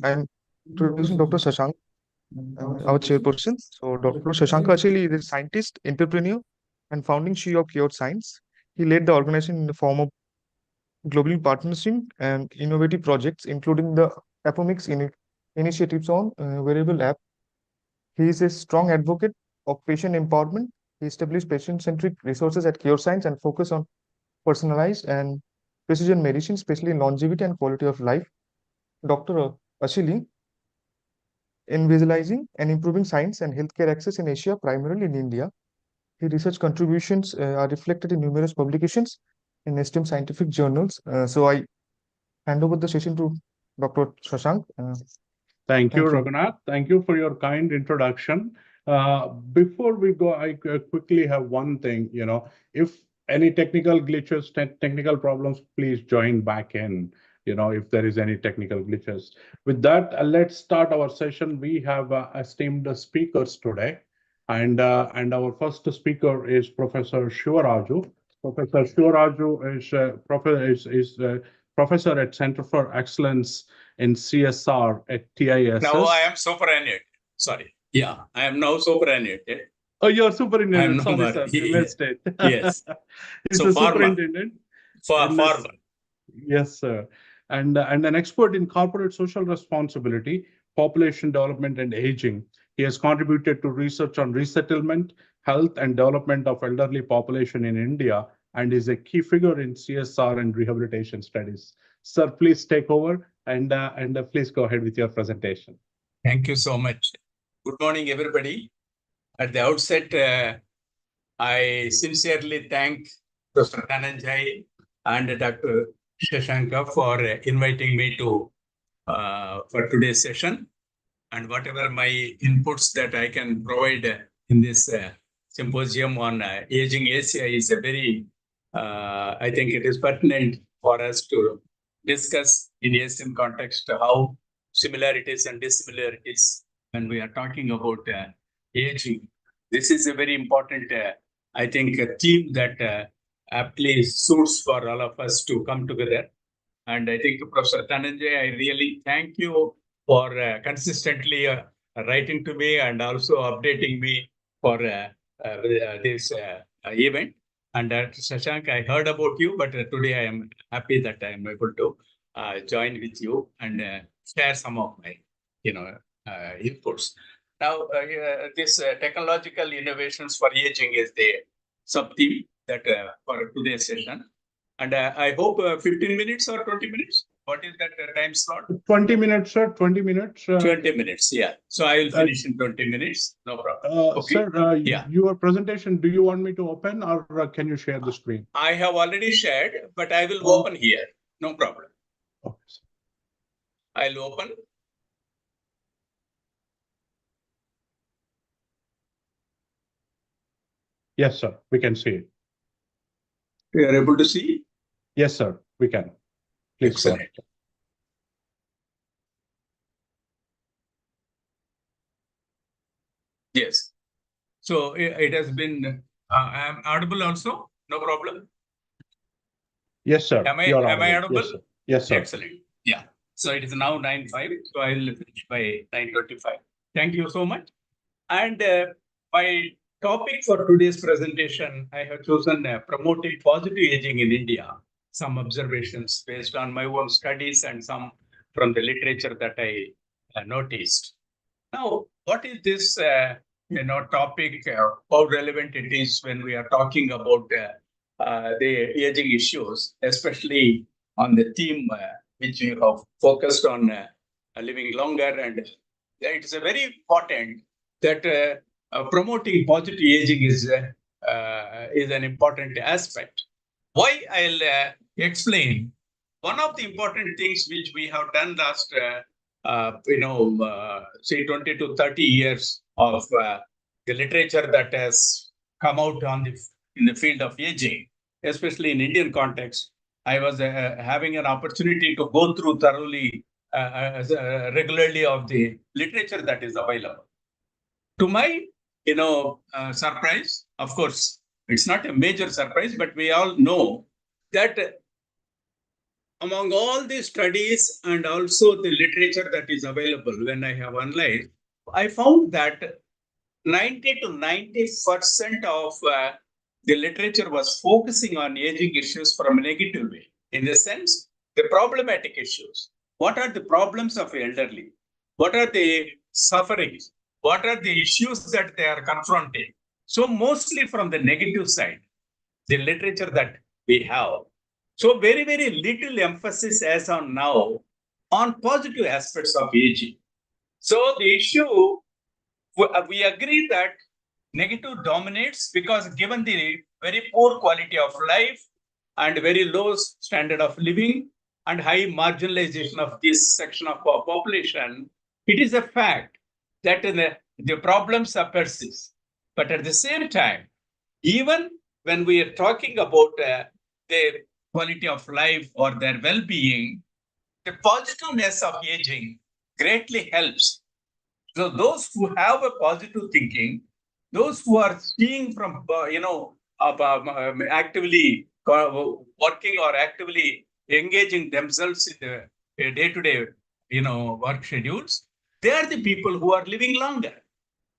I'm introducing Dr. Shashank, our chairperson. So, Dr. Shashank Achili is a scientist, entrepreneur, and founding CEO of Cure Science. He led the organization in the form of global partnership and innovative projects, including the Apomix initiatives on wearable app. He is a strong advocate of patient empowerment. He established patient-centric resources at Cure Science and focus on personalized and precision medicine, especially in longevity and quality of life. Dr. Ashili in visualizing and improving science and healthcare access in Asia, primarily in India. His research contributions are reflected in numerous publications in esteemed scientific journals. So I hand over the session to Dr. Shashank. Thank you, Thank you. Raghunath. Thank you for your kind introduction. Before we go, I quickly have one thing, if any technical glitches, technical problems, please join back in, if there is any technical glitches. With that, let's start our session. We have esteemed speakers today, and our first speaker is Professor Shivaraju. Professor Shivaraju is professor at Center for Excellence in CSR at TISS. Now I am superannuated. Sorry. Yeah, I am now superannuated. Oh, you're superintendent. I'm Sorry, sir. We missed it. Yes. He's So a farmer. superintendent. Farmer. Yes, sir. And an expert in corporate social responsibility, population development, and aging. He has contributed to research on resettlement, health, and development of elderly population in India, and is a key figure in CSR and rehabilitation studies. Sir, please take over and please go ahead with your presentation. Thank you so much. Good morning, everybody. At the outset, I sincerely thank Professor Dhananjay and Dr. Shashanka for inviting me to for today's session, and whatever my inputs that I can provide in this symposium on aging Asia is a very, I think it is pertinent for us to discuss in Asian context how similarities and dissimilarities when we are talking about aging. This is a very important, I think, a theme that aptly suits for all of us to come together. And I think, Professor Dhananjay, I really thank you for consistently writing to me and also updating me for this event. And Dr. Shashank, I heard about you, but today I am happy that I am able to join with you and share some of my, inputs. Now, this technological innovations for aging is the sub-theme that for today's session. And I hope 15 minutes or 20 minutes. What is that time slot? 20 minutes, sir. 20 minutes. 20 minutes, yeah. So I will finish in 20 minutes. No problem. Okay. Sir, your presentation, do you want me to open or can you share the screen? I have already shared, but I will open here. No problem. Okay, sir. I'll open. Yes, sir. We can see it. You are able to see? Yes, sir. We can. Please Excellent. go ahead. Yes. So it has been, I am audible also? No problem? Yes, sir. Am I audible? Yes, sir. Yes, sir. Excellent. Yeah. So it is now 9:05. So I will finish by 9:25. Thank you so much. And my topic for today's presentation, I have chosen promoting positive aging in India. Some observations based on my own studies and some from the literature that I noticed. Now, what is this topic? How relevant it is when we are talking about the aging issues, especially on the theme which we have focused on living longer, and it's very important that promoting positive aging is an important aspect. Why? I'll explain. One of the important things which we have done last, say 20 to 30 years of the literature that has come out in the field of aging, especially in Indian context. I was having an opportunity to go through thoroughly, regularly of the literature that is available. To my, surprise, of course, it's not a major surprise, but we all know that among all the studies and also the literature that is available when I have analyzed, I found that 90 to 90% of the literature was focusing on aging issues from a negative way. In the sense, the problematic issues. What are the problems of elderly? What are the sufferings? What are the issues that they are confronting? So mostly from the negative side, the literature that we have. So very, very little emphasis as on now on positive aspects of aging. So the issue, we agree that negative dominates because given the very poor quality of life and very low standard of living and high marginalization of this section of our population, it is a fact that the problems persist. But at the same time, even when we are talking about their quality of life or their well-being, the positiveness of aging greatly helps. So those who have a positive thinking, those who are seeing from actively working or actively engaging themselves in the day-to-day work schedules, they are the people who are living longer,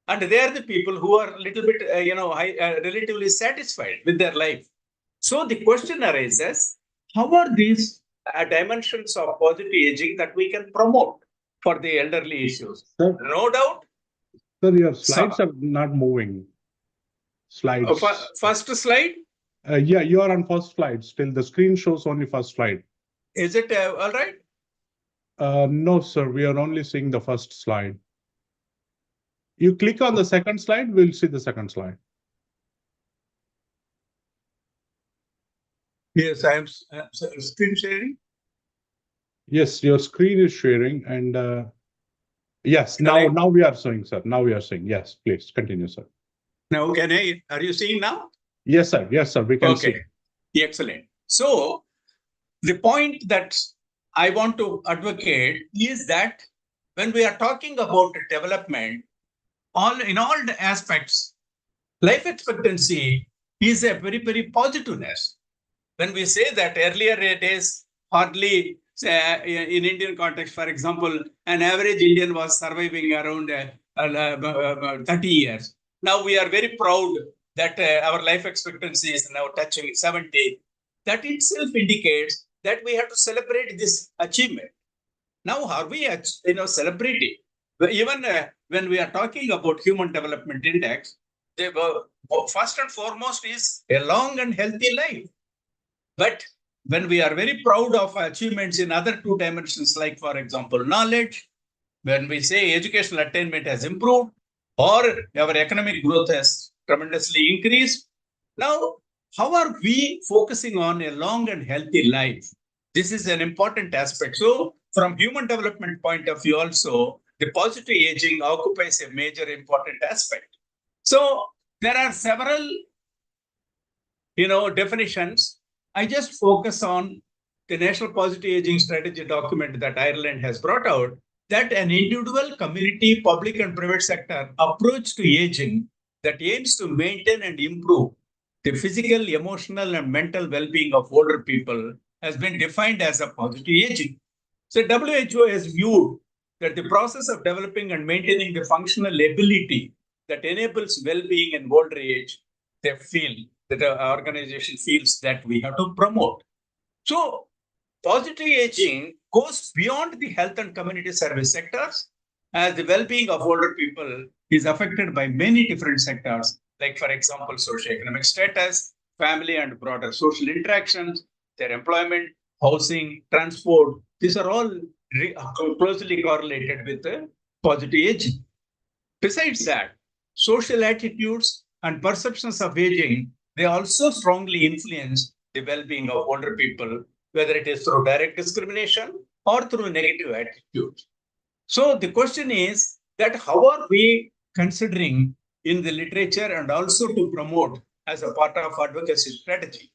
and they are the people who are a little bit relatively satisfied with their life. So the question arises: how are these dimensions of positive aging that we can promote for the elderly issues? Sir, No doubt. sir, your slides are not moving. Slides. First slide. Yeah, you are on first slide. Still, the screen shows only first slide. Is it all right? No, sir. We are only seeing the first slide. You click on the second slide, we'll see the second slide. Yes, I am screen sharing. Yes, your screen is sharing, and yes, now we are seeing, sir. Now we are seeing. Yes, please continue, sir. Now, are you seeing now? Yes, sir. Yes, sir. We can see. Okay, excellent. So the point that I want to advocate is that when we are talking about development, in all the aspects, life expectancy is a very, very positiveness. When we say that earlier it is hardly, in Indian context, for example, an average Indian was surviving around 30 years. Now we are very proud that our life expectancy is now touching 70. That itself indicates that we have to celebrate this achievement. Now, are we celebrating? Even when we are talking about Human Development Index, first and foremost is a long and healthy life. But when we are very proud of achievements in other two dimensions, like, for example, knowledge, when we say educational attainment has improved or our economic growth has tremendously increased, now, how are we focusing on a long and healthy life? This is an important aspect. So, from human development point of view also, the positive aging occupies a major important aspect. So, there are several definitions. I just focus on the National Positive Aging Strategy document that Ireland has brought out, that an individual, community, public and private sector approach to aging that aims to maintain and improve the physical, emotional and mental well-being of older people has been defined as a positive aging. So WHO has viewed that the process of developing and maintaining the functional ability that enables well-being in older age, they feel that our organization feels that we have to promote. So positive aging goes beyond the health and community service sectors, as the well-being of older people is affected by many different sectors, like, for example, socioeconomic status, family and broader social interactions, their employment, housing, transport. These are all closely correlated with the positive aging. Besides that, social attitudes and perceptions of aging, they also strongly influence the well-being of older people, whether it is through direct discrimination or through negative attitudes. So the question is that how are we considering in the literature and also to promote as a part of advocacy strategy?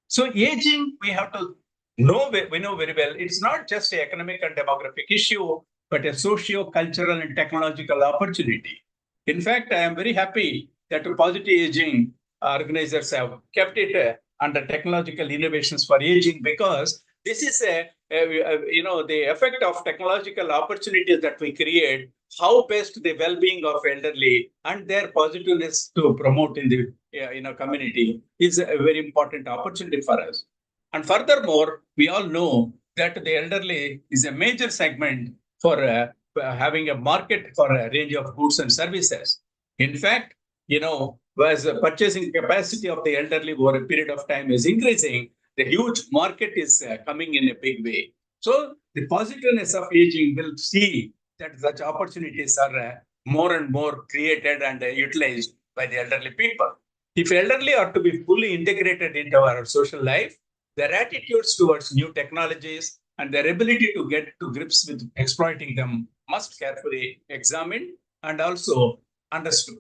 So aging, we have to know, we know very well, it's not just an economic and demographic issue, but a socio-cultural and technological opportunity. In fact, I am very happy that positive aging organizers have kept it under technological innovations for aging, because This is the effect of technological opportunities that we create, how best the well-being of elderly and their positiveness to promote in the community is a very important opportunity for us. And furthermore, we all know that the elderly is a major segment for having a market for a range of goods and services. In fact, as the purchasing capacity of the elderly over a period of time is increasing, the huge market is coming in a big way. So the positiveness of aging will see that such opportunities are more and more created and utilized by the elderly people. If elderly are to be fully integrated into our social life, their attitudes towards new technologies and their ability to get to grips with exploiting them must carefully examined and also understood.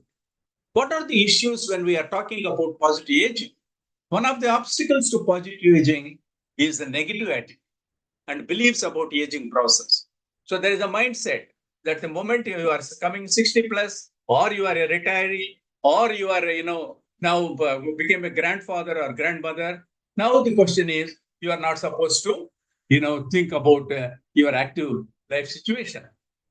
What are the issues when we are talking about positive aging? One of the obstacles to positive aging is the negative attitude and beliefs about aging process. So there is a mindset that the moment you are coming 60 plus, or you are a retiree, or you are, now became a grandfather or grandmother. Now the question is, you are not supposed to, think about your active life situation.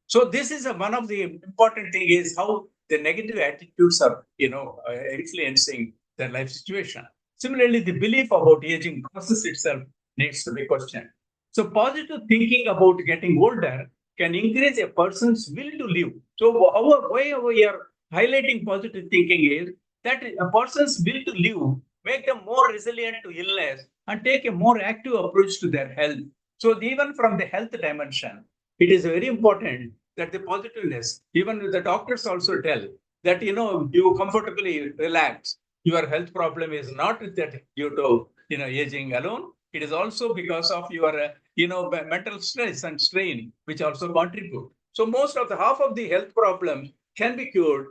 So this is one of the important thing is how the negative attitudes are, influencing their life situation. Similarly, the belief about aging process itself needs to be questioned. So positive thinking about getting older can increase a person's will to live. So why we are highlighting positive thinking is that a person's will to live make them more resilient to illness and take a more active approach to their health. So even from the health dimension, it is very important that the positiveness, even the doctors also tell that, you comfortably relax. Your health problem is not that due to, aging alone. It is also because of your, mental stress and strain, which also contribute. So most of the half of the health problems can be cured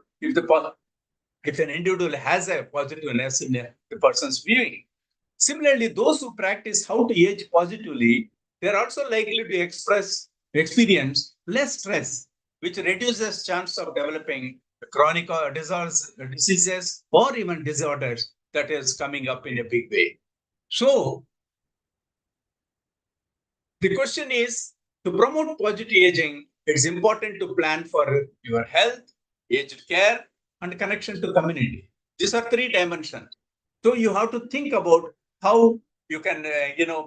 if an individual has a positiveness in the person's viewing. Similarly, those who practice how to age positively, they are also likely to experience less stress, which reduces chance of developing chronic diseases or even disorders that is coming up in a big way. So the question is, to promote positive aging, it's important to plan for your health, aged care, and connection to community. These are three dimensions. So you have to think about how you can,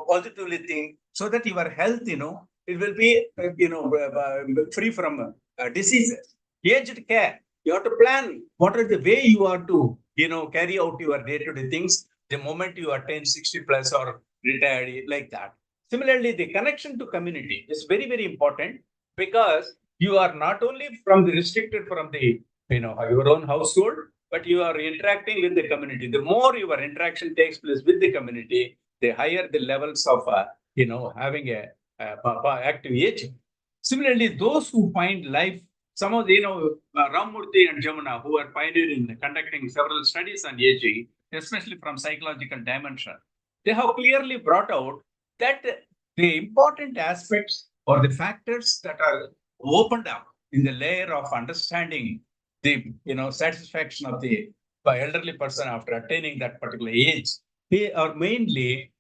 positively think so that your health, it will be, free from diseases. Aged care, you have to plan what is the way you are to, carry out your day-to-day things the moment you attain 60 plus or retired, like that. Similarly, the connection to community is very, very important because you are not only restricted from the, your own household, but you are interacting with the community. The more your interaction takes place with the community, the higher the levels of, having a active aging. Similarly, those who find life, some of the, Ramurthy and Jamuna, who are pioneering in conducting several studies on aging, especially from psychological dimension, they have clearly brought out that the important aspects or the factors that are opened up in the layer of understanding the satisfaction of the elderly person after attaining that particular age, they are mainly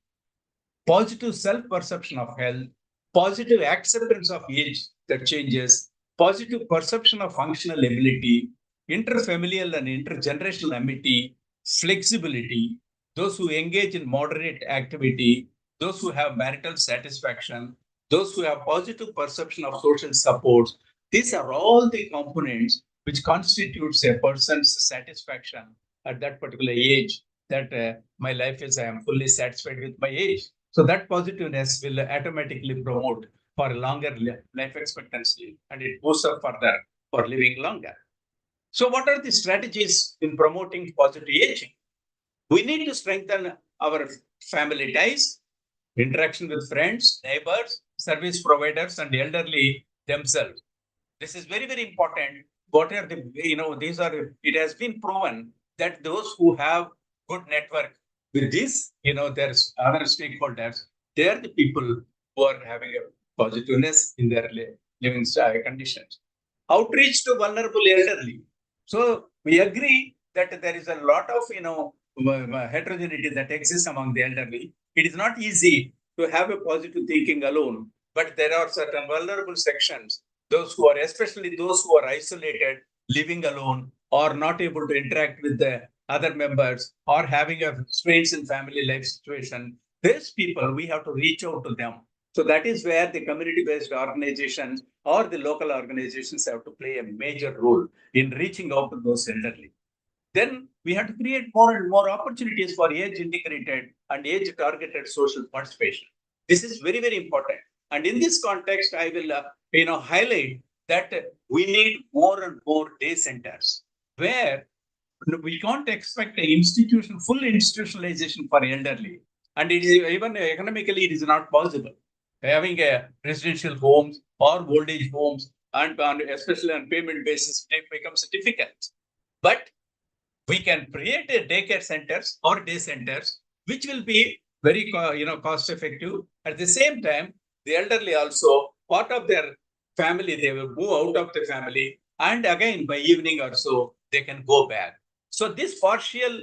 positive self-perception of health, positive acceptance of age that changes, positive perception of functional ability, interfamilial and intergenerational amity, flexibility, those who engage in moderate activity, those who have marital satisfaction, those who have positive perception of social support. These are all the components which constitutes a person's satisfaction at that particular age, that my life is, I am fully satisfied with my age. So that positiveness will automatically promote for a longer life expectancy, and it boosts up further for living longer. So what are the strategies in promoting positive aging? We need to strengthen our family ties, interaction with friends, neighbors, service providers, and elderly themselves. This is very, very important. What are the, these are, it has been proven that those who have good network with this, there's other stakeholders, they are the people who are having a positiveness in their living conditions. Outreach to vulnerable elderly. So we agree that there is a lot of, heterogeneity that exists among the elderly. It is not easy to have a positive thinking alone, but there are certain vulnerable sections, those who are, especially those who are isolated, living alone, or not able to interact with the other members, or having a strains in family life situation. These people, we have to reach out to them. So that is where the community-based organizations or the local organizations have to play a major role in reaching out to those elderly. Then we have to create more and more opportunities for age-integrated and age-targeted social participation. This is very, very important. And in this context, I will, highlight that we need more and more day centers where we can't expect full institutionalization for elderly. And it is even economically, it is not possible. Having a residential homes or old age homes, and especially on payment basis, it becomes difficult. But we can create a daycare centers or day centers, which will be very cost effective. At the same time, the elderly also, part of their family, they will move out of the family, and again by evening or so, they can go back. So this partial,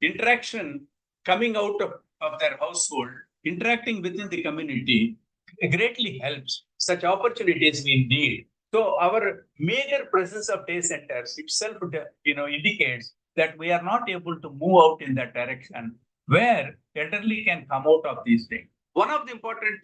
interaction coming out of their household, interacting within the community, greatly helps. Such opportunities we need. So our major presence of day centers itself, indicates that we are not able to move out in that direction where elderly can come out of these things. One of the important,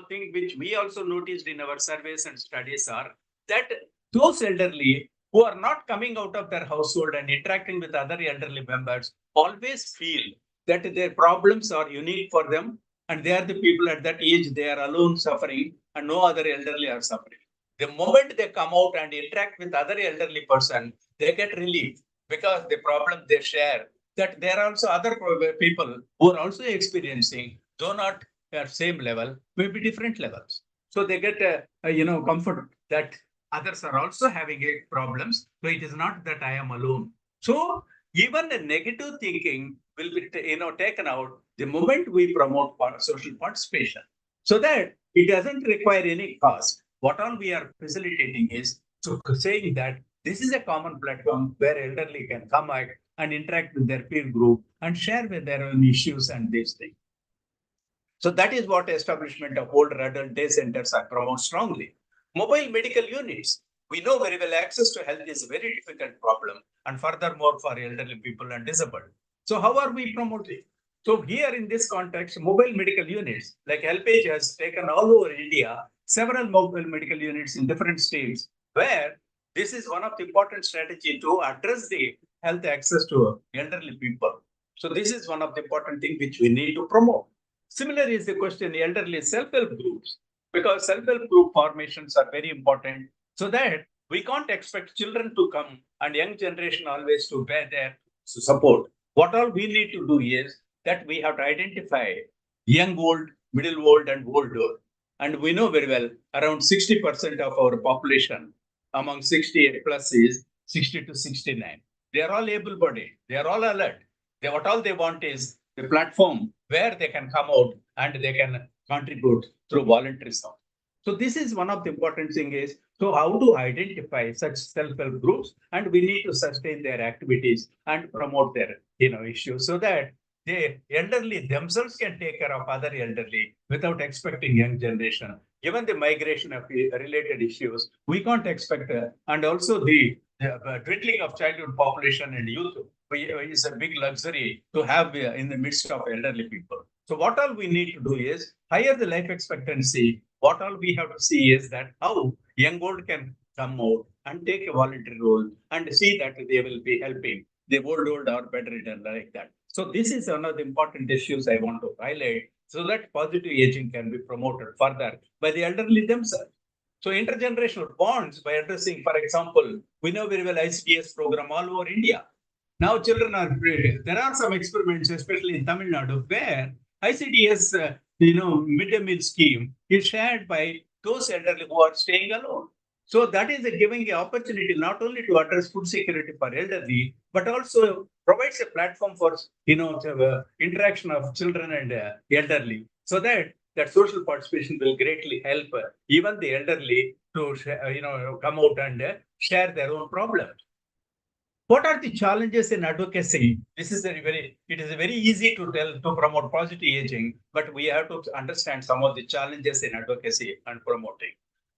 thing which we also noticed in our surveys and studies are that those elderly who are not coming out of their household and interacting with other elderly members always feel that their problems are unique for them, and they are the people at that age, they are alone suffering and no other elderly are suffering. The moment they come out and interact with other elderly person, they get relief because the problem they share, that there are also other people who are also experiencing, though not at same level, maybe different levels. So they get comfort that others are also having problems. So it is not that I am alone. So even the negative thinking will be taken out the moment we promote social participation, so that it doesn't require any cost. What all we are facilitating is saying that this is a common platform where elderly can come out and interact with their peer group and share with their own issues and these things. So that is what establishment of older adult day centers are promote strongly. Mobile medical units. We know very well access to health is a very difficult problem, and furthermore for elderly people and disabled. So how are we promoting? So here in this context, mobile medical units, like HelpAge has taken all over India, several mobile medical units in different states, where this is one of the important strategy to address the health access to elderly people. So this is one of the important things which we need to promote. Similar is the question elderly self-help groups, because self-help group formations are very important, so that we can't expect children to come and young generation always to bear their support. What all we need to do is that we have to identify young old, middle old, and old old. And we know very well around 60% of our population among 68 plus is 60 to 69. They are all able-bodied. They are all alert. What all they want is the platform where they can come out and they can contribute through volunteerism. So this is one of the important thing is, so how to identify such self-help groups, and we need to sustain their activities and promote their issues, so that the elderly themselves can take care of other elderly without expecting young generation. Given the migration of related issues, we can't expect, and also the dwindling of childhood population and youth is a big luxury to have in the midst of elderly people. So what all we need to do is higher the life expectancy. What all we have to see is that how young old can come out and take a voluntary role and see that they will be helping the old or bedridden like that. So this is one of the important issues I want to highlight, so that positive aging can be promoted further by the elderly themselves. So intergenerational bonds by addressing, for example, we know very well ICDS program all over India. Now children are created. There are some experiments, especially in Tamil Nadu, where ICDS, midday meal scheme is shared by those elderly who are staying alone. So that is giving an opportunity not only to address food security for elderly, but also provides a platform for interaction of children and elderly, so that social participation will greatly help even the elderly to come out and share their own problems. What are the challenges in advocacy? It is very easy to promote positive aging, but we have to understand some of the challenges in advocacy and promoting.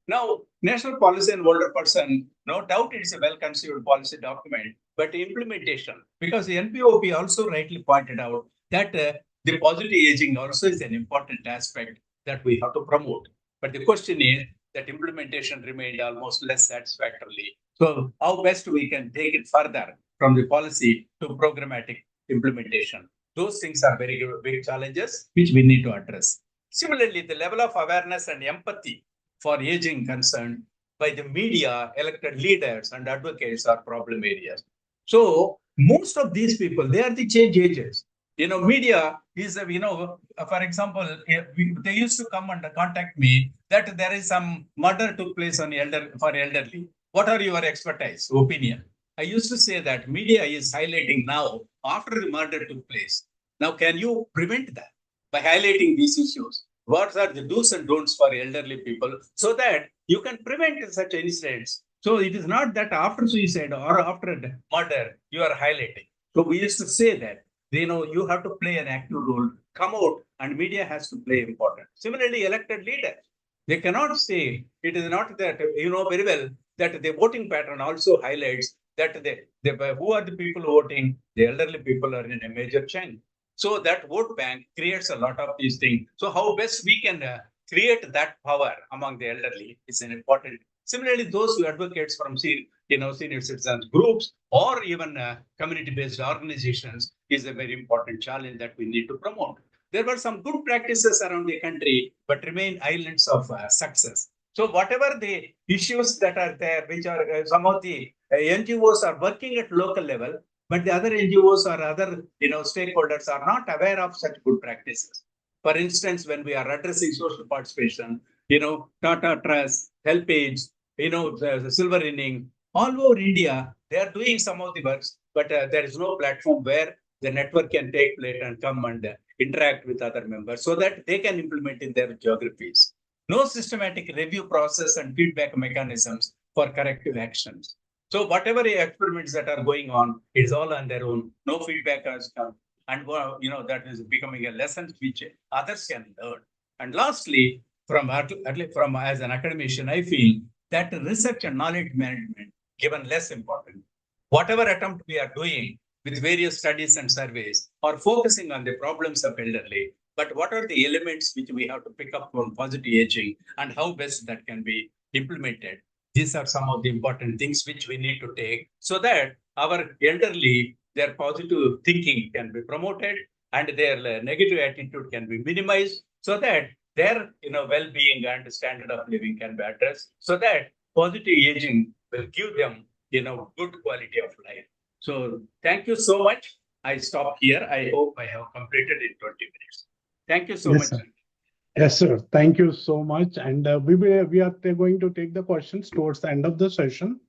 Now, national policy and older person, no doubt it is a well-conceived policy document, but implementation, because the NPOP also rightly pointed out that the positive aging also is an important aspect that we have to promote. But the question is that implementation remained almost less satisfactorily. So how best we can take it further from the policy to programmatic implementation? Those things are very big challenges which we need to address. Similarly, the level of awareness and empathy for aging concerned by the media, elected leaders, and advocates are problem areas. So most of these people, they are the change agents. Media is, for example, they used to come and contact me that there is some murder took place for elderly. What are your expertise, opinion? I used to say that media is highlighting now after the murder took place. Now, can you prevent that by highlighting these issues? What are the do's and don'ts for elderly people so that you can prevent such incidents? So it is not that after suicide or after murder you are highlighting. So we used to say that you have to play an active role, come out, and media has to play important. Similarly, elected leaders, they cannot say, it is not that, very well, that the voting pattern also highlights that who are the people voting? The elderly people are in a major chunk. So that vote bank creates a lot of these things. So how best we can create that power among the elderly is an important. Similarly, those who advocates from senior citizens groups or even community-based organizations is a very important challenge that we need to promote. There were some good practices around the country, but remain islands of success. So whatever the issues that are there, which are some of the NGOs are working at local level, but the other NGOs or other stakeholders are not aware of such good practices. For instance, when we are addressing social participation, Tata Trust, HelpAge, the Silver Inning, all over India, they are doing some of the works, but there is no platform where the network can take place and come and interact with other members so that they can implement in their geographies. No systematic review process and feedback mechanisms for corrective actions. So whatever experiments that are going on, it's all on their own. No feedback has come. And that is becoming a lesson which others can learn. And lastly, from as an academician, I feel that research and knowledge management given less important. Whatever attempt we are doing with various studies and surveys are focusing on the problems of elderly, but what are the elements which we have to pick up from positive aging and how best that can be implemented? These are some of the important things which we need to take so that our elderly, their positive thinking can be promoted and their negative attitude can be minimized so that their well-being and standard of living can be addressed so that positive aging will give them good quality of life. So thank you so much. I stop here. I hope I have completed in 20 minutes. Thank you so much. Sir. Yes, sir. Thank you so much. And we are going to take the questions towards the end of the session.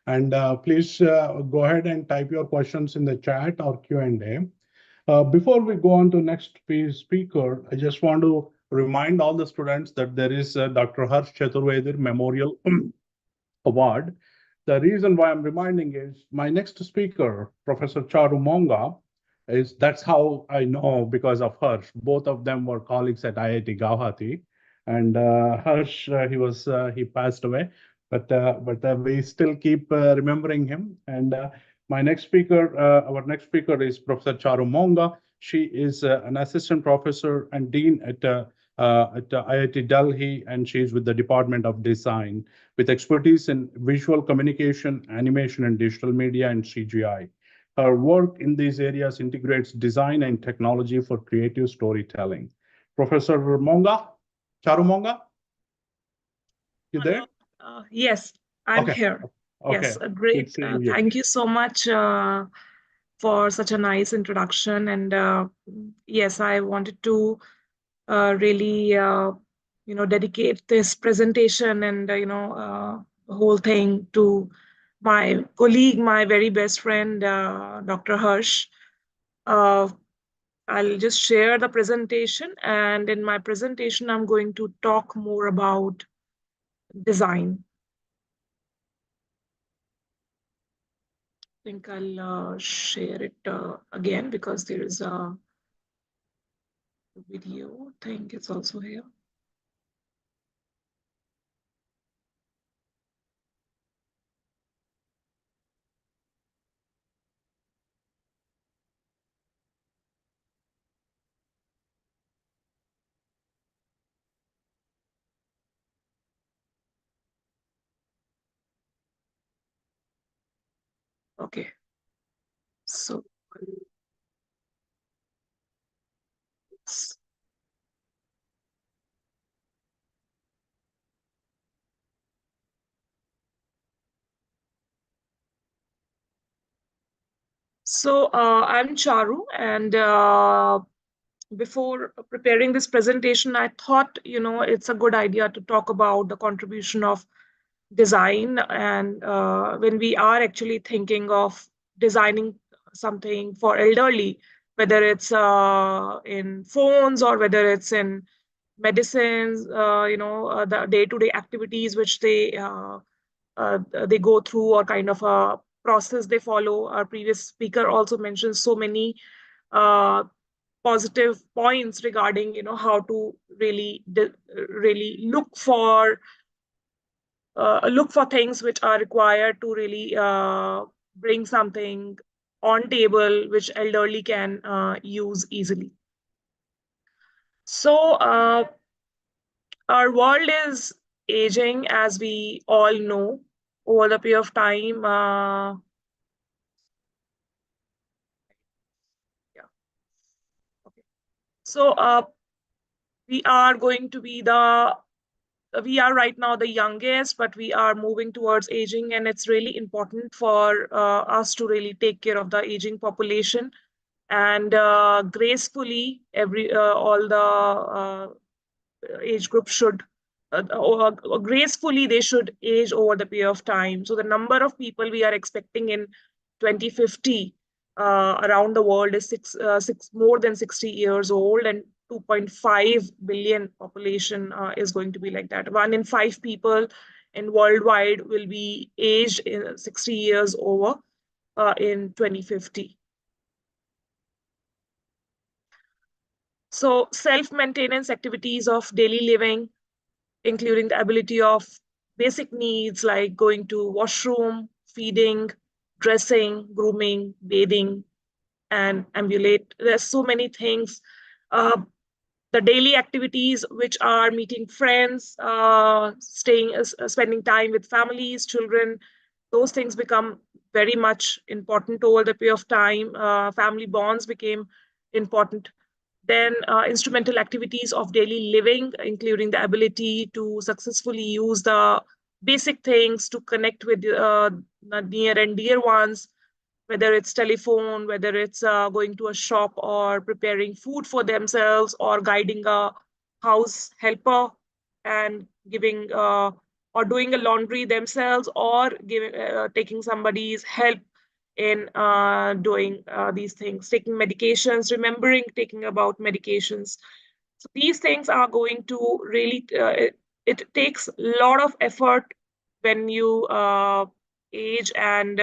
And please go ahead and type your questions in the chat or Q&A. Before we go on to next speaker, I just want to remind all the students that there is Dr. Harsh Chaturvedi Memorial Award. The reason why I'm reminding is my next speaker, Professor Charu Monga, that's how I know because of Harsh. Both of them were colleagues at IIT Guwahati, and Harsh he passed away, but we still keep remembering him. And our next speaker is Professor Charu Monga. She is an assistant professor and dean at IIT Delhi, and she's with the Department of Design with expertise in visual communication, animation, and digital media and CGI. Her work in these areas integrates design and technology for creative storytelling. Professor Monga, Charu Monga, you there? Yes, I'm Okay. here. Okay. Yes, great. Thank you so much for such a nice introduction. And yes, I wanted to really, dedicate this presentation and, the whole thing to my colleague, my very best friend, Dr. Harsh. I'll just share the presentation, and in my presentation, I'm going to talk more about design. think I'll share it again because there is a video thing. It's also here. Okay. So I'm Charu, and before preparing this presentation, I thought, it's a good idea to talk about the contribution of design. And when we are actually thinking of designing something for elderly, whether it's in phones or whether it's in medicines, the day-to-day activities which they go through, or kind of a process they follow. Our previous speaker also mentioned so many uh, positive points regarding how to really look for things which are required to really bring something on table which elderly can use easily. So our world is aging, as we all know, over the period of time. Yeah. Okay. So we are going to be we are right now the youngest, but we are moving towards aging, and it's really important for us to really take care of the aging population, and gracefully all the age group should gracefully they should age over the period of time. So the number of people we are expecting in 2050 around the world is more than 60 years old, and 2.5 billion population is going to be like that. 1 in 5 people in worldwide will be aged in 60 years over in 2050. So self-maintenance activities of daily living, including the ability of basic needs like going to washroom, feeding, dressing, grooming, bathing, and ambulate. There's so many things. The daily activities, which are meeting friends, spending time with families, children, those things become very much important over the period of time. Family bonds became important. Then instrumental activities of daily living, including the ability to successfully use the basic things to connect with the near and dear ones, whether it's telephone, whether it's going to a shop or preparing food for themselves, or guiding a house helper and giving or doing a laundry themselves, or taking somebody's help in doing these things, taking medications, remembering taking about medications. So these things are going to really, it takes a lot of effort when you age, and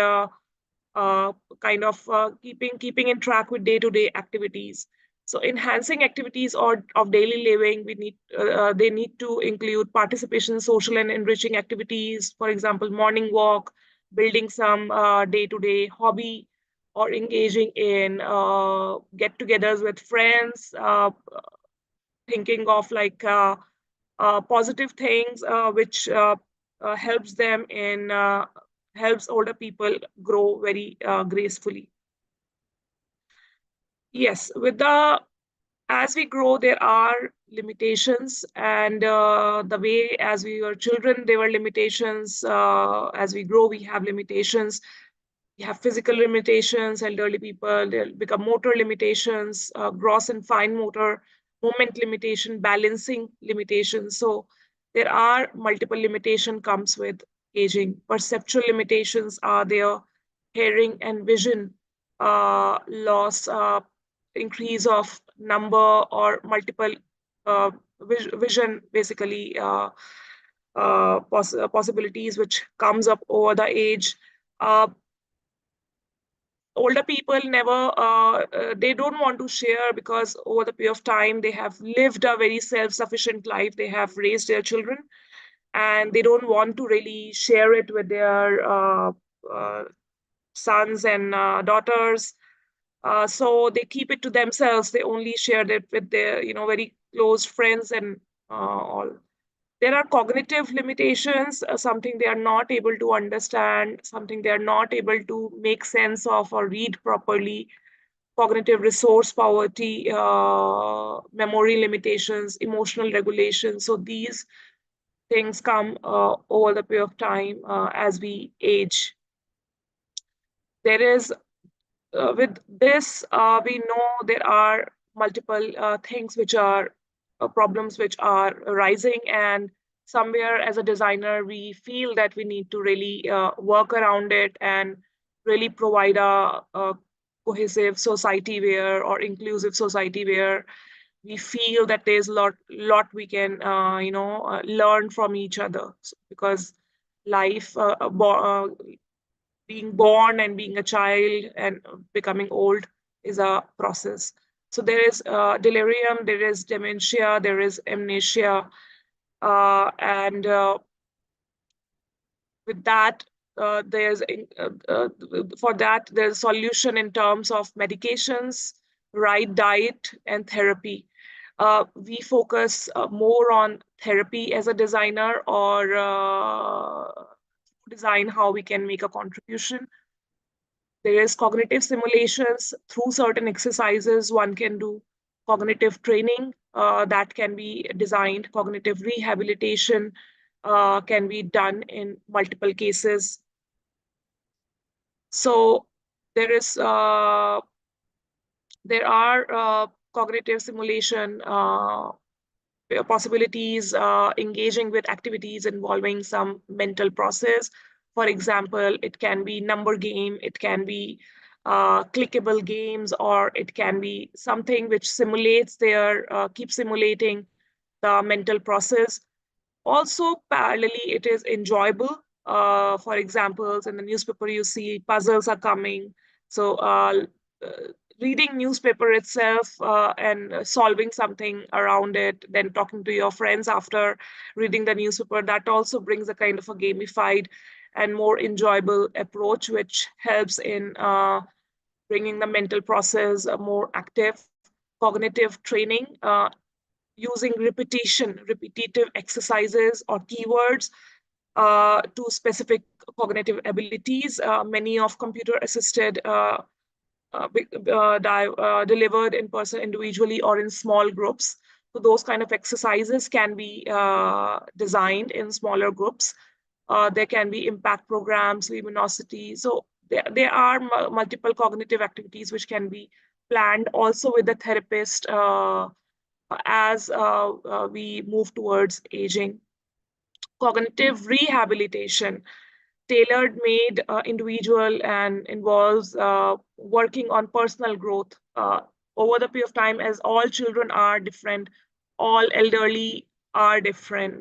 kind of keeping in track with day-to-day activities. So enhancing activities of daily living, they need to include participation in social and enriching activities, for example, morning walk, building some day-to-day hobby, or engaging in get-togethers with friends, thinking of like positive things which helps them in helps older people grow very gracefully. Yes, as we grow, there are limitations, and the way as we were children, there were limitations. As we grow, we have limitations. We have physical limitations. Elderly people, they'll become motor limitations, gross and fine motor, movement limitation, balancing limitations. So there are multiple limitation comes with aging. Perceptual limitations are there, hearing and vision loss, increase of number or multiple vision, basically possibilities which comes up over the age. older people never, they don't want to share because over the period of time, they have lived a very self-sufficient life. They have raised their children and they don't want to really share it with their sons and daughters. So they keep it to themselves. They only share it with their, very close friends and all. There are cognitive limitations, something they are not able to understand, something they are not able to make sense of or read properly. Cognitive resource poverty, memory limitations, emotional regulation. So these things come over the period of time as we age. There is with this, we know there are multiple things which are problems which are arising, and somewhere as a designer, we feel that we need to really work around it and really provide a cohesive society where, or inclusive society where we feel that there's a lot we can, learn from each other. Because life, being born and being a child and becoming old is a process. So there is delirium, there is dementia, there is amnesia, and with that, there's for that there's a solution in terms of medications, right diet, and therapy. We focus more on therapy as a designer, or design how we can make a contribution. There is cognitive simulations through certain exercises one can do, cognitive training that can be designed, cognitive rehabilitation can be done in multiple cases. So there are cognitive simulation possibilities engaging with activities involving some mental process. For example, it can be number game, it can be clickable games, or it can be something which simulates keep simulating the mental process. Also, parallelly, it is enjoyable. For example, in the newspaper, you see puzzles are coming. So reading newspaper itself and solving something around it, then talking to your friends after reading the newspaper, that also brings a kind of a gamified and more enjoyable approach, which helps in bringing the mental process more active. Cognitive training, using repetitive exercises or keywords to specific cognitive abilities. Many of computer-assisted delivered in person individually or in small groups. So those kind of exercises can be designed in smaller groups. There can be impact programs, luminosity. So there are multiple cognitive activities which can be planned also with the therapist as we move towards aging. Cognitive rehabilitation, tailored made individual, and involves working on personal growth over the period of time, as all children are different, all elderly are different.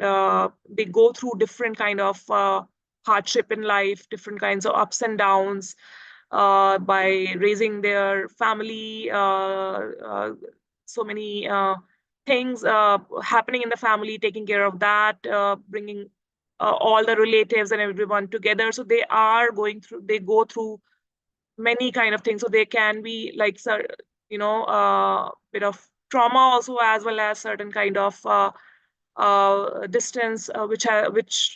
They go through different kind of hardship in life, different kinds of ups and downs by raising their family, so many things happening in the family, taking care of that, bringing all the relatives and everyone together. So they go through many kind of things. So they can be like, bit of trauma also, as well as certain kind of distance, which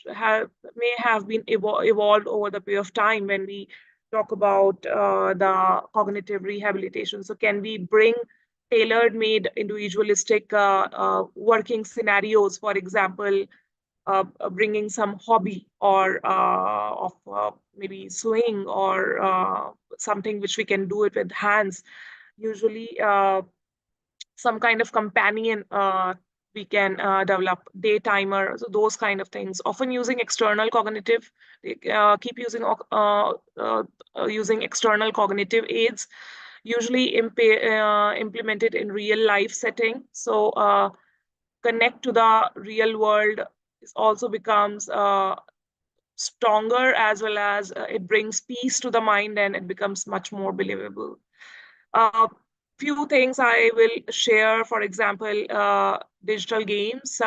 may have been evolved over the period of time when we talk about the cognitive rehabilitation. So can we bring tailored made individualistic working scenarios, for example, bringing some hobby or of maybe sewing or something which we can do it with hands. Usually some kind of companion we can develop, day timer, so those kind of things, often using external cognitive, keep using external cognitive aids, usually implemented in real life setting. So connect to the real world also becomes stronger, as well as it brings peace to the mind, and it becomes much more believable. Few things I will share. For example, digital games.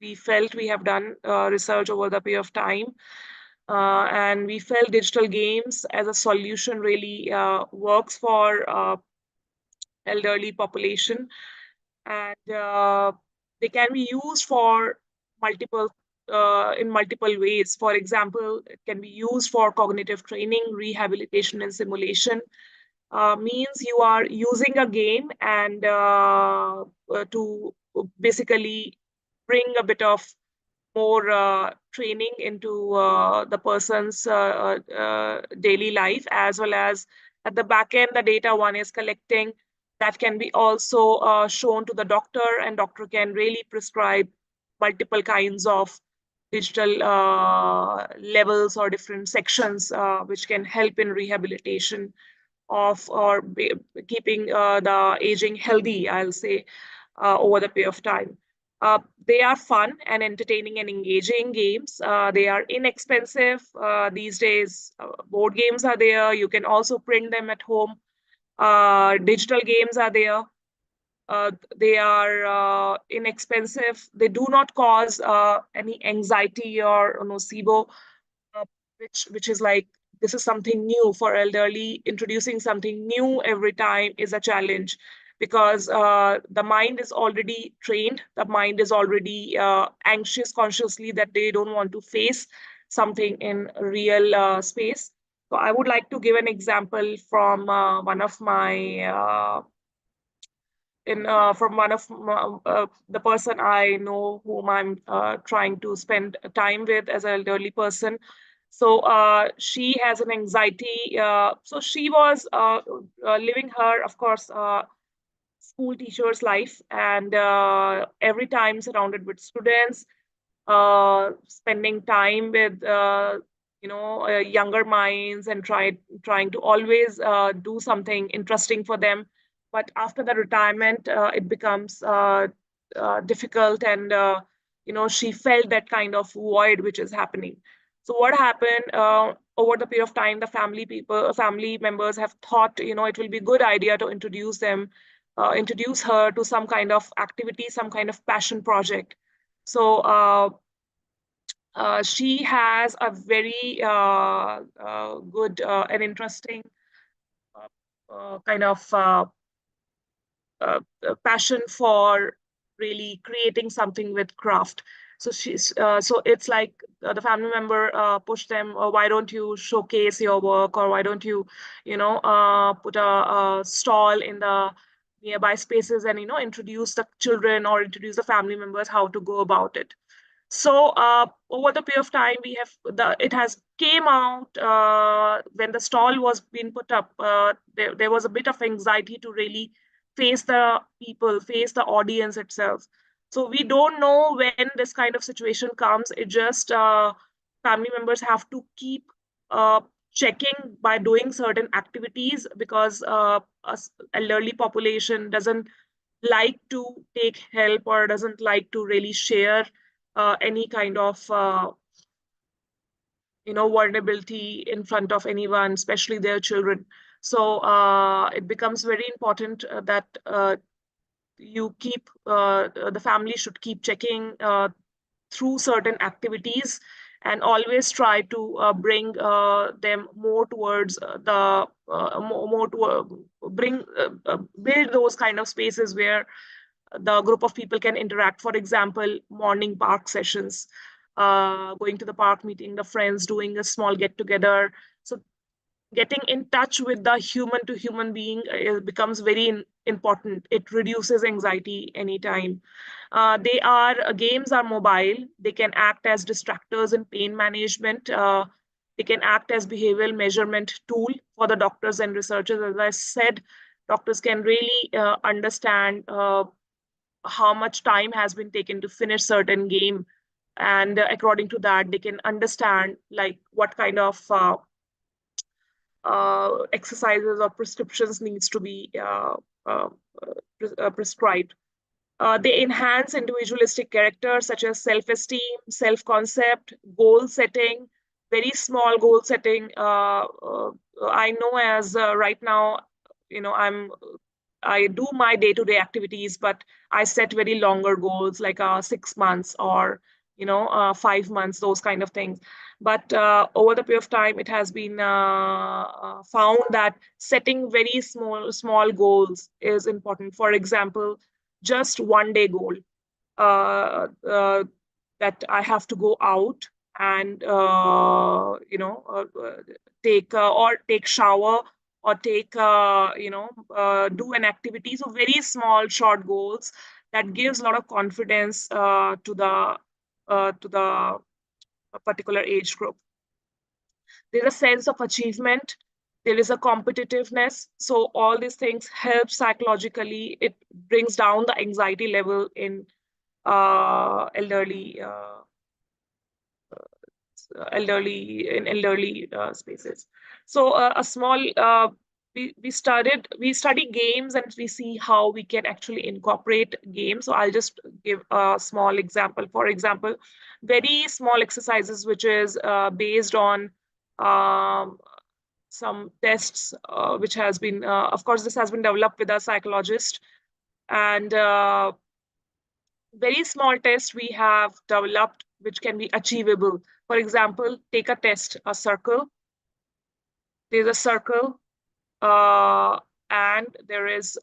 We felt we have done research over the period of time, and we felt digital games as a solution really works for elderly population, and they can be used for multiple in multiple ways. For example, it can be used for cognitive training, rehabilitation, and simulation. Means you are using a game and to basically bring a bit of more training into the person's daily life, as well as at the back end, the data one is collecting, that can be also shown to the doctor, and doctor can really prescribe multiple kinds of digital levels or different sections which can help in rehabilitation of or keeping the aging healthy, I'll say, over the period of time. They are fun and entertaining and engaging games. They are inexpensive. These days, board games are there. You can also print them at home. Digital games are there. They are inexpensive. They do not cause any anxiety or nocebo, uh, which is like, this is something new for elderly. Introducing something new every time is a challenge, because the mind is already trained. The mind is already anxious consciously that they don't want to face something in real space. So I would like to give an example from one of my from one of the person I know, whom I'm trying to spend time with as an elderly person. So she has an anxiety. So she was living her, of course, school teacher's life, and every time surrounded with students, spending time with younger minds, and trying to always do something interesting for them. But after the retirement, it becomes difficult, and she felt that kind of void which is happening. So what happened, over the period of time, the family members have thought, it will be a good idea to introduce her to some kind of activity, some kind of passion project. So she has a very good and interesting kind of passion for really creating something with craft. So it's like the family member pushed them, why don't you showcase your work, or why don't you, put a stall in the nearby spaces, and introduce the children or introduce the family members how to go about it. So over the period of time, it has came out when the stall was being put up. There was a bit of anxiety to really face the people, face the audience itself. So we don't know when this kind of situation comes. It just family members have to keep uh, checking by doing certain activities, because us elderly population doesn't like to take help, or doesn't like to really share any kind of vulnerability in front of anyone, especially their children. So it becomes very important that the family should keep checking through certain activities, and always try to bring them more towards more to build those kind of spaces where the group of people can interact. For example, morning park sessions, going to the park, meeting the friends, doing a small get together. So getting in touch with the human to human being becomes very important. It reduces anxiety anytime. Games are mobile. They can act as distractors in pain management. They can act as behavioral measurement tool for the doctors and researchers. As I said, doctors can really understand how much time has been taken to finish certain game, and according to that, they can understand like what kind of exercises or prescriptions needs to be prescribed. They enhance individualistic characters such as self-esteem, self-concept, goal setting, very small goal setting. I know as right now, I do my day-to-day activities, but I set very longer goals like 6 months or 5 months, those kind of things. But over the period of time, it has been found that setting very small goals is important. For example, just 1 day goal that I have to go out and take shower or do an activity. So very small, short goals that gives a lot of confidence to the particular age group. There's a sense of achievement. There is a competitiveness. So all these things help psychologically. It brings down the anxiety level in elderly spaces. So a small we study games and we see how we can actually incorporate games. So I'll just give a small example. For example, very small exercises which is based on some tests which has been of course this has been developed with a psychologist, and very small tests we have developed which can be achievable. For example, take a test, a circle. There's a circle and there is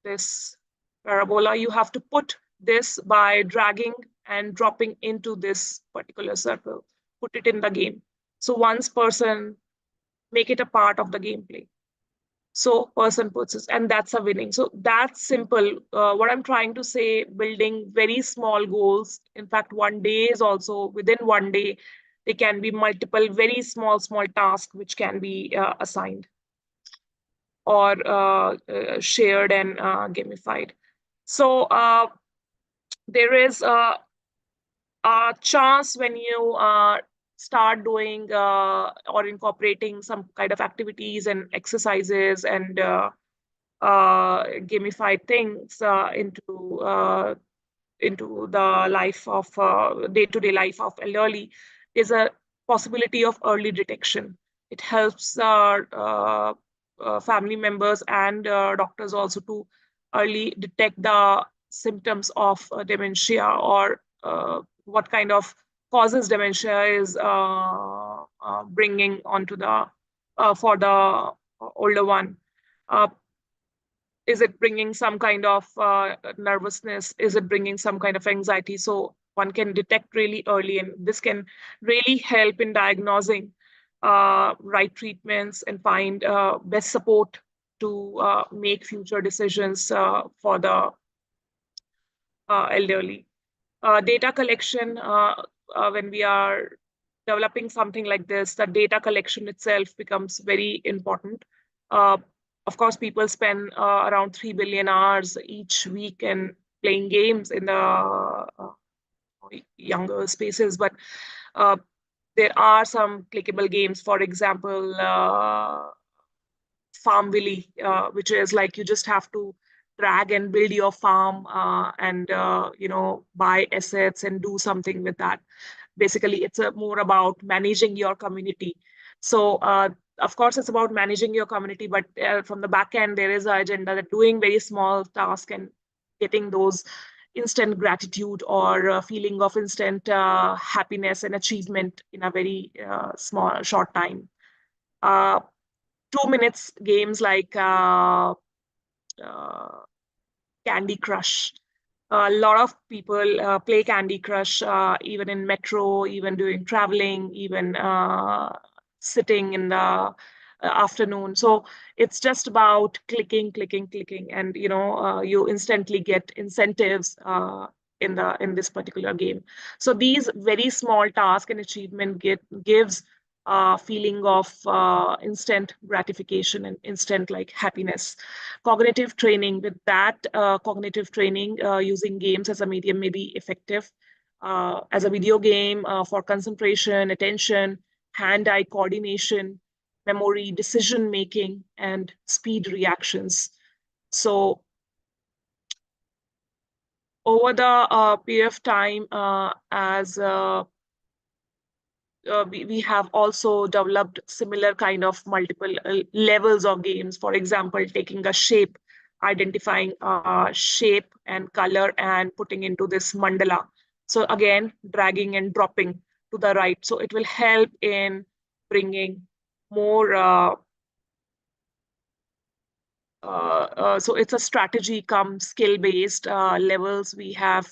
this parabola. You have to put this by dragging and dropping into this particular circle, put it in the game. So once person make it a part of the gameplay. So person puts it, and that's a winning. So that's simple. What I'm trying to say, building very small goals. In fact, 1 day is also within 1 day, there can be multiple very small tasks which can be assigned or shared and gamified. So there is a chance when you start doing or incorporating some kind of activities and exercises and gamified things into the life of day-to-day life of elderly, is a possibility of early detection. It helps family members and doctors also to early detect the symptoms of dementia or what kind of causes dementia is bringing onto the for the older one. Is it bringing some kind of nervousness? Is it bringing some kind of anxiety? So one can detect really early, and this can really help in diagnosing right treatments and find best support to make future decisions for the elderly. Data collection, when we are developing something like this, the data collection itself becomes very important. Of course, people spend around 3 billion hours each week in playing games in the younger spaces, but there are some clickable games. For example, Farmville, which is like you just have to drag and build your farm and buy assets and do something with that. Basically, it's more about managing your community. So of course, it's about managing your community, but from the back end, there is an agenda that doing very small tasks and getting those instant gratitude or feeling of instant happiness and achievement in a very short time. 2 minutes games like Candy Crush. A lot of people play Candy Crush even in metro, even during traveling, even sitting in the afternoon. So it's just about clicking, and you instantly get incentives in this particular game. So these very small task and achievement gives feeling of instant gratification and instant like happiness. Cognitive training, with that cognitive training using games as a medium may be effective. As a video game for concentration, attention, hand-eye coordination, memory, decision making, and speed reactions. So over the period of time, as we have also developed similar kind of multiple levels of games. For example, taking a shape, identifying shape and color and putting into this mandala. So again, dragging and dropping to the right. So it will help in bringing more so it's a strategy come skill based levels we have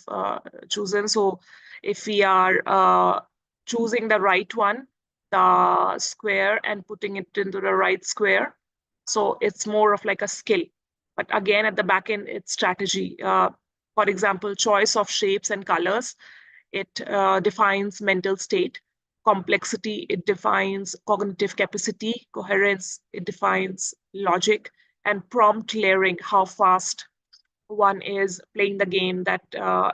chosen. So if we are choosing the right one, the square, and putting it into the right square, so it's more of like a skill. But again, at the back end, it's strategy. For example, choice of shapes and colors, it defines mental state. Complexity, it defines cognitive capacity. Coherence, it defines logic. And prompt layering, how fast one is playing the game, that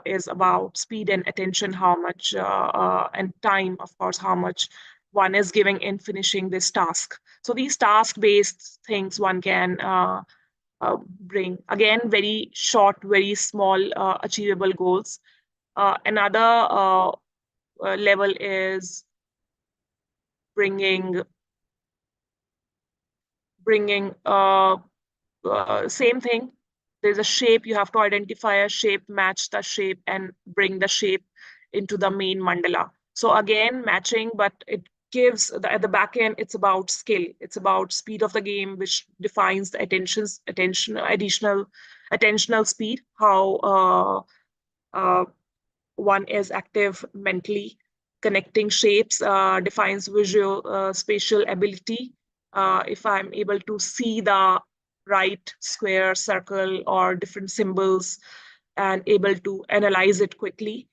is about speed and attention, how much, and time, of course, how much one is giving in finishing this task. So these task-based things one can bring. Again, very short, very small, achievable goals. Another level is bringing same thing. There's a shape, you have to identify a shape, match the shape, and bring the shape into the main mandala. So again, matching, but it gives at the back end, it's about skill. It's about speed of the game, which defines the attentional speed, how one is active mentally. Connecting shapes defines visual spatial ability. If I'm able to see the right square, circle, or different symbols and able to analyze it quickly.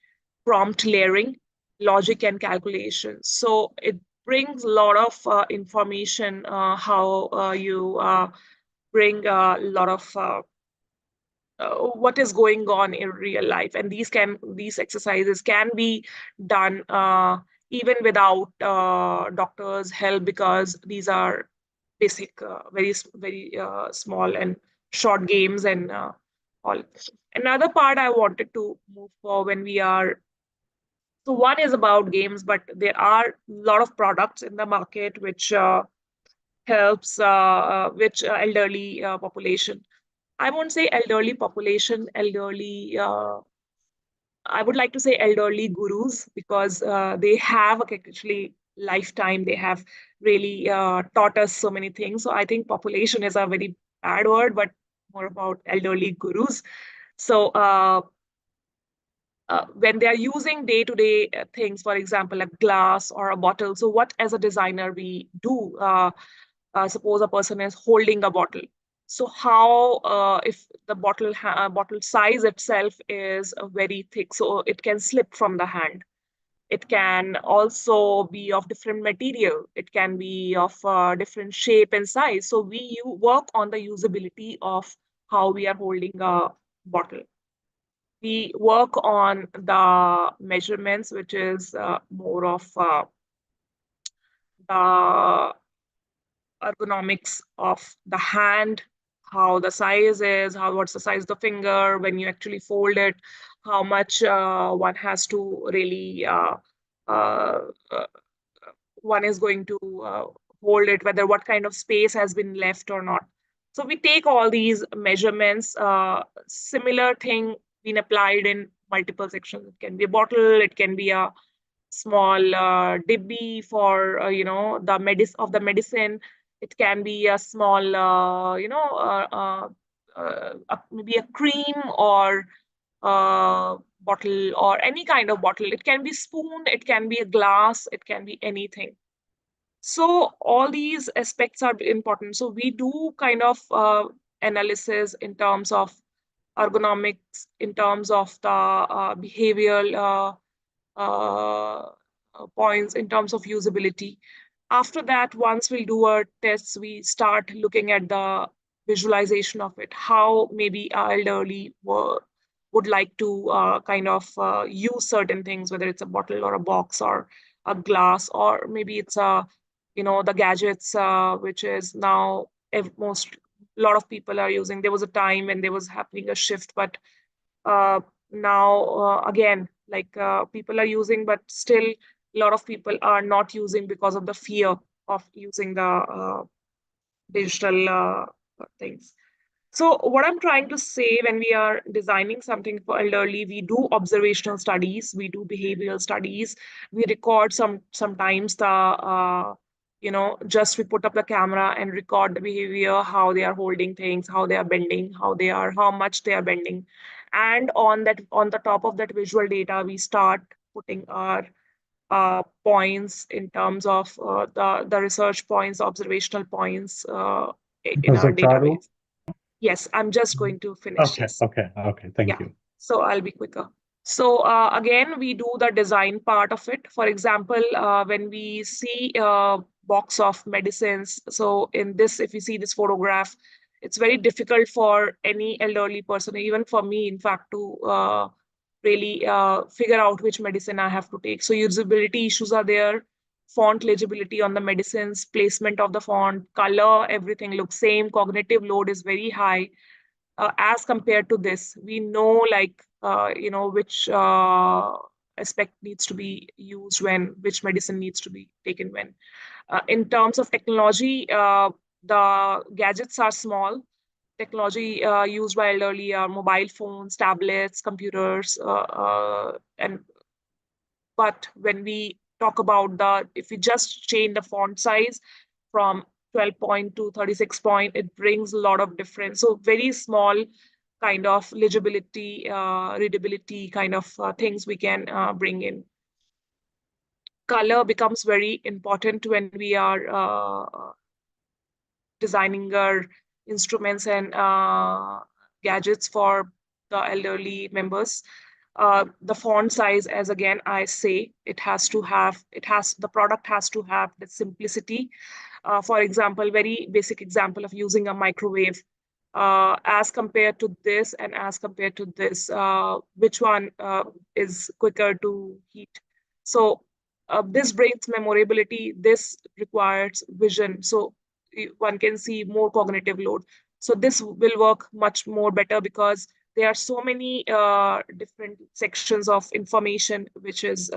Prompt layering, logic and calculation. So it brings a lot of information, how you bring a lot of what is going on in real life, and these exercises can be done even without doctors' help, because these are basic, very small and short games and all. Another part I wanted to move for when we are, so one is about games, but there are a lot of products in the market which helps which elderly population. I won't say elderly population, I would like to say elderly gurus, because they have actually lifetime. They have really taught us so many things. So I think population is a very bad word, but more about elderly gurus. So when they are using day-to-day things, for example, a glass or a bottle. So what as a designer we do, suppose a person is holding a bottle. So how, if the bottle size itself is very thick, so it can slip from the hand. It can also be of different material. It can be of different shape and size. So we work on the usability of how we are holding a bottle. We work on the measurements, which is more of the ergonomics of the hand, how the size is, what's the size of the finger when you actually fold it, how much one has to really uh, uh, one is going to hold it, whether what kind of space has been left or not. So we take all these measurements, similar thing being applied in multiple sections. It can be a bottle, it can be a small dibby for the medicine. It can be a small maybe a cream or bottle, or any kind of bottle. It can be spoon, it can be a glass, it can be anything. So all these aspects are important. So we do kind of analysis in terms of ergonomics, in terms of the behavioral points, in terms of usability. After that, once we do our tests, we start looking at the visualization of it, how maybe elderly would like to kind of use certain things, whether it's a bottle or a box or a glass, or maybe it's the gadgets, which is now most a lot of people are using. There was a time when there was happening a shift, but now again, like people are using, but still a lot of people are not using because of the fear of using the digital things. So what I'm trying to say, when we are designing something for elderly, we do observational studies, we do behavioral studies, we record sometimes the just we put up the camera and record the behavior, how they are holding things, how they are bending, how much they are bending. And on the top of that visual data, we start putting our points in terms of the research points, observational points in our Professor Charu? database. Yes, I'm just going to finish this. Okay. Thank Yeah, you. so I'll be quicker. So again, we do the design part of it. For example, when we see a box of medicines, so in this, if you see this photograph, it's very difficult for any elderly person, even for me, in fact, to really figure out which medicine I have to take. So usability issues are there, font legibility on the medicines, placement of the font, color, everything looks same, cognitive load is very high. As compared to this, we know which aspect needs to be used when, which medicine needs to be taken when. In terms of technology, the gadgets are small. Technology used by elderly are mobile phones, tablets, computers, and but when we talk about if we just change the font size from 12 point to 36 point, it brings a lot of difference. So very small kind of legibility, readability kind of things we can bring in. Color becomes very important when we are designing our instruments and gadgets for the elderly members. The font size, as again I say, the product has to have the simplicity. For example, very basic example of using a microwave. As compared to this and as compared to this, which one is quicker to heat? So this brings memorability, this requires vision. So one can see more cognitive load. So this will work much more better because there are so many different sections of information which is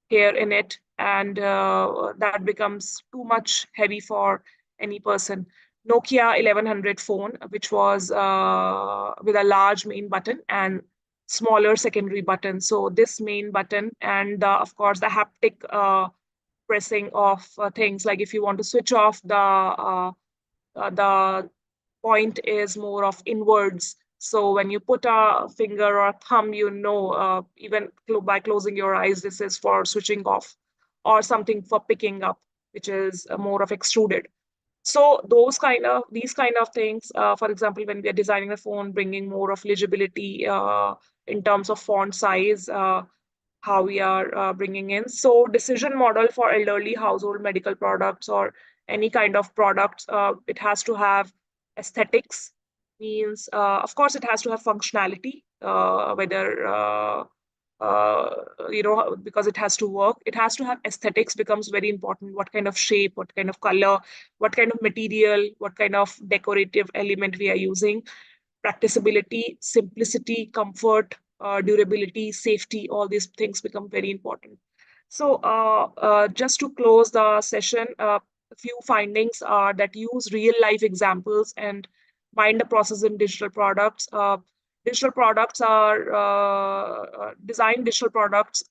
here in it, and that becomes too much heavy for any person. Nokia 1100 phone, which was with a large main button and smaller secondary button. So this main button and of course the haptic pressing of things, like if you want to switch off the point is more of inwards. So when you put a finger or a thumb, even by closing your eyes, this is for switching off, or something for picking up, which is more of extruded. So these kind of things, for example, when we are designing a phone, bringing more of legibility in terms of font size, how we are bringing in. So decision model for elderly household medical products or any kind of products, it has to have aesthetics, means, of course, it has to have functionality, because it has to work. It has to have aesthetics, becomes very important. What kind of shape, what kind of color, what kind of material, what kind of decorative element we are using. Practicability, simplicity, comfort, durability, safety, all these things become very important. So just to close the session, a few findings are that use real life examples and mind the process in digital products. Digital products are design digital products,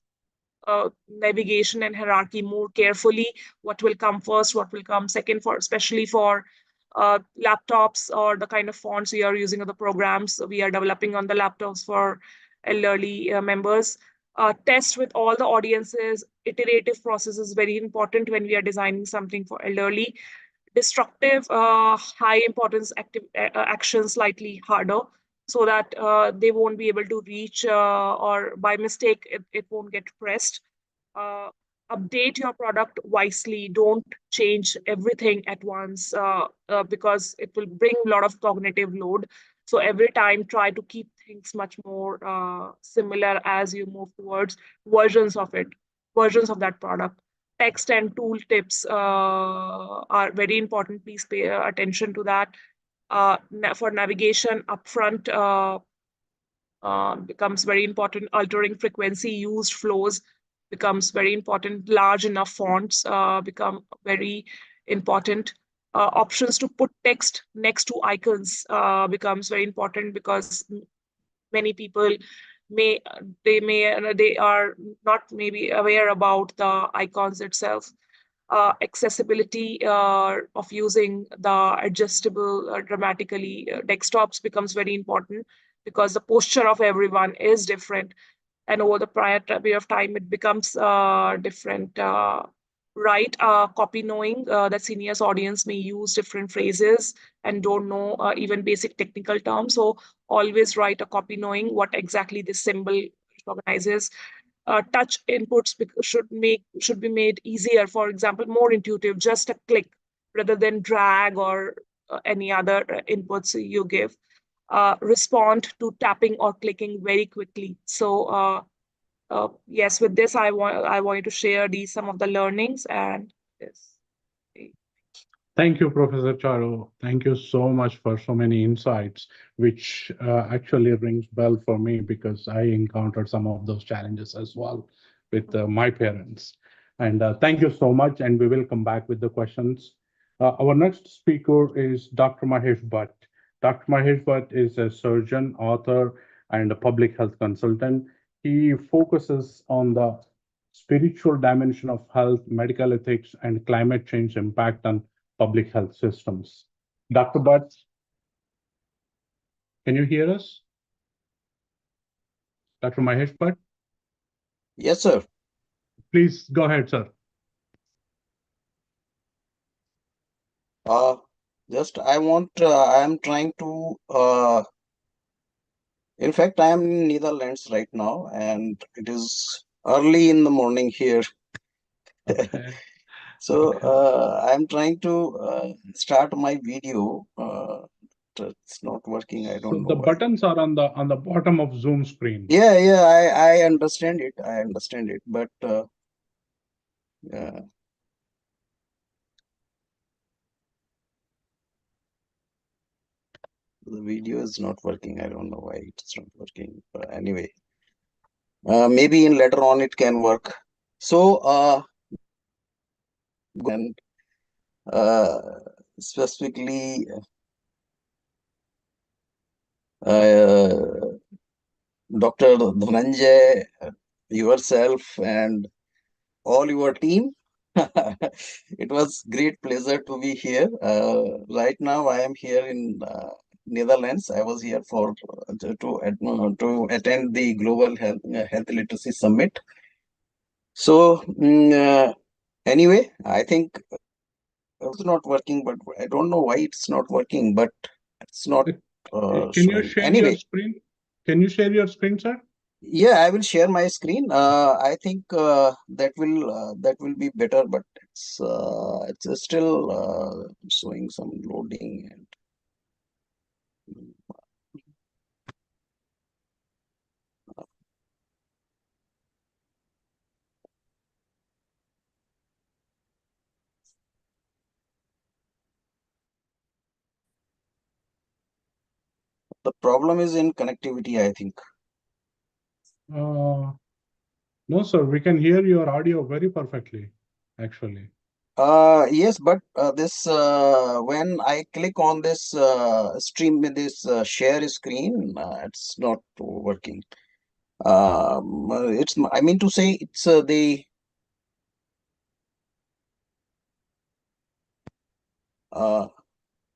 navigation and hierarchy more carefully. What will come first, what will come second, for especially for laptops or the kind of fonts we are using, or the programs we are developing on the laptops for elderly members. Test with all the audiences. Iterative process is very important when we are designing something for elderly. Destructive, high importance actions slightly harder, so that they won't be able to reach, or by mistake it won't get pressed. Uh, Update your product wisely. Don't change everything at once, because it will bring a lot of cognitive load. So every time try to keep things much more similar as you move towards versions of it, versions of that product. Text and tool tips are very important. Please pay attention to that. For navigation upfront, becomes very important. Altering frequency used flows becomes very important. Large enough fonts become very important. Options to put text next to icons becomes very important, because many people they are not maybe aware about the icons itself. Accessibility of using the adjustable dramatically desktops becomes very important, because the posture of everyone is different, and over the prior period of time it becomes different. Write copy knowing that seniors audience may use different phrases and don't know even basic technical terms, so always write a copy knowing what exactly this symbol recognizes. Touch inputs should be made easier, for example more intuitive, just a click rather than drag or any other inputs you give. Respond to tapping or clicking very quickly. So yes, with this I wanted to share some of the learnings, and yes. Thank you, Professor Charu. Thank you so much for so many insights, which actually rings bell for me, because I encountered some of those challenges as well with my parents. And thank you so much. And we will come back with the questions. Our next speaker is Dr. Mahesh Bhatt. Dr. Mahesh Bhatt is a surgeon, author, and a public health consultant. He focuses on the spiritual dimension of health, medical ethics, and climate change impact on public health systems. Dr. Bhatt, can you hear us? Dr. Mahesh Bhatt? Yes, sir. Please go ahead, sir. I am trying to, in fact, I am in Netherlands right now, and it is early in the morning here. Okay. So Okay. I am trying to start my video. It's not working. I So don't know the why. buttons are on the bottom of Zoom screen. Yeah, I understand it. I understand it, but yeah. The video is not working. I don't know why it's not working. But anyway, maybe in later on it can work. So and specifically Dr. Dhananjay, yourself, and all your team. It was great pleasure to be here. Right now, I am here in Netherlands. I was here for to attend the Global Health Literacy Summit. So anyway, I think it's not working, but I don't know why it's not working. But it's not Can you showing. share Anyway, your screen? Can you share your screen, sir? yeah, I will share my screen. I think that will be better, but it's still showing some loading. And the problem is in connectivity, I think. No, sir. We can hear your audio very perfectly, actually. Yes, but this when I click on this stream with this share screen, it's not working. It's I mean to say it's the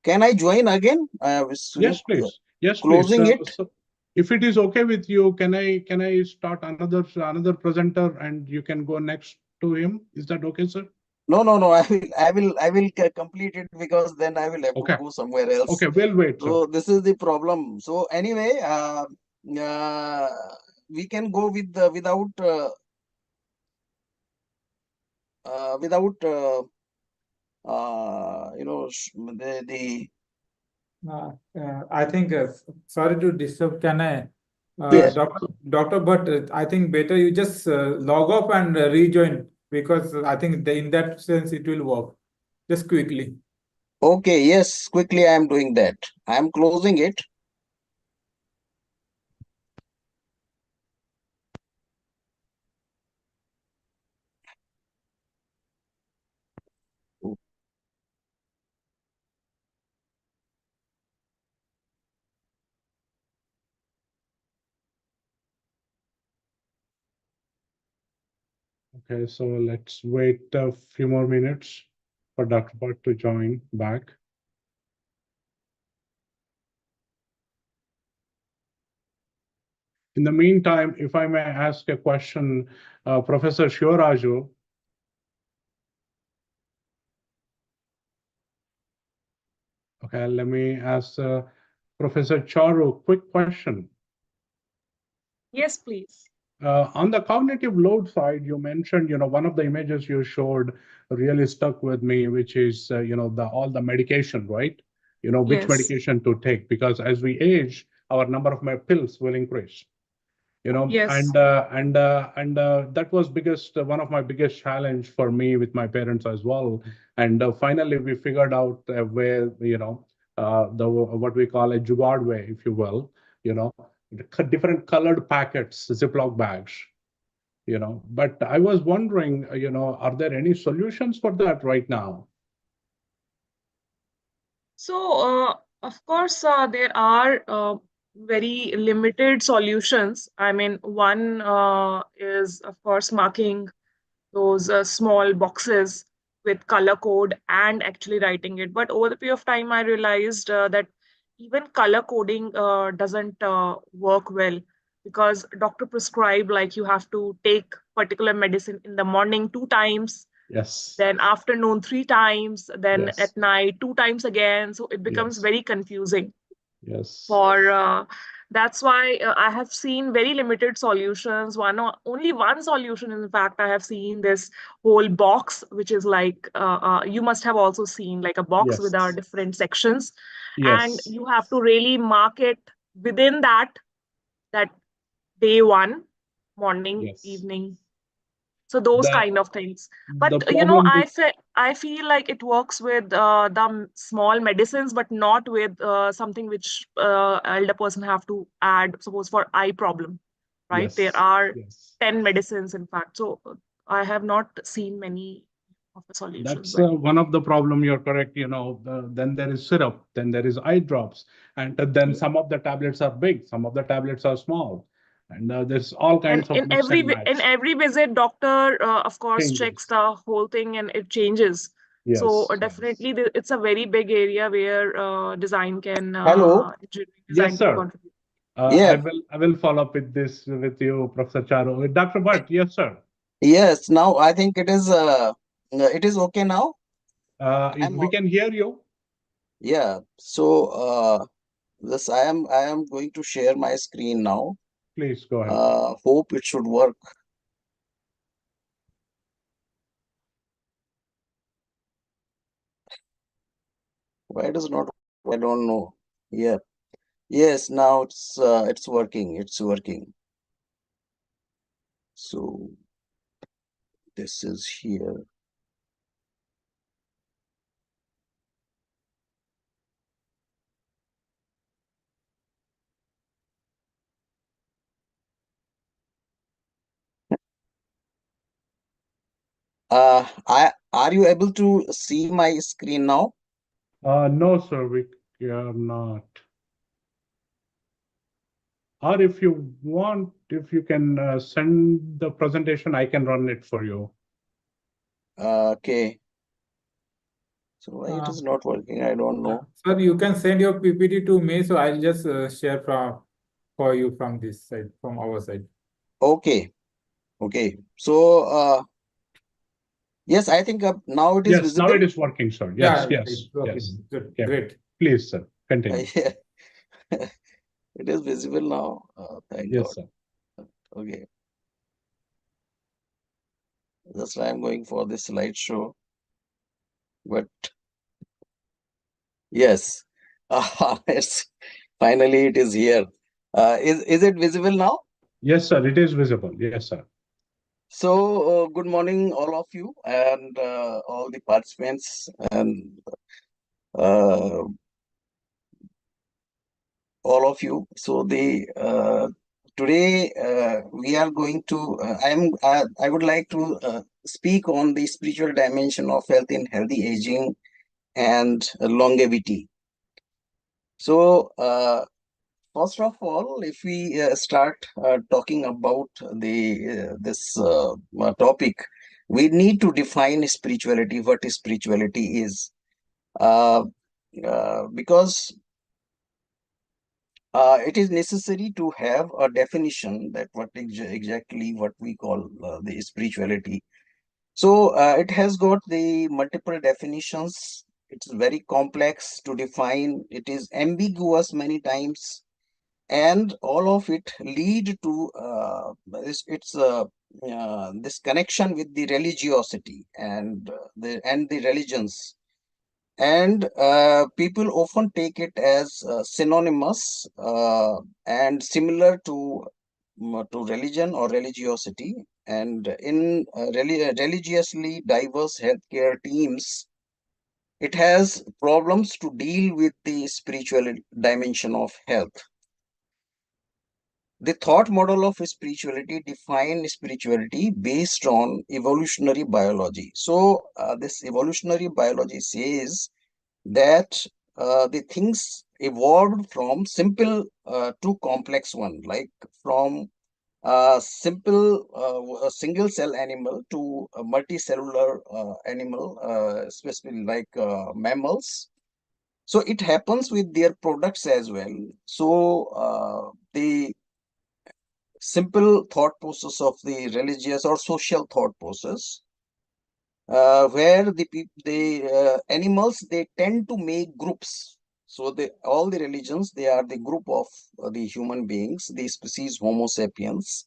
can I join again? Yes, please. Yes, please. Closing it. So if it is okay with you, can I start another presenter and you can go next to him? Is that okay, sir? No. I will complete it, because then I will have to go somewhere else. Okay, we'll wait. So this is the problem. So anyway, we can go with without the I think, sorry to disturb, can I, Yes. Doctor, but I think better you just log off and rejoin, because I think in that sense it will work. Just quickly. Okay, yes, quickly I am doing that. I am closing it. Okay, so let's wait a few more minutes for Dr. Bhatt to join back. In the meantime, if I may ask a question, Professor Shivaraju. Okay, let me ask Professor Charu, quick question. Yes, please. On the cognitive load side, you mentioned, one of the images you showed really stuck with me, which is, all the medication, right? Which Yes. medication to take, because as we age, our number of pills will increase. Yes. And that was one of my biggest challenge for me with my parents as well. And finally, we figured out a way, what we call a jugaad way, if you will, different colored packets, Ziploc bags, But I was wondering, are there any solutions for that right now? So, of course, there are very limited solutions. I mean, one is, of course, marking those small boxes with color code and actually writing it. But over the period of time, I realized that even color coding doesn't work well, because doctor prescribe like you have to take particular medicine in the morning 2 times, Yes. then afternoon 3 times, then Yes. at night 2 times again. So it becomes Yes. very confusing. Yes. For that's why I have seen very limited solutions. Only one solution, in fact, I have seen this whole box, which is like you must have also seen like a box with our Yes. different sections, and Yes. you have to really mark it within that day one, morning, Yes. evening. So those kind of things. But The problem I feel like it works with the small medicines, but not with something which elder person have to add. Suppose for eye problem, right? Yes. There are Yes. 10 medicines, in fact. So I have not seen many of the solutions. That's one of the problem. You're correct. Then there is syrup, then there is eye drops, and then some of the tablets are big, some of the tablets are small, and there's all And kinds of mix and match. in every visit, doctor of course Changes. checks the whole thing and it changes. Yes. So definitely it's a very big area where design can Hello. Yes, sir. contribute. Yeah. I will follow up with this with you, Professor Charu. Dr. Bhatt, yes, sir. Yes. Now I think it is okay now. We can hear you. Yeah. So this I am going to share my screen now. Please go ahead. Hope it should work. Why does not? I don't know. Yeah. Yes. Now it's working. It's working. So this is here. Are you able to see my screen now? No, sir, we are not. Or if you want, if you can send the presentation, I can run it for you. Okay. So why it is not working? I don't know. Sir, you can send your PPT to me, so I'll just share for you from this side, from our side. Okay. Okay. So yes, I think now it is Yes, visible. now it is working, sir. Yes, Yeah, yes, it's working. yes. Good. Yeah. Great. Please, sir, continue. Yeah. It is visible now. Thank Yes, God. sir. Okay. That's why I'm going for this slideshow. But yes, it's finally it is here. Is it visible now? Yes, sir, it is visible. Yes, sir. So good morning, all of you, and all the participants, and all of you. So today we are going to. I would like to speak on the spiritual dimension of health in healthy aging and longevity. So first of all, if we start talking about this topic, we need to define spirituality, what spirituality is. Because it is necessary to have a definition that what exactly what we call the spirituality. So it has got the multiple definitions. It's very complex to define. It is ambiguous many times, and all of it lead to this connection with the religiosity and the religions. And people often take it as synonymous and similar to religion or religiosity. And in religiously diverse healthcare teams, it has problems to deal with the spiritual dimension of health. The thought model of spirituality define spirituality based on evolutionary biology. So this evolutionary biology says that the things evolved from simple to complex one, like from a single cell animal to a multicellular animal, especially like mammals. So it happens with their products as well. So the simple thought process of the religious or social thought process, where the animals, they tend to make groups. So all the religions, they are the group of the human beings, the species Homo sapiens,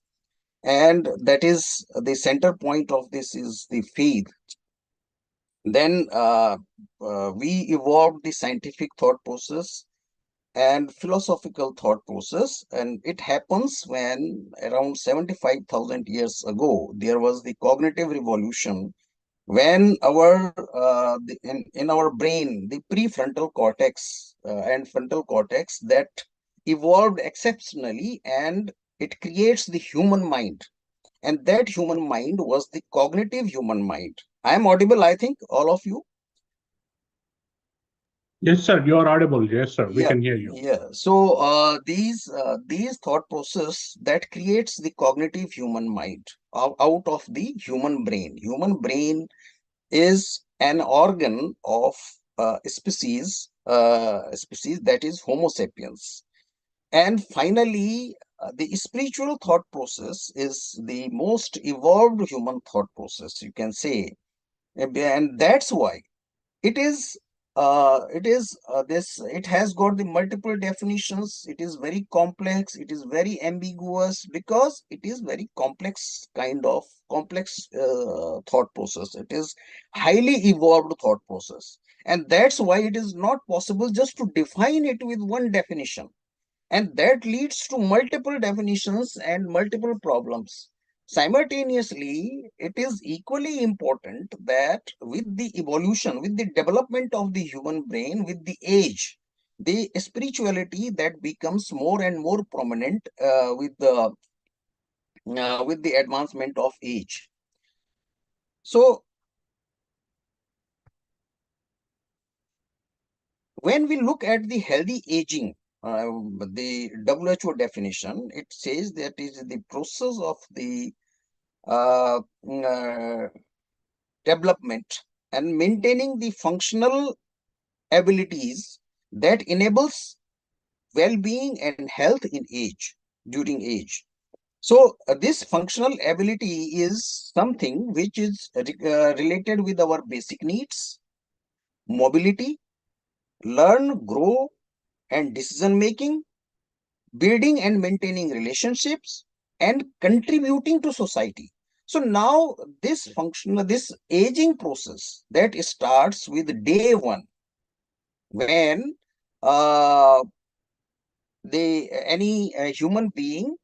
and that is the center point of this is the faith. Then we evolved the scientific thought process and philosophical thought process, and it happens when around 75,000 years ago there was the cognitive revolution, when in our brain, the prefrontal cortex and frontal cortex, that evolved exceptionally, and it creates the human mind. And that human mind was the cognitive human mind. I am audible, I think, all of you. Yes, sir, you are audible. Yes, sir, we Yeah, can hear you. yeah. So these thought process that creates the cognitive human mind out of the human brain. Human brain is an organ of species that is Homo sapiens. And finally, the spiritual thought process is the most evolved human thought process, you can say. And that's why it is it has got the multiple definitions. It is very complex, it is very ambiguous, because it is very complex thought process. It is highly evolved thought process, and that's why it is not possible just to define it with one definition, and that leads to multiple definitions and multiple problems. Simultaneously, it is equally important that with the evolution, with the development of the human brain, with the age, the spirituality that becomes more and more prominent with the advancement of age. So when we look at the healthy aging, the WHO definition, it says that is the process of the uh, development and maintaining the functional abilities that enables well-being and health in age, during age. So this functional ability is something which is related with our basic needs, mobility, learn, grow, and decision making, building and maintaining relationships, and contributing to society. So now this aging process that starts with day one, when uh, any human being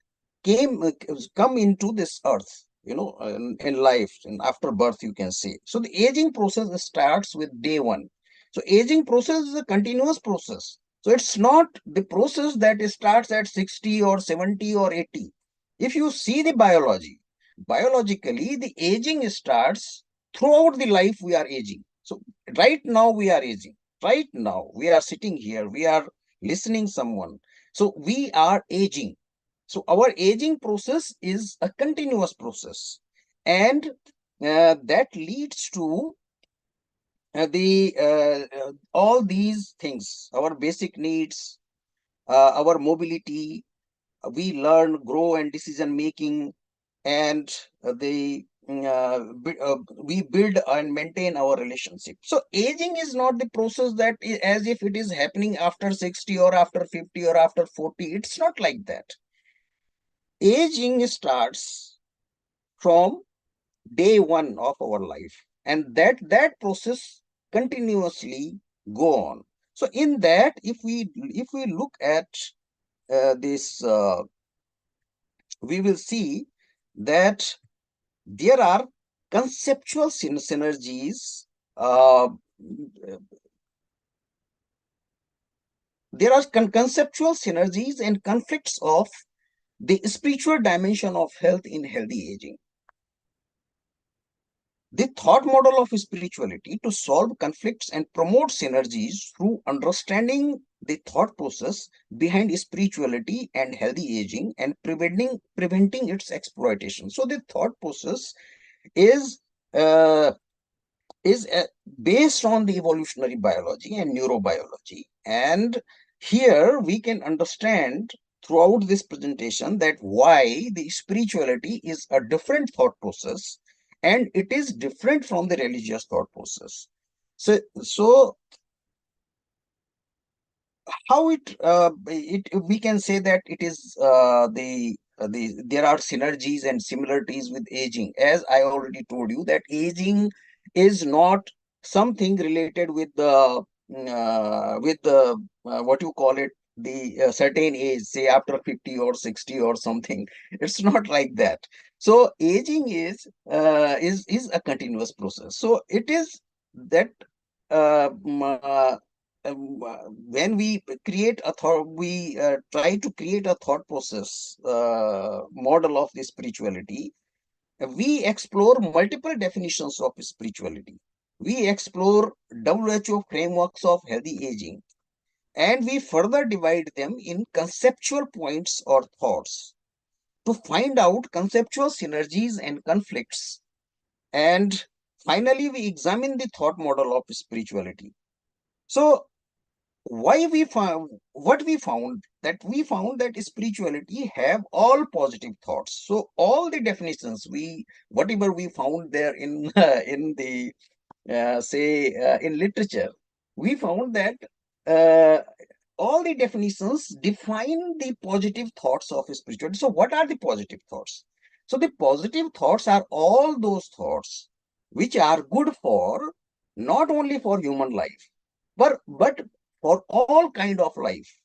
come into this earth, in life, and after birth, you can say. So the aging process starts with day one. So aging process is a continuous process. So it's not the process that starts at 60 or 70 or 80. If you see the biologically, the aging starts throughout the life. We are aging. So right now we are aging. Right now we are sitting here, we are listening someone. So we are aging. So our aging process is a continuous process. And that leads to all these things, our basic needs, our mobility, we learn, grow, and decision making, and we build and maintain our relationship. So aging is not the process that as if it is happening after 60 or after 50 or after 40. It's not like that. Aging starts from day one of our life, and that process continuously go on. So in that, if we look at this, we will see that there are conceptual synergies. There are conceptual synergies and conflicts of the spiritual dimension of health in healthy aging. The thought model of spirituality to solve conflicts and promote synergies through understanding the thought process behind spirituality and healthy aging and preventing its exploitation. So the thought process is uh, based on the evolutionary biology and neurobiology. And here we can understand throughout this presentation that why the spirituality is a different thought process, and it is different from the religious thought process. So how we can say that it is there are synergies and similarities with aging. As I already told you, that aging is not something related with the what you call it, the certain age, say after 50 or 60 or something. It's not like that. So aging is a continuous process. So it is that when we create a thought, we try to create a thought process model of the spirituality. We explore multiple definitions of spirituality. We explore WHO frameworks of healthy aging, and we further divide them in conceptual points or thoughts to find out conceptual synergies and conflicts. And finally, we examine the thought model of spirituality. So what we found that spirituality have all positive thoughts. So all the definitions whatever we found there in in the in literature, we found that uh, all the definitions define the positive thoughts of spirituality. So what are the positive thoughts? So the positive thoughts are all those thoughts which are good for not only for human life, but for all kind of life.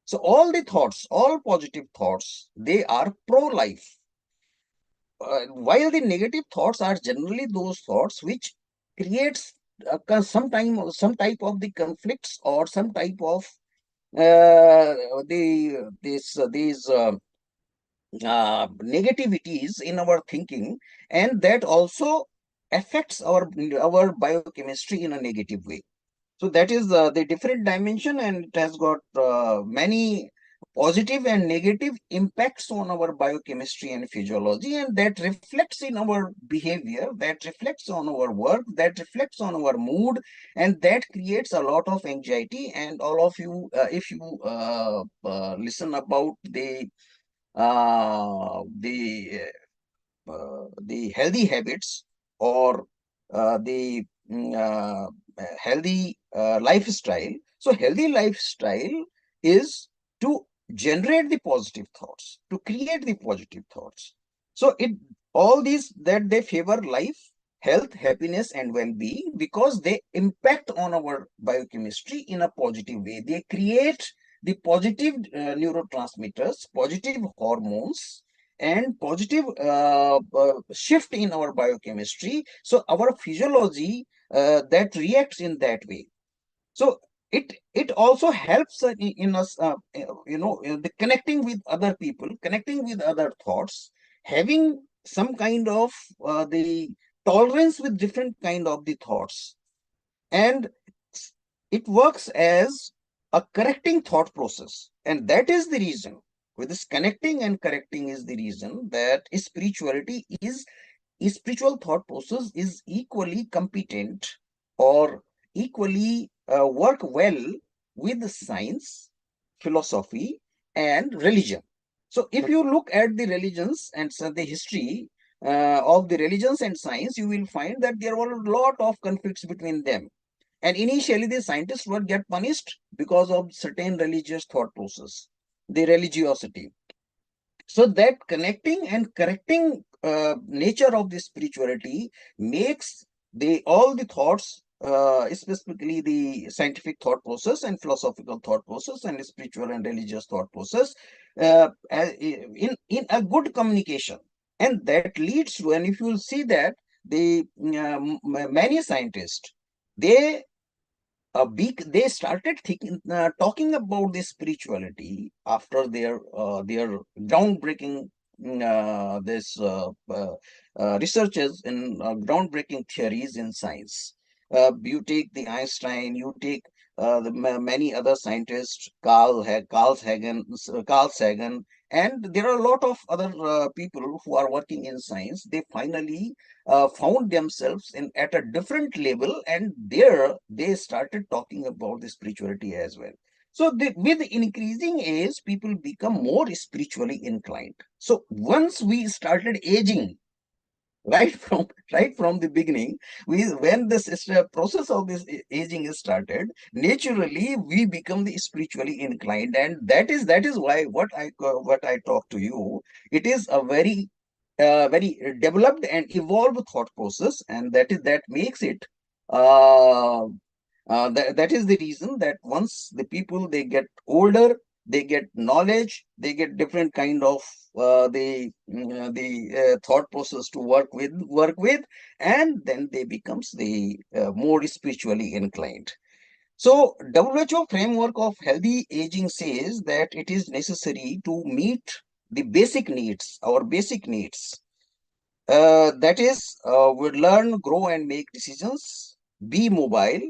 So all the thoughts, all positive thoughts, they are pro-life. While the negative thoughts are generally those thoughts which creates some type of the conflicts or some type of these negativities in our thinking, and that also affects our biochemistry in a negative way. So that is the different dimension, and it has got many positive and negative impacts on our biochemistry and physiology, and that reflects in our behavior, that reflects on our work, that reflects on our mood, and that creates a lot of anxiety. And all of you, if you listen about the healthy habits or the healthy lifestyle. So healthy lifestyle is to generate the positive thoughts, to create the positive thoughts. So all these that they favor life, health, happiness, and well-being because they impact on our biochemistry in a positive way. They create the positive neurotransmitters, positive hormones, and positive shift in our biochemistry. So our physiology that reacts in that way. So it also helps in us, the connecting with other people, connecting with other thoughts, having some kind of the tolerance with different kind of the thoughts, and it works as a correcting thought process. And that is the reason, with this connecting and correcting is the reason that spirituality is spiritual thought process is equally competent or equally work well with science, philosophy, and religion. So if you look at the religions and the history of the religions and science, you will find that there were a lot of conflicts between them. And initially, the scientists were get punished because of certain religious thought process, the religiosity. So that connecting and correcting nature of the spirituality makes all the thoughts, specifically the scientific thought process and philosophical thought process and spiritual and religious thought process, in a good communication. And that leads to, and if you see that the many scientists, they they started thinking, talking about this spirituality after their groundbreaking researches in groundbreaking theories in science. You take the Einstein, you take many other scientists, Carl Sagan, and there are a lot of other people who are working in science. They finally found themselves at a different level, and there they started talking about the spirituality as well. So with increasing age, people become more spiritually inclined. So once we started aging, right from the beginning, when this process of this aging is started, naturally we become the spiritually inclined, and that is why what I talk to you, it is a very very developed and evolved thought process, and that makes it that is the reason that once the people they get older, they get knowledge, they get different kind of the thought process to work with, and then they becomes the more spiritually inclined. So WHO framework of healthy aging says that it is necessary to meet the basic needs, our basic needs. That is, we learn, grow, and make decisions, be mobile,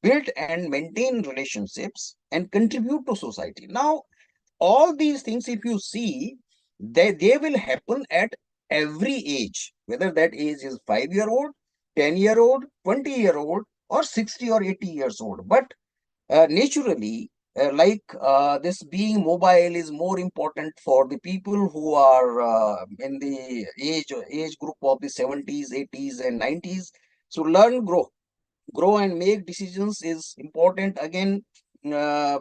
build and maintain relationships, and contribute to society. Now, all these things, if you see, they will happen at every age, whether that age is 5-year-old, 10-year-old, 20-year-old, or 60 or 80 years old. But naturally, this being mobile is more important for the people who are in the age group of the 70s, 80s, and 90s. So learn, grow and make decisions is important again uh,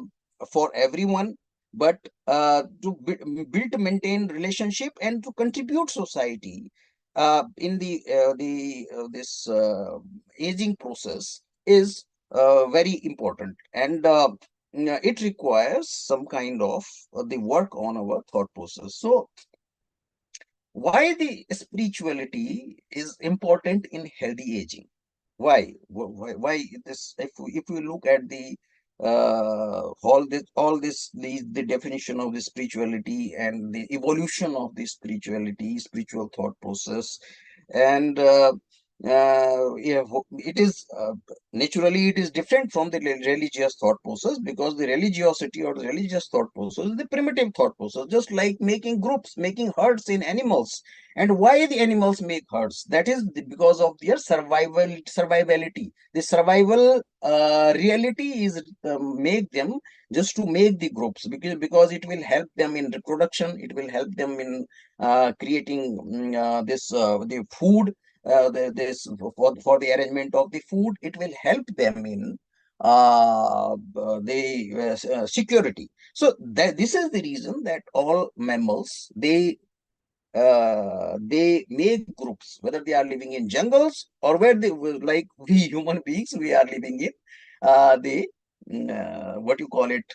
for everyone, but to build, maintain relationship, and to contribute society in this aging process is very important, and it requires some kind of the work on our thought process. So why the spirituality is important in healthy aging? Why this? If we look at the the definition of the spirituality and the evolution of the spirituality, spiritual thought process, and yeah, it is naturally it is different from the religious thought process, because the religiosity or the religious thought process is the primitive thought process, just like making groups, making herds in animals. And why the animals make herds? That is because of their survivality. The survival reality is make them just to make the groups, because it will help them in reproduction. It will help them in creating the food. This for the arrangement of the food. It will help them in the security. So this is the reason that all mammals they make groups, whether they are living in jungles or where they like we human beings, we are living in the what you call it,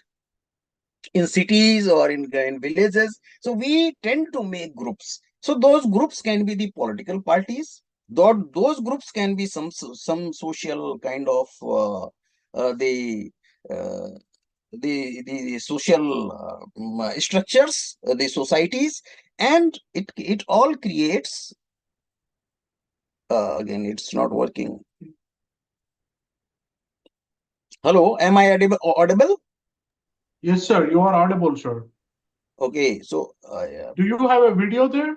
in cities or in villages. So we tend to make groups. So those groups can be the political parties. Those groups can be some social kind of uh, the social structures, the societies, and it all creates. Again, it's not working. Hello, am I audible? Yes, sir. You are audible, sir. Okay, so Do you have a video there?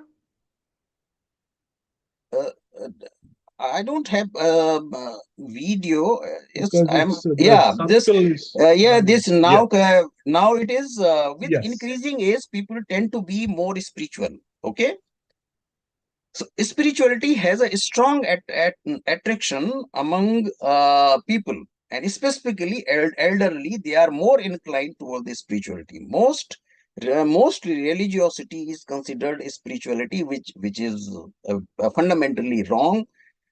I don't have video. Yes, Because I'm. it's the Yeah, this. circle is Yeah, this now. yeah. Now it is with Yes. increasing age, people tend to be more spiritual. Okay. So spirituality has a strong attraction among people, and specifically elderly. They are more inclined toward the spirituality. Most religiosity is considered spirituality, which is fundamentally wrong,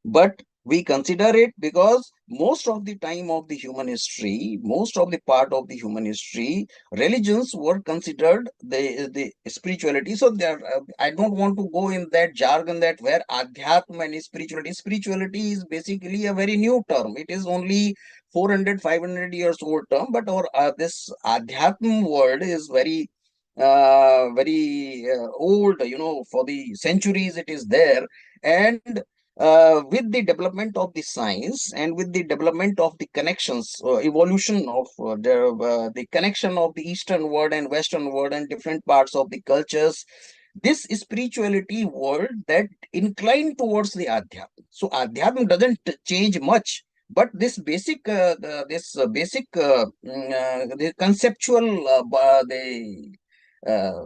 but we consider it because most of the time of the human history, most of the part of the human history, religions were considered the spirituality. So there, I don't want to go in that jargon that where adhyatma and spirituality is basically a very new term. It is only 400 500 years old term, but our this adhyatma word is very old, for the centuries it is there. And with the development of the science and with the development of the connections, evolution of the connection of the eastern world and western world and different parts of the cultures, this spirituality world that incline towards the adhyatma. So adhyatma doesn't change much, but this basic the conceptual uh,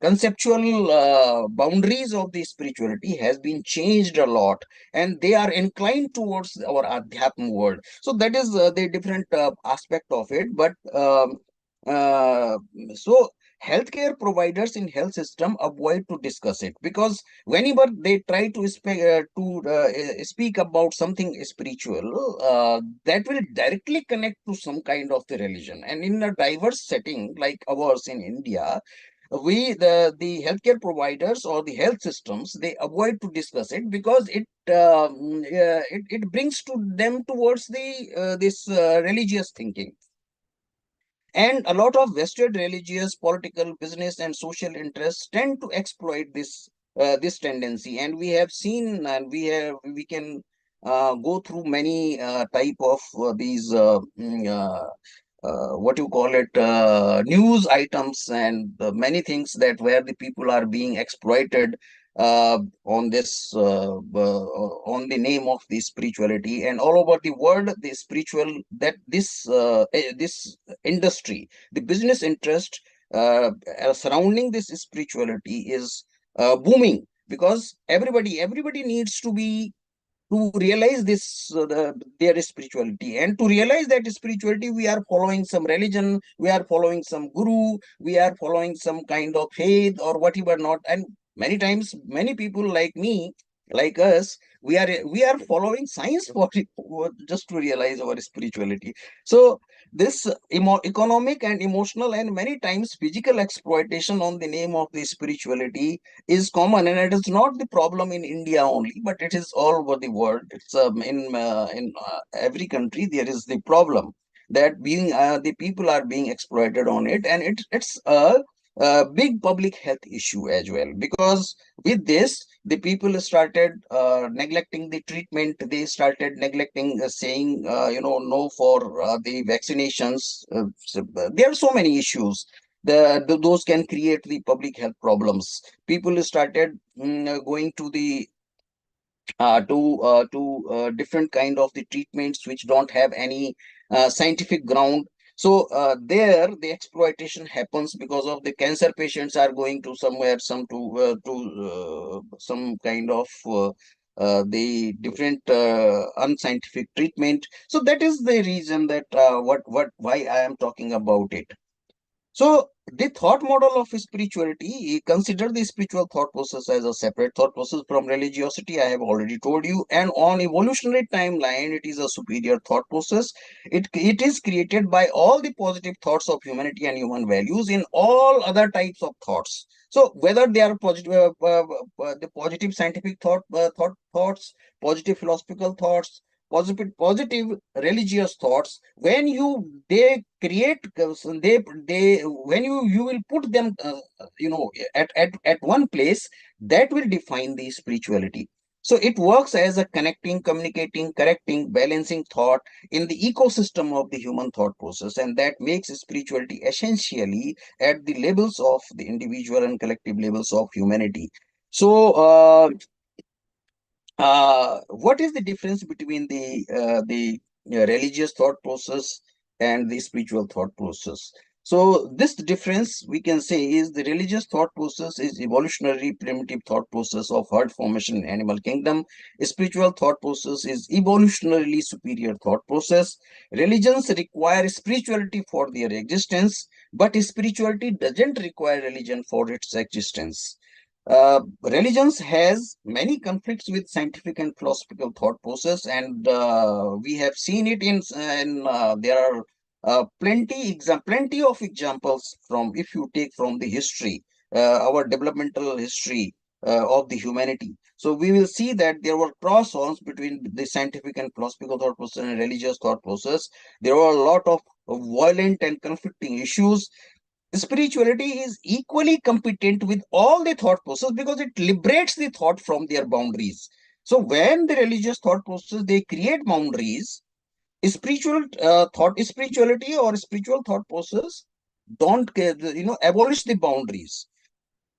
conceptual boundaries of the spirituality has been changed a lot, and they are inclined towards our adhyatma world. So that is the different aspect of it. But uh, so healthcare providers in health system avoid to discuss it, because whenever they try to speak about something spiritual, that will directly connect to some kind of the religion. And in a diverse setting like ours in India, the healthcare providers or the health systems, they avoid to discuss it because it brings to them towards the this religious thinking. And a lot of vested religious, political, business, and social interests tend to exploit this tendency. And we have seen, and we can go through many type of these what you call it, news items, and many things that where the people are being exploited on this on the name of the spirituality. And all over the world, the spiritual that this industry, the business interest surrounding this spirituality is booming, because everybody needs to realize their spirituality. And to realize that spirituality, we are following some religion, we are following some guru, we are following some kind of faith or whatever not. And many times, many people like me, like us, we are following science just to realize our spirituality. So this economic and emotional and many times physical exploitation on the name of the spirituality is common, and it is not the problem in India only, but it is all over the world. It's in every country there is the problem that being the people are being exploited on it, and it's a big public health issue as well, because with this the people started neglecting the treatment. They started neglecting saying no for the vaccinations. There are so many issues. Those can create the public health problems. People started going to the different kind of the treatments which don't have any scientific ground. So there the exploitation happens, because of the cancer patients are going to somewhere some kind of the different unscientific treatment. So that is the reason that why I am talking about it. So the thought model of spirituality, consider the spiritual thought process as a separate thought process from religiosity. I have already told you. And on evolutionary timeline, it is a superior thought process. It is created by all the positive thoughts of humanity and human values in all other types of thoughts. So whether they are positive, the positive scientific thoughts, positive philosophical thoughts, positive religious thoughts, when you they create they when you will put them at one place, that will define the spirituality. So it works as a connecting, communicating, correcting, balancing thought in the ecosystem of the human thought process, and that makes spirituality essentially at the levels of the individual and collective levels of humanity. So what is the difference between the religious thought process and the spiritual thought process? So this difference we can say is the religious thought process is evolutionary primitive thought process of herd formation in animal kingdom. Spiritual thought process is evolutionarily superior thought process. Religions require spirituality for their existence, but spirituality doesn't require religion for its existence. Religions has many conflicts with scientific and philosophical thought process, and we have seen it in there are plenty of examples from, if you take from the history, our developmental history of the humanity. So we will see that there were cross-ons between the scientific and philosophical thought process and religious thought process. There were a lot of violent and conflicting issues. Spirituality is equally competent with all the thought process because it liberates the thought from their boundaries. So when the religious thought process, they create boundaries, spirituality or spiritual thought process don't abolish the boundaries.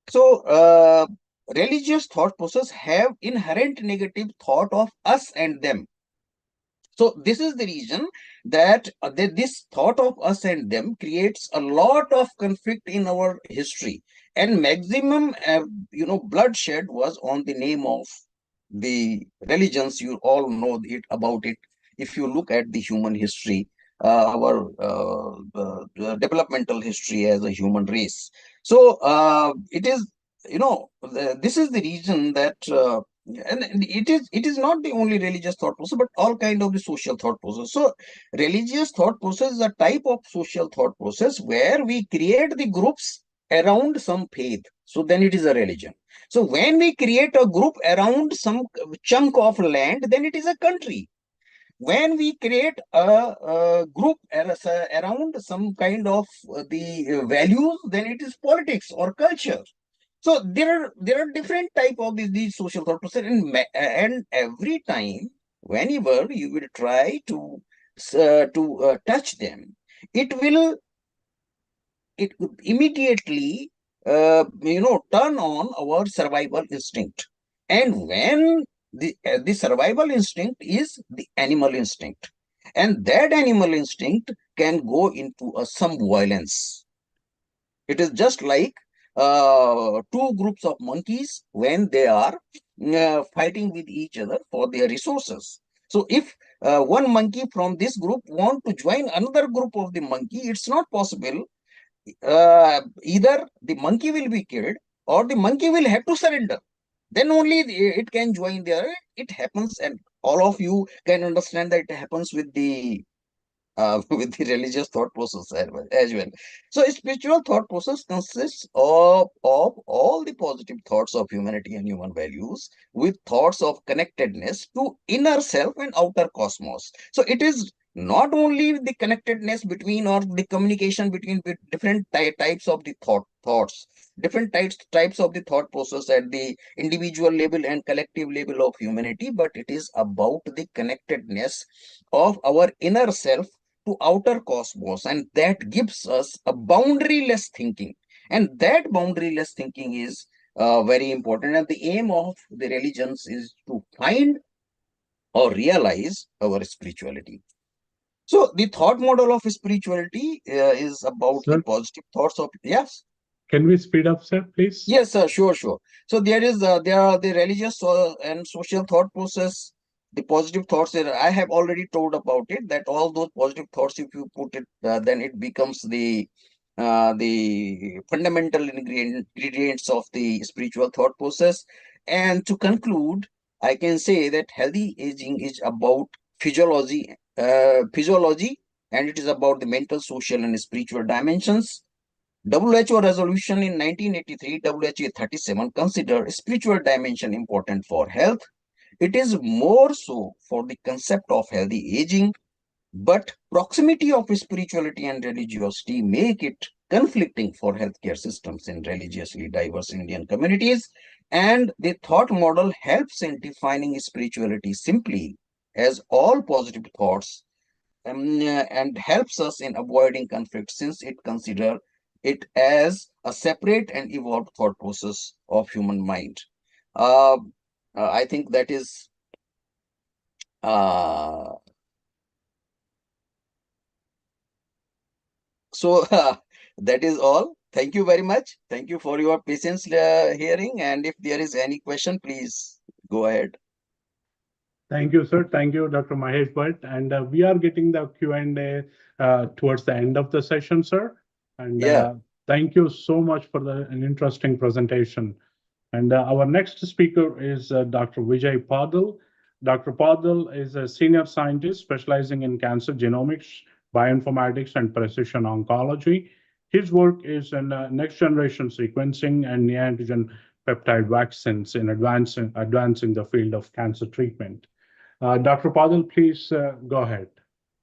So religious thought process have inherent negative thought of us and them. So this is the reason that this thought of us and them creates a lot of conflict in our history, and maximum bloodshed was on the name of the religions. You all know it about it. If you look at the human history, our developmental history as a human race. So it is, this is the reason that and it is not the only religious thought process, but all kind of the social thought process. So religious thought process is a type of social thought process where we create the groups around some faith, so then it is a religion. So when we create a group around some chunk of land, then it is a country. When we create a group around some kind of the values, then it is politics or culture. So there are different type of these social thought process, and every time whenever you will try to touch them, it will immediately turn on our survival instinct. And when the survival instinct is the animal instinct, and that animal instinct can go into some violence. It is just like two groups of monkeys when they are fighting with each other for their resources. So if one monkey from this group want to join another group of the monkey, it's not possible. Either the monkey will be killed or the monkey will have to surrender. Then only it can join there. It happens, and all of you can understand that it happens with the with the religious thought process as well. So spiritual thought process consists of all the positive thoughts of humanity and human values with thoughts of connectedness to inner self and outer cosmos. So it is not only the connectedness between or the communication between different types of the thoughts, different types of the thought process at the individual level and collective level of humanity, but it is about the connectedness of our inner self to outer cosmos, and that gives us a boundaryless thinking, and that boundaryless thinking is very important, and the aim of the religions is to find or realize our spirituality. So the thought model of spirituality is about the positive thoughts of, yes. Can we speed up, sir, please? Yes, sir, sure. So there are the religious and social thought process, the positive thoughts that I have already told about it, that all those positive thoughts, if you put it, then it becomes the fundamental ingredients of the spiritual thought process. And to conclude, I can say that healthy aging is about physiology, and it is about the mental, social, and spiritual dimensions. WHO resolution in 1983, WHO 37 considered spiritual dimension important for health. It is more so for the concept of healthy aging, but proximity of spirituality and religiosity make it conflicting for healthcare systems in religiously diverse Indian communities. And the thought model helps in defining spirituality simply as all positive thoughts, and helps us in avoiding conflict since it considers it as a separate and evolved thought process of human mind. Uh, I think that is so. That is all. Thank you very much. Thank you for your patience hearing. And if there is any question, please go ahead. Thank you, sir. Thank you, Dr. Mahesh Bhatt. And we are getting the Q&A towards the end of the session, sir. And Yeah. thank you so much for an interesting presentation. And our next speaker is Dr. Vijay Padal. Dr. Padal is a senior scientist specializing in cancer genomics, bioinformatics, and precision oncology. His work is in next generation sequencing and neoantigen peptide vaccines in advancing the field of cancer treatment. Dr. Padal, please go ahead.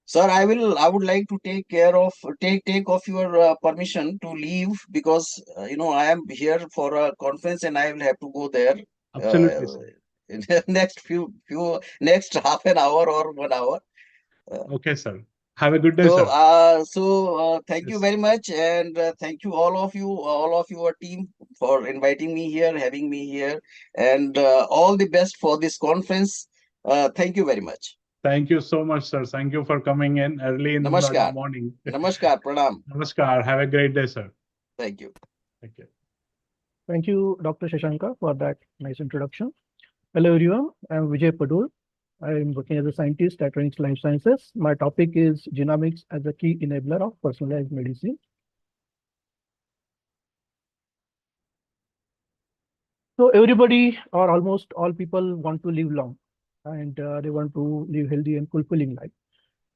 Sir, I would like to take off your permission to leave because I am here for a conference and I will have to go there Absolutely, sir. in the next half an hour or 1 hour. Okay, sir. Have a good day, sir. Thank you Yes. very much, and thank you all of your team for inviting me here, having me here, and all the best for this conference. Thank you very much. Thank you so much, sir. Thank you for coming in early in the Namaskar. morning. Namaskar, pranam. Namaskar. Have a great day, sir. Thank you. Thank you. Thank you, Dr. Shashanka, for that nice introduction. Hello, everyone. I'm Vijay Padul. I'm working as a scientist at Phoenix Life Sciences. My topic is genomics as a key enabler of personalized medicine. So everybody or almost all people want to live long and they want to live healthy and fulfilling life.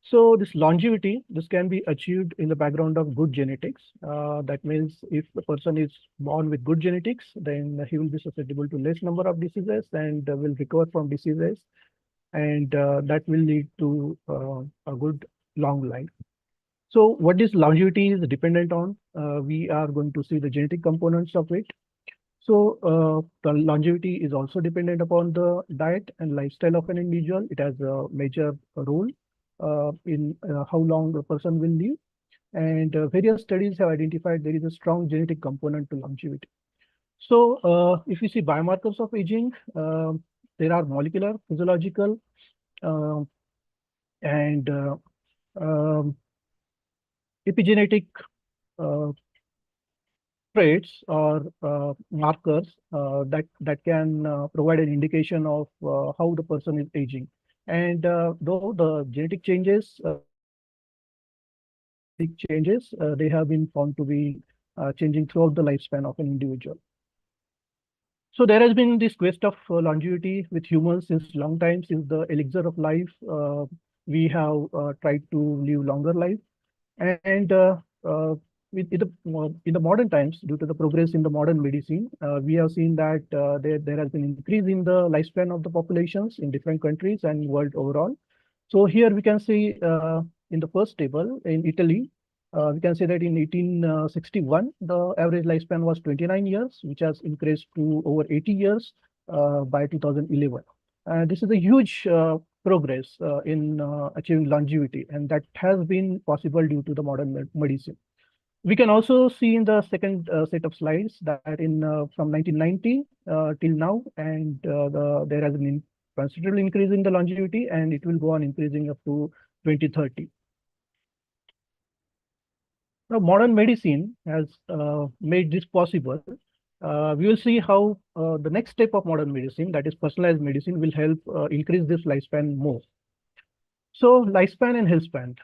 So this longevity, this can be achieved in the background of good genetics. That means if the person is born with good genetics, then he will be susceptible to less number of diseases and will recover from diseases. And that will lead to a good long life. So what this longevity is dependent on, we are going to see the genetic components of it. So the longevity is also dependent upon the diet and lifestyle of an individual. It has a major role in how long the person will live. And various studies have identified there is a strong genetic component to longevity. So if you see biomarkers of aging, there are molecular, physiological, and epigenetic traits or markers that can provide an indication of how the person is aging. And though the genetic changes, they have been found to be changing throughout the lifespan of an individual. So there has been this quest of longevity with humans since long time, since the elixir of life. We have tried to live longer life, and in the modern times, due to the progress in the modern medicine, we have seen that there has been increase in the lifespan of the populations in different countries and world overall. So here we can see in the first table in Italy, we can say that in 1861, the average lifespan was 29 years, which has increased to over 80 years by 2011. This is a huge progress in achieving longevity, and that has been possible due to the modern medicine. We can also see in the second set of slides that from 1990 till now, and there has been considerable increase in the longevity, and it will go on increasing up to 2030. Now, modern medicine has made this possible. We will see how the next step of modern medicine, that is personalized medicine, will help increase this lifespan more. So lifespan and health span,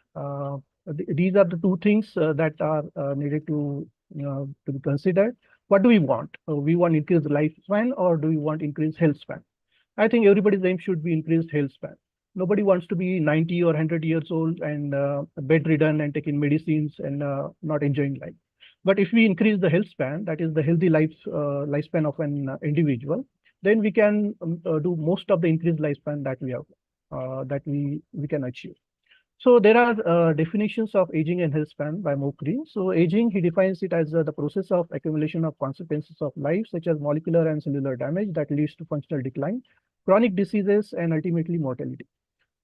these are the two things that are needed to be considered. What do we want? We want increased lifespan, or do we want increased health span? I think everybody's aim should be increased health span. Nobody wants to be 90 or 100 years old and bedridden and taking medicines and not enjoying life. But if we increase the health span, that is the healthy lifespan of an individual, then we can do most of the increased lifespan that we have, that we can achieve. So there are definitions of aging and health span by Mokri. So aging, he defines it as the process of accumulation of consequences of life, such as molecular and cellular damage that leads to functional decline, chronic diseases, and ultimately mortality.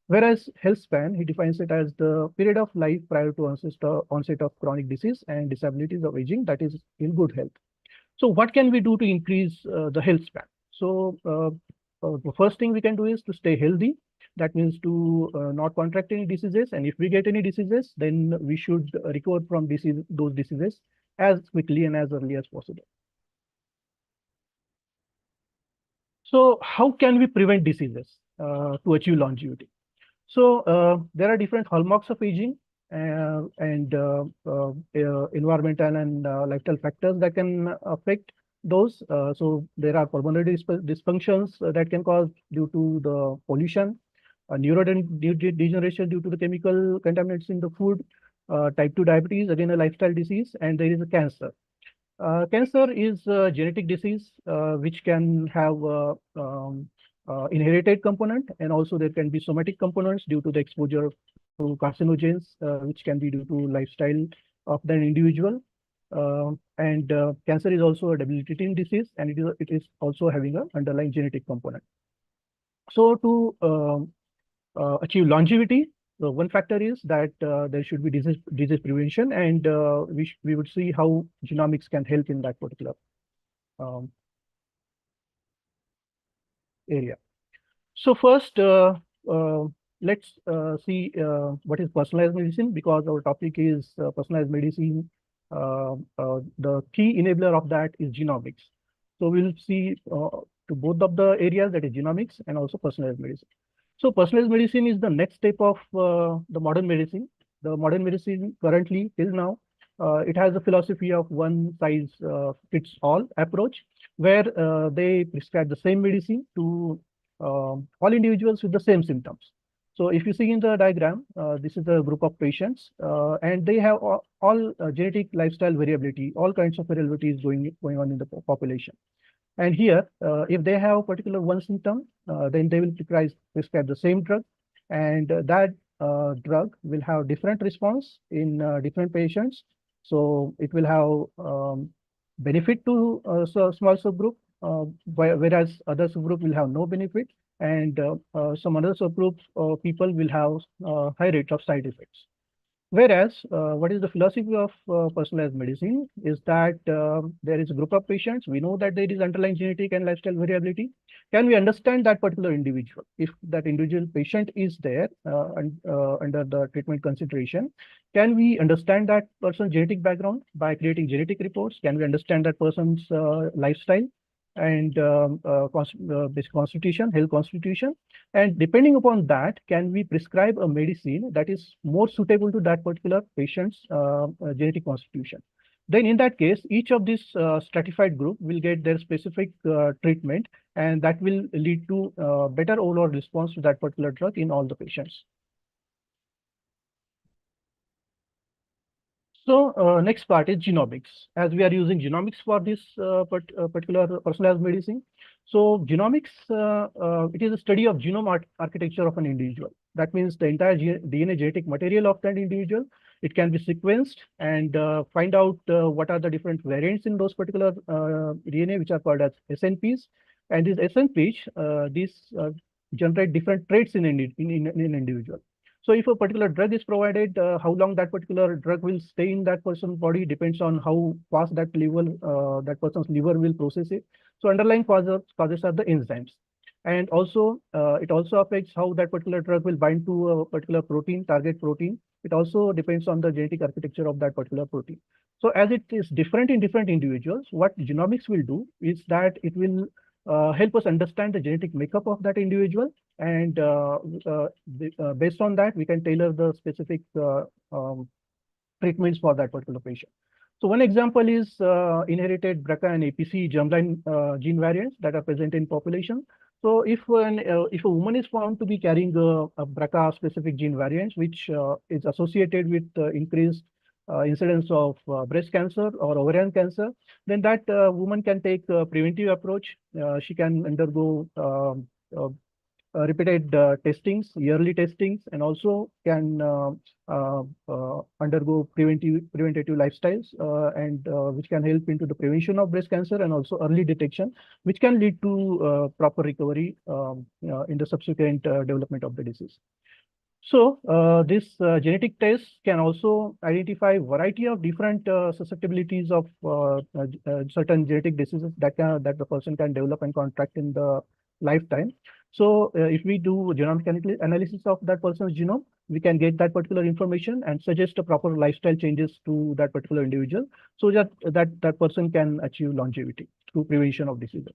Whereas health span, he defines it as the period of life prior to onset of chronic disease and disabilities of aging, that is in good health. So what can we do to increase the health span? So the first thing we can do is to stay healthy. That means to not contract any diseases. And if we get any diseases, then we should recover from those diseases as quickly and as early as possible. So how can we prevent diseases to achieve longevity? So there are different hallmarks of aging and environmental and lifestyle factors that can affect those. So there are pulmonary dysfunctions that can cause due to the pollution, neurodegeneration due to the chemical contaminants in the food, type 2 diabetes, again a lifestyle disease, and there is a cancer. Cancer is a genetic disease which can have inherited component, and also there can be somatic components due to the exposure to carcinogens, which can be due to lifestyle of the individual. And cancer is also a debilitating disease, and it is also having an underlying genetic component. So to achieve longevity, so one factor is that there should be disease prevention, and we would see how genomics can help in that particular area. So first, let's see what is personalized medicine, because our topic is personalized medicine. The key enabler of that is genomics. So we'll see to both of the areas, that is genomics and also personalized medicine. So personalized medicine is the next step of the modern medicine. The modern medicine currently, till now, it has a philosophy of one size fits all approach, where they prescribe the same medicine to all individuals with the same symptoms. So if you see in the diagram, this is a group of patients, and they have all genetic lifestyle variability, all kinds of variability is going on in the population. And here, if they have a particular one symptom, then they will prescribe the same drug, and that drug will have different response in different patients. So it will have benefit to a small subgroup, whereas other subgroup will have no benefit, and some other subgroups of people will have high rate of side effects. Whereas, what is the philosophy of personalized medicine is that there is a group of patients. We know that there is underlying genetic and lifestyle variability. Can we understand that particular individual? If that individual patient is there under the treatment consideration, can we understand that person's genetic background by creating genetic reports? Can we understand that person's lifestyle and basic constitution, health constitution? And depending upon that, can we prescribe a medicine that is more suitable to that particular patient's genetic constitution? Then in that case, each of these stratified group will get their specific treatment, and that will lead to better overall response to that particular drug in all the patients. So next part is genomics, as we are using genomics for this particular personalized medicine. So genomics, it is a study of genome architecture of an individual. That means the entire DNA genetic material of that individual. It can be sequenced and find out what are the different variants in those particular DNA, which are called as SNPs. And these SNPs, these generate different traits in an individual. So if a particular drug is provided, how long that particular drug will stay in that person's body depends on how fast that person's liver will process it. So underlying causes are the enzymes. And also, it also affects how that particular drug will bind to a particular protein, target protein. It also depends on the genetic architecture of that particular protein. So as it is different in different individuals, what genomics will do is that it will help us understand the genetic makeup of that individual, and based on that, we can tailor the specific treatments for that particular patient. So one example is inherited BRCA and APC germline gene variants that are present in population. So if a woman is found to be carrying a BRCA specific gene variant, which is associated with increased incidence of breast cancer or ovarian cancer, then that woman can take a preventive approach. She can undergo repeated testings, yearly testings, and also can undergo preventative lifestyles, and which can help into the prevention of breast cancer and also early detection, which can lead to proper recovery in the subsequent development of the disease. So this genetic test can also identify a variety of different susceptibilities of certain genetic diseases that the person can develop and contract in the lifetime. So if we do genomic analysis of that person's genome, we can get that particular information and suggest a proper lifestyle changes to that particular individual, so that person can achieve longevity through prevention of diseases.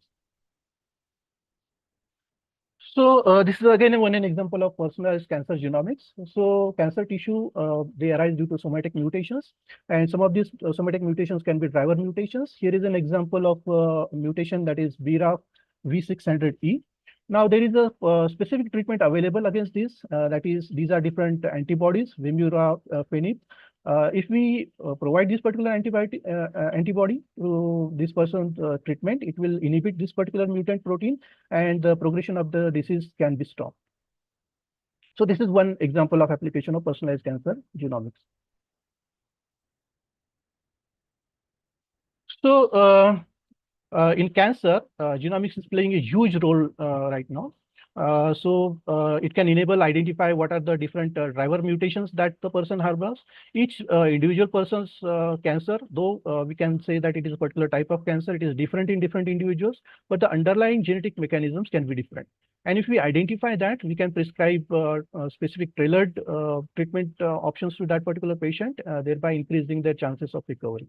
So this is again an example of personalized cancer genomics. So cancer tissue, they arise due to somatic mutations, and some of these somatic mutations can be driver mutations. Here is an example of mutation that is BRAF V600E. Now there is a specific treatment available against this. That is, these are different antibodies, Vimurafenib. If we provide this particular antibody to this person's treatment, it will inhibit this particular mutant protein, and the progression of the disease can be stopped. So this is one example of application of personalized cancer genomics. So in cancer, genomics is playing a huge role right now. It can enable identify what are the different driver mutations that the person harbors. Each individual person's cancer, though we can say that it is a particular type of cancer, it is different in different individuals, but the underlying genetic mechanisms can be different. And if we identify that, we can prescribe specific tailored treatment options to that particular patient, thereby increasing their chances of recovery.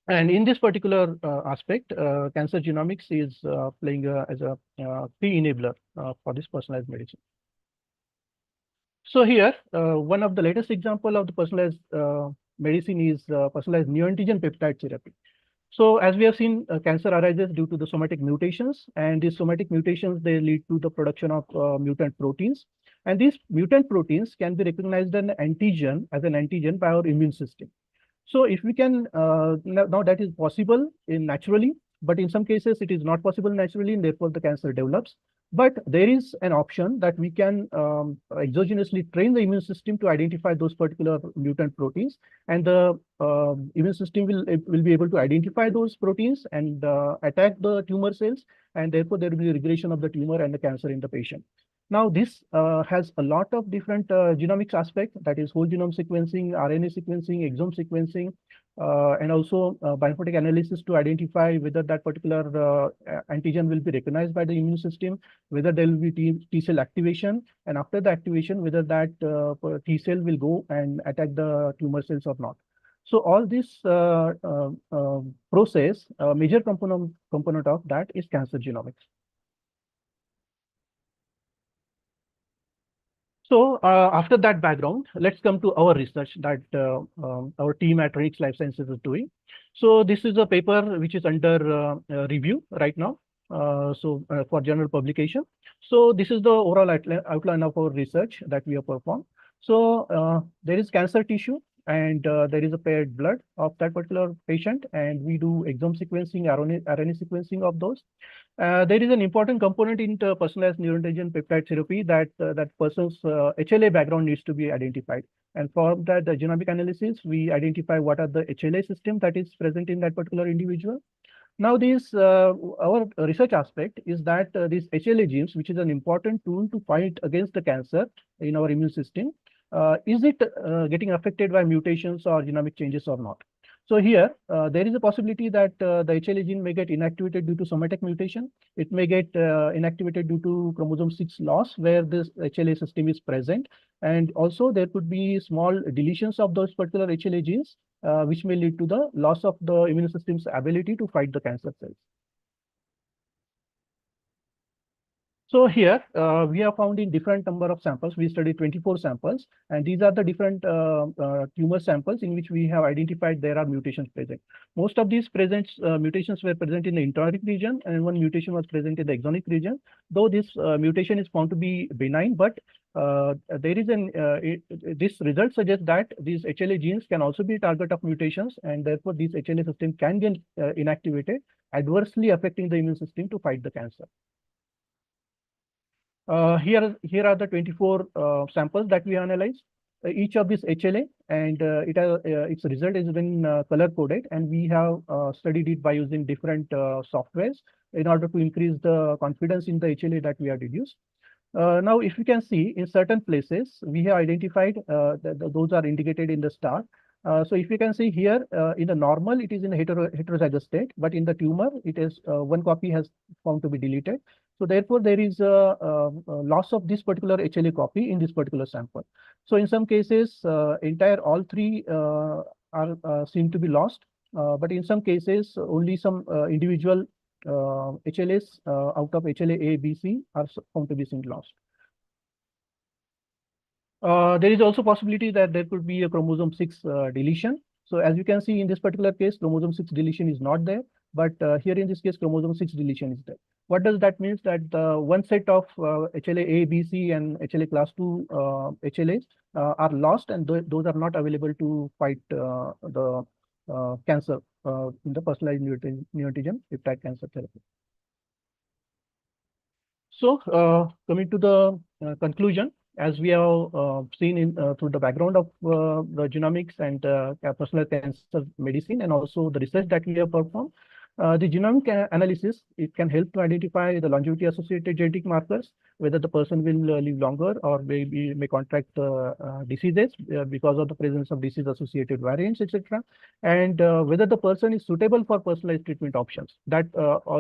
And in this particular aspect, cancer genomics is playing as a key enabler for this personalized medicine. So here, one of the latest example of the personalized medicine is personalized neoantigen peptide therapy. So as we have seen, cancer arises due to the somatic mutations, and these somatic mutations, they lead to the production of mutant proteins. And these mutant proteins can be recognized as an antigen by our immune system. So if we can, now that is possible naturally, but in some cases it is not possible naturally, and therefore the cancer develops. But there is an option that we can exogenously train the immune system to identify those particular mutant proteins, and the immune system will be able to identify those proteins and attack the tumor cells, and therefore there will be a regression of the tumor and the cancer in the patient. Now, this has a lot of different genomics aspects, that is whole genome sequencing, RNA sequencing, exome sequencing, and also bioinformatic analysis to identify whether that particular antigen will be recognized by the immune system, whether there will be T cell activation, and after the activation, whether that T cell will go and attack the tumor cells or not. So all this process, major component of that is cancer genomics. So after that background, let's come to our research that our team at Renix Life Sciences is doing. So this is a paper which is under review right now, for journal publication. So this is the overall outline of our research that we have performed. So there is cancer tissue, and there is a paired blood of that particular patient, and we do exome sequencing, RNA sequencing of those. There is an important component in the personalized neoantigen peptide therapy that that person's HLA background needs to be identified. And for that, the genomic analysis, we identify what are the HLA system that is present in that particular individual. Now, this our research aspect is that these HLA genes, which is an important tool to fight against the cancer in our immune system, is it getting affected by mutations or genomic changes or not? So here, there is a possibility that the HLA gene may get inactivated due to somatic mutation. It may get inactivated due to chromosome 6 loss, where this HLA system is present. And also there could be small deletions of those particular HLA genes, which may lead to the loss of the immune system's ability to fight the cancer cells. So here we have found in different number of samples. We studied 24 samples, and these are the different tumor samples in which we have identified there are mutations present. Most of these mutations were present in the intronic region, and one mutation was present in the exonic region. Though this mutation is found to be benign, but there is this result suggests that these HLA genes can also be target of mutations, and therefore this HLA system can get inactivated, adversely affecting the immune system to fight the cancer. Here are the 24 samples that we analyzed. Each of this HLA, and its result has been color coded, and we have studied it by using different softwares in order to increase the confidence in the HLA that we have deduced. Now, if you can see, in certain places, we have identified those are indicated in the star. So if you can see here, in the normal, it is in a heterozygous state, but in the tumor, it is one copy has found to be deleted. So therefore, there is a loss of this particular HLA copy in this particular sample. So in some cases, entire all three are seem to be lost, but in some cases, only some individual HLAs out of HLA A, B, C are found to be seen lost. There is also possibility that there could be a chromosome 6 deletion. So as you can see in this particular case, chromosome 6 deletion is not there, but here in this case, chromosome 6 deletion is there. What does that mean? That one set of HLA A, B, C, and HLA class 2 HLAs are lost, and those are not available to fight the cancer in the personalized neoantigen peptide cancer therapy. So coming to the conclusion, as we have seen in through the background of the genomics and personalized cancer medicine, and also the research that we have performed, the genomic analysis, it can help to identify the longevity associated genetic markers, whether the person will live longer or may contract diseases because of the presence of disease associated variants, etc. And whether the person is suitable for personalized treatment options. That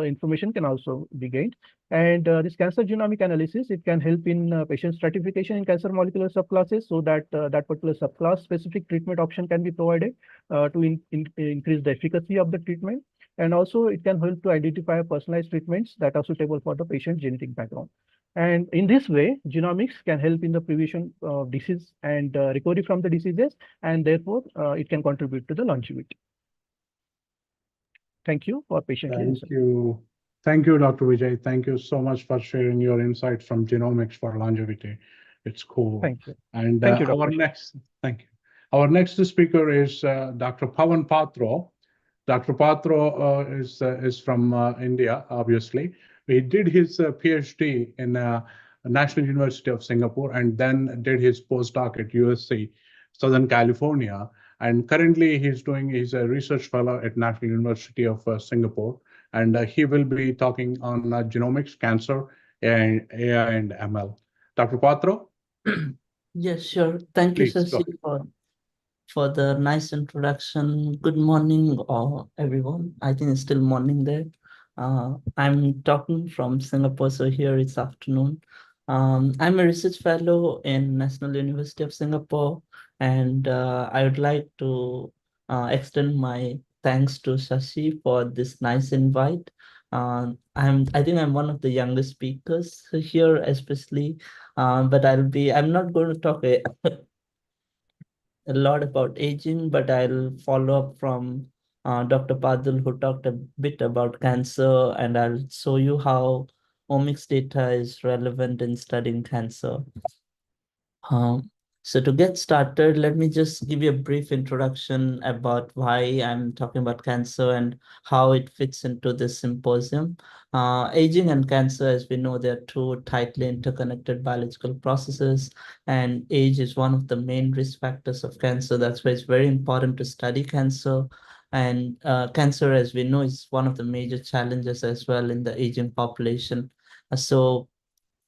information can also be gained. And this cancer genomic analysis, it can help in patient stratification in cancer molecular subclasses, so that that particular subclass specific treatment option can be provided to increase the efficacy of the treatment. And also it can help to identify personalized treatments that are suitable for the patient's genetic background. And in this way, genomics can help in the prevention of disease and recovery from the diseases, and therefore it can contribute to the longevity. Thank you for patiently listening. Thank you, Dr. Vijay. Thank you so much for sharing your insights from genomics for longevity. It's cool. Thank you. And thank you, thank you. Our next speaker is Dr. Pawan Patro. Dr. Patro is from India, obviously. He did his PhD in National University of Singapore and then did his postdoc at USC, Southern California. And currently he's a research fellow at National University of Singapore. And he will be talking on genomics, cancer, and AI and ML. Dr. Patro? Yes, sure. Thank you, Shashi, for the nice introduction. Good morning, everyone. I think it's still morning there. I'm talking from Singapore, so here it's afternoon. I'm a research fellow in National University of Singapore, and I would like to extend my thanks to Shashi for this nice invite. I think I'm one of the youngest speakers here, especially, but I'm not going to talk a lot about aging, but I'll follow up from Dr. Padul, who talked a bit about cancer, and I'll show you how omics data is relevant in studying cancer. So to get started, let me just give you a brief introduction about why I'm talking about cancer and how it fits into this symposium. Aging and cancer, as we know, they're two tightly interconnected biological processes, and age is one of the main risk factors of cancer. That's why it's very important to study cancer. And cancer, as we know, is one of the major challenges as well in the aging population.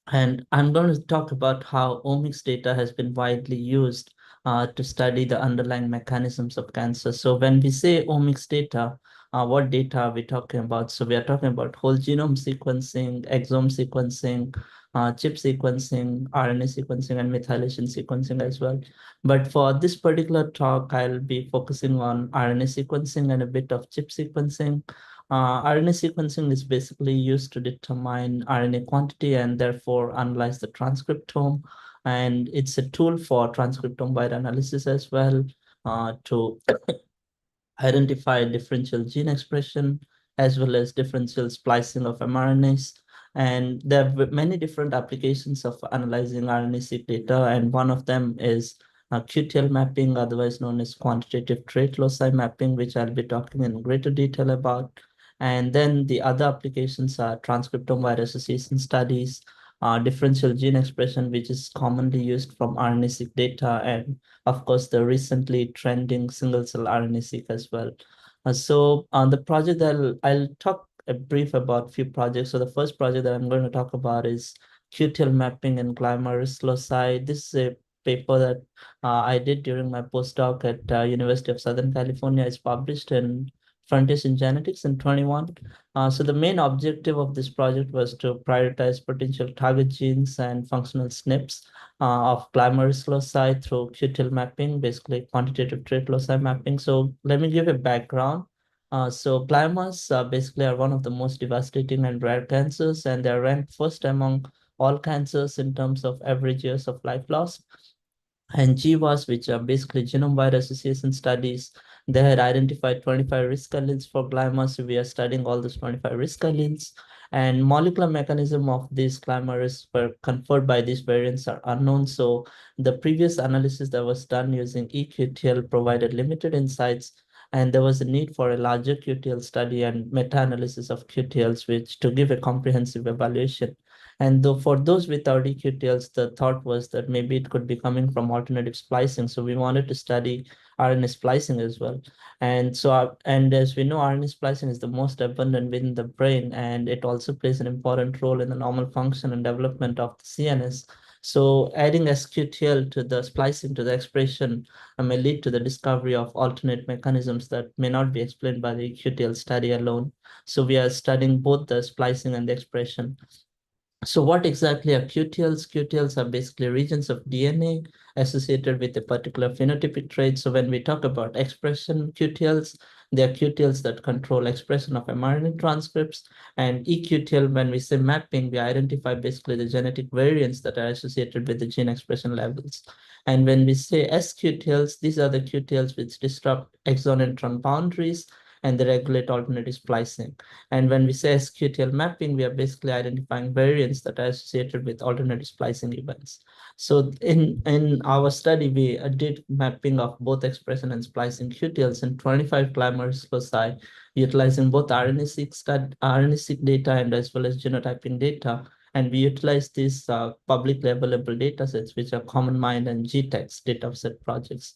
And I'm going to talk about how omics data has been widely used to study the underlying mechanisms of cancer. So when we say omics data, what data are we talking about? So we are talking about whole genome sequencing, exome sequencing, chip sequencing, RNA sequencing, and methylation sequencing as well. But for this particular talk, I'll be focusing on RNA sequencing and a bit of chip sequencing. RNA sequencing is basically used to determine RNA quantity and therefore analyze the transcriptome. And it's a tool for transcriptome-wide analysis as well to identify differential gene expression as well as differential splicing of mRNAs. And there are many different applications of analyzing RNA-seq data, and one of them is QTL mapping, otherwise known as quantitative trait loci mapping, which I'll be talking in greater detail about. And then the other applications are transcriptome-wide association studies, differential gene expression, which is commonly used from RNA-seq data, and of course, the recently trending single-cell RNA-seq as well. So on the project that I'll talk a brief about few projects. So the first project that I'm going to talk about is QTL mapping and glomerulus loci. This is a paper that I did during my postdoc at University of Southern California. It's published in Frontiers in Genetics in 21. So the main objective of this project was to prioritize potential target genes and functional SNPs of glomerulus loci through QTL mapping, basically quantitative trait loci mapping. So let me give a background. So gliomas basically are one of the most devastating and rare cancers, and they're ranked first among all cancers in terms of average years of life lost. And GWAS, which are basically genome-wide association studies, they had identified 25 risk alleles for gliomas. So we are studying all those 25 risk alleles. And molecular mechanism of these glomerulus were conferred by these variants are unknown. So the previous analysis that was done using eQTL provided limited insights, and there was a need for a larger QTL study and meta-analysis of QTLs, which to give a comprehensive evaluation. And though for those without eQTLs, the thought was that maybe it could be coming from alternative splicing. So we wanted to study RNA splicing as well. And so, and as we know, RNA splicing is the most abundant within the brain, and it also plays an important role in the normal function and development of the CNS. So adding SQTL to the splicing to the expression may lead to the discovery of alternate mechanisms that may not be explained by the eQTL study alone. So we are studying both the splicing and the expression. So what exactly are QTLs? QTLs are basically regions of DNA associated with a particular phenotypic trait. So when we talk about expression QTLs, they are QTLs that control expression of mRNA transcripts. And eQTL, when we say mapping, we identify basically the genetic variants that are associated with the gene expression levels. And when we say SQTLs, these are the QTLs which disrupt exon-intron boundaries and they regulate alternative splicing. And when we say SQTL mapping, we are basically identifying variants that are associated with alternative splicing events. So in our study, we did mapping of both expression and splicing QTLs in 25 glomerulus loci, utilizing both RNA-seq data and as well as genotyping data. And we utilize these publicly available datasets, which are CommonMind and GTEx dataset projects.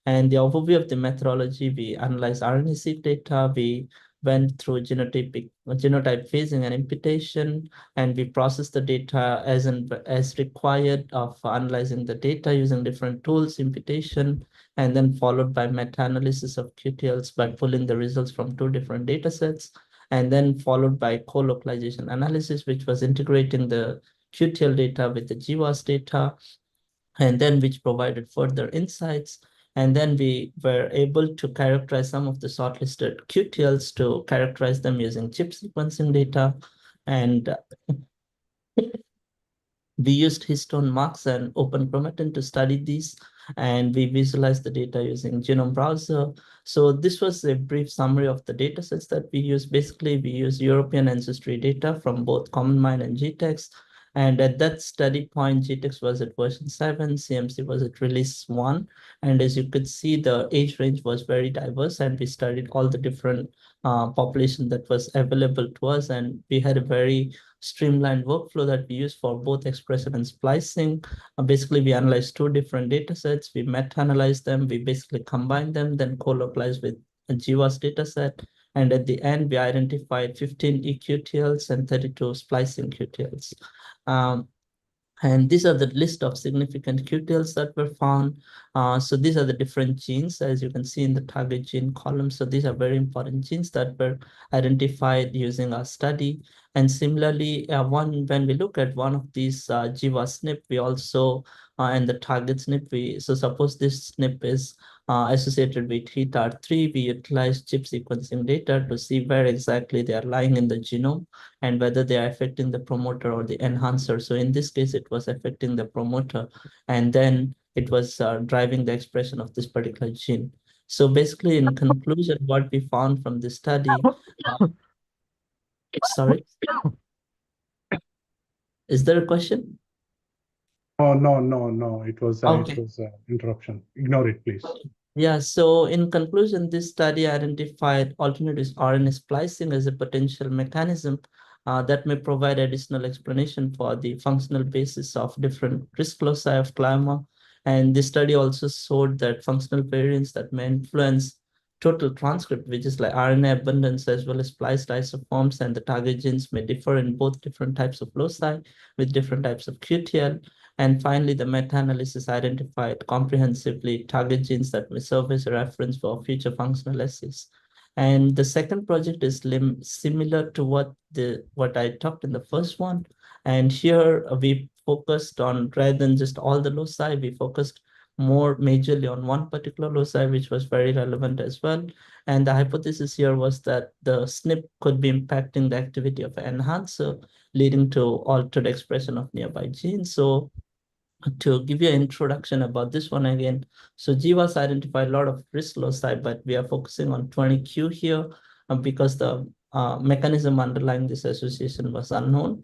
And the overview of the methodology, we analyzed RNA-seq data, we went through genotype phasing and imputation, and we processed the data as required of analyzing the data using different tools, imputation, and then followed by meta-analysis of QTLs by pulling the results from 2 different data sets, and then followed by co-localization analysis, which was integrating the QTL data with the GWAS data, and then which provided further insights. And then we were able to characterize some of the shortlisted QTLs to characterize them using chip sequencing data. And we used histone marks and open chromatin to study these, and we visualized the data using genome browser. So this was a brief summary of the data sets that we use. Basically, we use European ancestry data from both CommonMind and GTEx. And at that study point, GTEx was at version 7, CMC was at release 1. And as you could see, the age range was very diverse, and we studied all the different population that was available to us. And we had a very streamlined workflow that we use for both expression and splicing. Basically, we analyzed 2 different data sets, we meta-analyzed them, we basically combined them, then co-localized with a GWAS data set. And at the end, we identified 15 eQTLs and 32 splicing QTLs. And these are the list of significant QTLs that were found. So these are the different genes, as you can see in the target gene column. So these are very important genes that were identified using our study. And similarly, when we look at one of these GWAS SNP, we also, and the target SNP, so suppose this SNP is associated with HEAT-R3, we utilize chip sequencing data to see where exactly they are lying in the genome and whether they are affecting the promoter or the enhancer. So in this case, it was affecting the promoter, and then it was driving the expression of this particular gene. So basically, in conclusion, what we found from this study, sorry, is there a question? Oh, no. It was Okay. interruption. Ignore it, please. Yeah, so in conclusion, this study identified alternative RNA splicing as a potential mechanism that may provide additional explanation for the functional basis of different risk loci of glioma. And this study also showed that functional variants that may influence total transcript, which is like RNA abundance as well as spliced isoforms, and the target genes may differ in both different types of loci with different types of QTL. And finally, the meta-analysis identified comprehensively target genes that may serve as a reference for future functional assays. And the second project is similar to what I talked in the first one. And here we focused on, rather than just all the loci, we focused more majorly on one particular loci, which was very relevant as well. And the hypothesis here was that the SNP could be impacting the activity of an enhancer, leading to altered expression of nearby genes. So to give you an introduction about this one again, so GWAS identified a lot of risk loci, but we are focusing on 20q here because the mechanism underlying this association was unknown.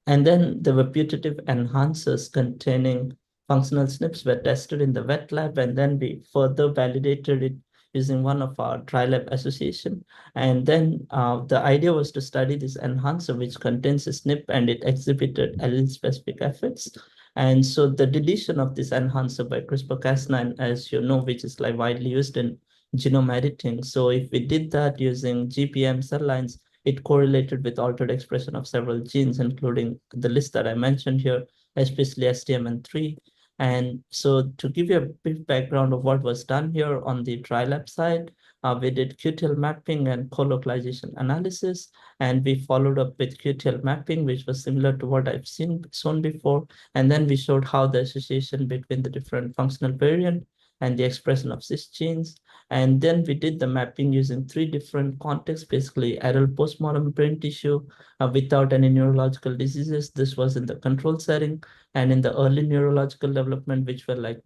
And then the putative enhancers containing functional SNPs were tested in the wet lab, and then we further validated it using one of our dry lab association. And then the idea was to study this enhancer, which contains a SNP and it exhibited allele-specific effects. And so the deletion of this enhancer by CRISPR-Cas9, as you know, which is like widely used in genome editing. So if we did that using GPM cell lines, it correlated with altered expression of several genes, including the list that I mentioned here, especially STMN3. And so to give you a brief background of what was done here on the dry lab side, we did QTL mapping and co-localization analysis, and we followed up with QTL mapping, which was similar to what I've shown before. And then we showed how the association between the different functional variant and the expression of cis genes. And then we did the mapping using 3 different contexts, basically adult postmortem brain tissue without any neurological diseases. This was in the control setting, and in the early neurological development, which were like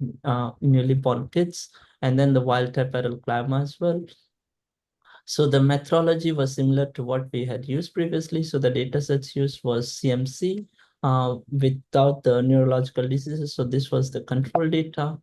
newly born kids, and then the wild type adult glioma as well. So the methodology was similar to what we had used previously. So the data sets used was CMC without the neurological diseases. So this was the control data.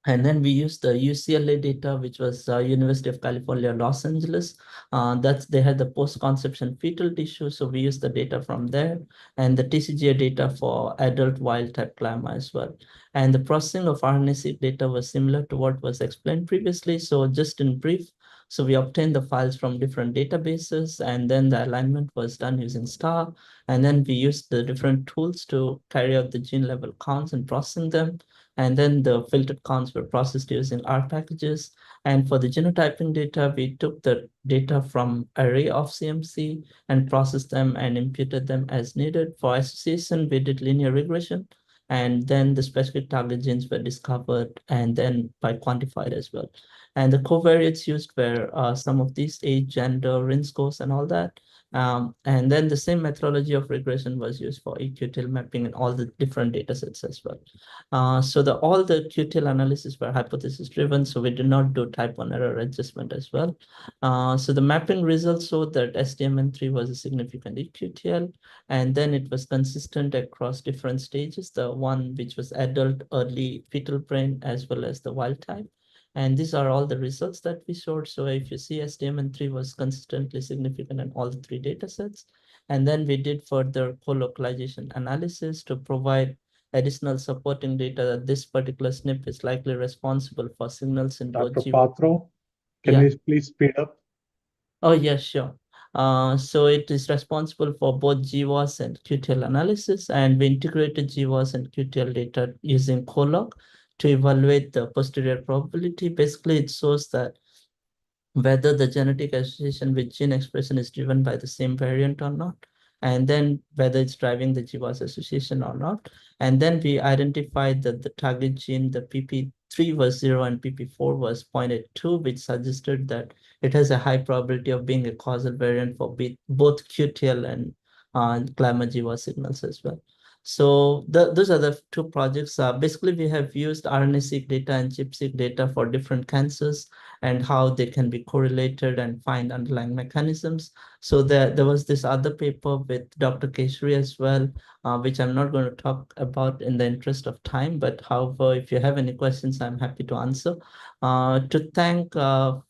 And then we used the UCLA data, which was University of California, Los Angeles. They had the post-conception fetal tissue. So we used the data from there, and the TCGA data for adult wild type glioma as well. And the processing of RNA-seq data was similar to what was explained previously. So just in brief, so we obtained the files from different databases, and then the alignment was done using STAR. And then we used the different tools to carry out the gene level counts and processing them. And then the filtered counts were processed using R packages. And for the genotyping data, we took the data from array of CMC and processed them and imputed them as needed. For association, we did linear regression. And then the specific target genes were discovered and then by quantified as well. And the covariates used were some of these: age, gender, RIN scores, and all that. And then the same methodology of regression was used for eQTL mapping and all the different data sets as well. So all the QTL analysis were hypothesis driven, so we did not do type 1 error adjustment as well. So the mapping results showed that STMN3 was a significant eQTL, and then it was consistent across different stages, the one which was adult, early fetal brain, as well as the wild type. And these are all the results that we showed. So if you see, STMN3 was consistently significant in all the 3 data sets. And then we did further co-localization analysis to provide additional supporting data that this particular SNP is likely responsible for signals in both Dr. Patro, can Yeah. we please speed up? Oh, yeah, sure. So it is responsible for both GWAS and QTL analysis, and we integrated GWAS and QTL data using CoLoG to evaluate the posterior probability. Basically, it shows that whether the genetic association with gene expression is driven by the same variant or not, and then whether it's driving the GWAS association or not. And then we identified that the target gene, the PP3 was 0 and PP4 was 0.82, which suggested that it has a high probability of being a causal variant for both QTL and glioma GWAS signals as well. So those are the 2 projects. Basically, we have used RNA-seq data and ChIP-seq data for different cancers and how they can be correlated and find underlying mechanisms. So there was this other paper with Dr. Keshri as well, which I'm not going to talk about in the interest of time, but however, if you have any questions, I'm happy to answer. To thank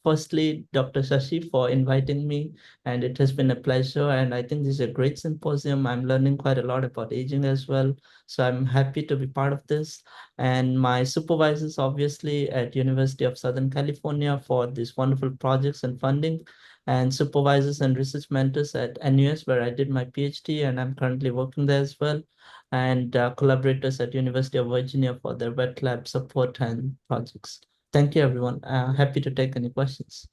firstly Dr. Shashi for inviting me, and it has been a pleasure, and I think this is a great symposium. I'm learning quite a lot about aging as well, so I'm happy to be part of this. And my supervisors, obviously, at University of Southern California for these wonderful projects and funding. and supervisors and research mentors at NUS, where I did my PhD, and I'm currently working there as well, and collaborators at University of Virginia for their wet lab support and projects. Thank you, everyone. Happy to take any questions.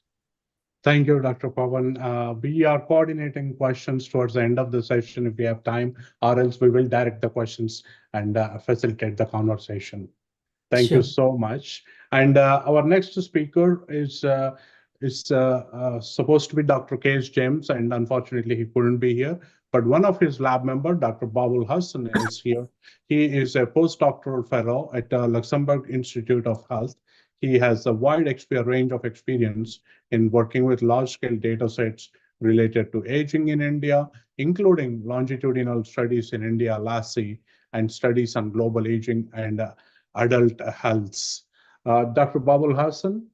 Thank you, Dr. Pawan. We are coordinating questions towards the end of the session if we have time, or else we will direct the questions and facilitate the conversation. Thank you so much. And our next speaker is supposed to be Dr. K.S. James, and unfortunately he couldn't be here. But one of his lab members, Dr. Babul Hassan, is here. He is a postdoctoral fellow at Luxembourg Institute of Health. He has a wide range of experience in working with large-scale data sets related to aging in India, including longitudinal studies in India, LASI, and studies on global aging and adult health. Dr. Babul Hassan,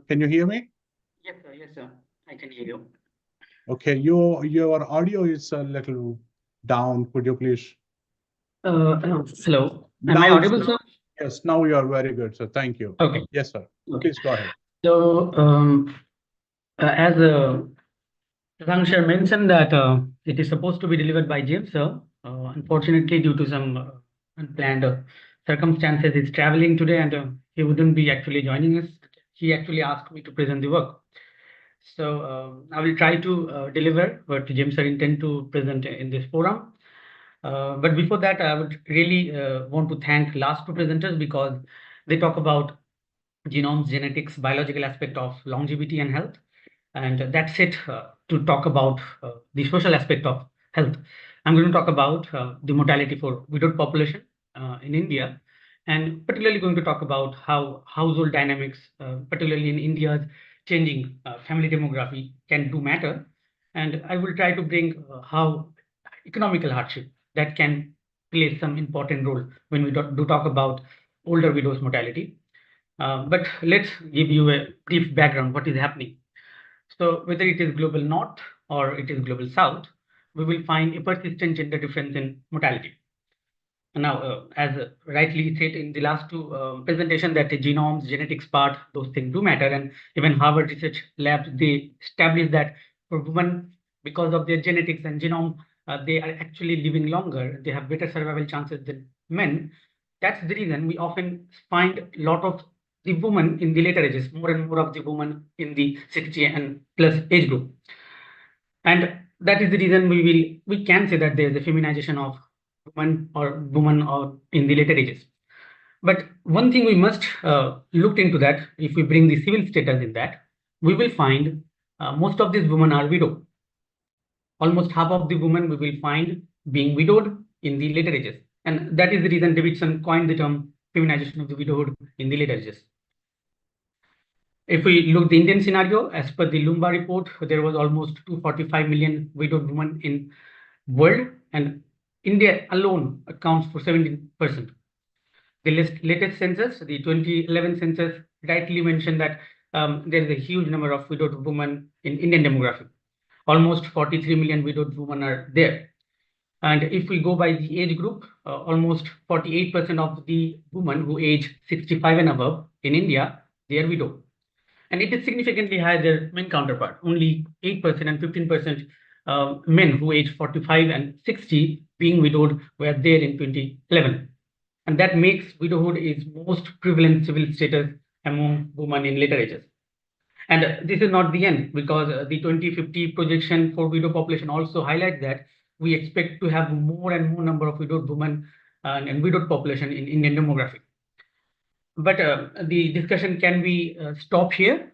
can you hear me? Yes, sir. I can hear you. Okay, your audio is a little down. Could you please? Hello. Am I audible, sir? Yes, now you are very good, sir. Thank you. Okay. Yes, sir. Okay. Please go ahead. So, as Shashank mentioned that it is supposed to be delivered by James, sir. Unfortunately, due to some unplanned circumstances, he's traveling today, and he wouldn't be actually joining us. He actually asked me to present the work. So I will try to deliver what James sir intend to present in this forum. But before that, I would really want to thank last two presenters because they talk about genomes, genetics, biological aspect of longevity and health. And that's it to talk about the social aspect of health. I'm going to talk about the mortality for widowed population in India, and particularly going to talk about how household dynamics, particularly in India's changing family demography, can do matter. And I will try to bring how economical hardship that can play some important role when we do talk about older widows' mortality. But let's give you a brief background, what is happening. So whether it is global north or it is global south, we will find a persistent gender difference in mortality. Now, as rightly said in the last two presentation, that the genomes, genetics part, those things do matter. And even Harvard Research Labs, they established that for women, because of their genetics and genome, they are actually living longer. They have better survival chances than men. That's the reason we often find a lot of the women in the later ages, more and more of the women in the 60 and plus age group. And that is the reason we can say that there is a feminization of women or in the later ages. But one thing we must look into that, if we bring the civil status in that, we will find most of these women are widowed. Almost half of the women we will find being widowed in the later ages. And that is the reason Davidson coined the term feminization of the widowhood in the later ages. If we look the Indian scenario, as per the Lumba report, there was almost 245 million widowed women in world, and India alone accounts for 17%. The latest census, the 2011 census, rightly mentioned that there is a huge number of widowed women in Indian demographic. Almost 43 million widowed women are there. And if we go by the age group, almost 48% of the women who age 65 and above in India, they are widowed. And it is significantly higher than men counterpart. Only 8% and 15% men who age 45 and 60 being widowed were there in 2011. And that makes widowhood is most prevalent civil status among women in later ages. And this is not the end, because the 2050 projection for widow population also highlights that we expect to have more and more number of widowed women and widowed population in Indian demographic. But the discussion can be stopped here.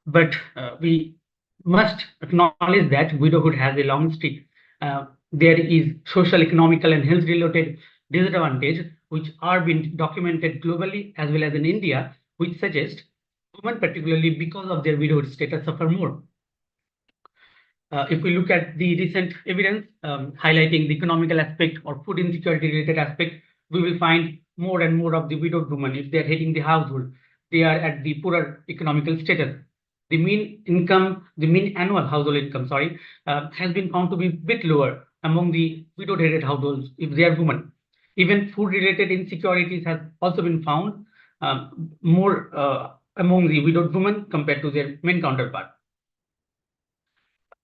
But we must acknowledge that widowhood has a long streak. There is social, economical, and health-related disadvantage which are being documented globally as well as in India, which suggest women, particularly because of their widowhood status, suffer more. If we look at the recent evidence highlighting the economical aspect or food insecurity related aspect, we will find more and more of the widowed women, if they are heading the household, they are at the poorer economical status. The mean income, the mean annual household income, has been found to be a bit lower among the widowed headed households if they are women. Even food related insecurities has also been found more among the widowed women compared to their men counterpart.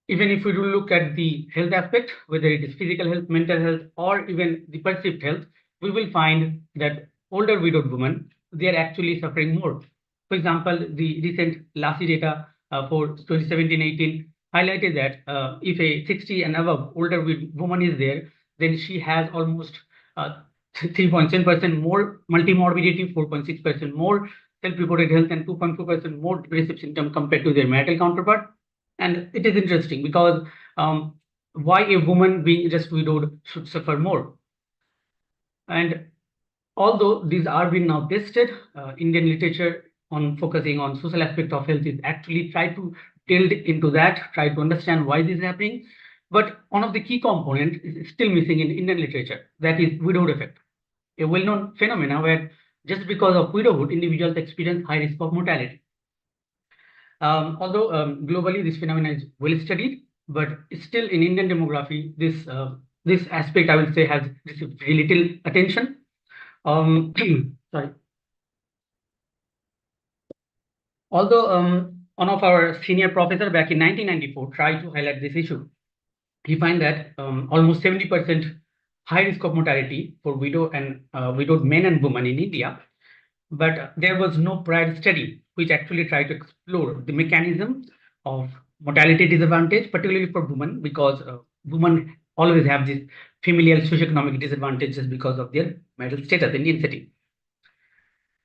Even if we do look at the health aspect, whether it is physical health, mental health, or even the perceived health, we will find that older widowed women, they are actually suffering more. For example, the recent LASI data for 2017-18 highlighted that if a 60 and above older woman is there, then she has almost 3.7% more multimorbidity, 4.6% more self-reported health, and 2.4% more depressive symptom compared to their marital counterpart. And it is interesting because why a woman being just widowed should suffer more. And although these are being now tested, Indian literature on focusing on social aspect of health is actually try to delve into that, try to understand why this is happening. But one of the key components is still missing in Indian literature, that is widowhood effect, a well-known phenomena where just because of widowhood, individuals experience high risk of mortality. Although globally this phenomenon is well studied, but still in Indian demography, this aspect I will say has received very little attention. Sorry. Although one of our senior professor back in 1994 tried to highlight this issue, he find that almost 70% high risk of mortality for widowed men and women in India, but there was no prior study which actually tried to explore the mechanism of mortality disadvantage, particularly for women, because women always have this familial socioeconomic disadvantages because of their marital status in Indian setting.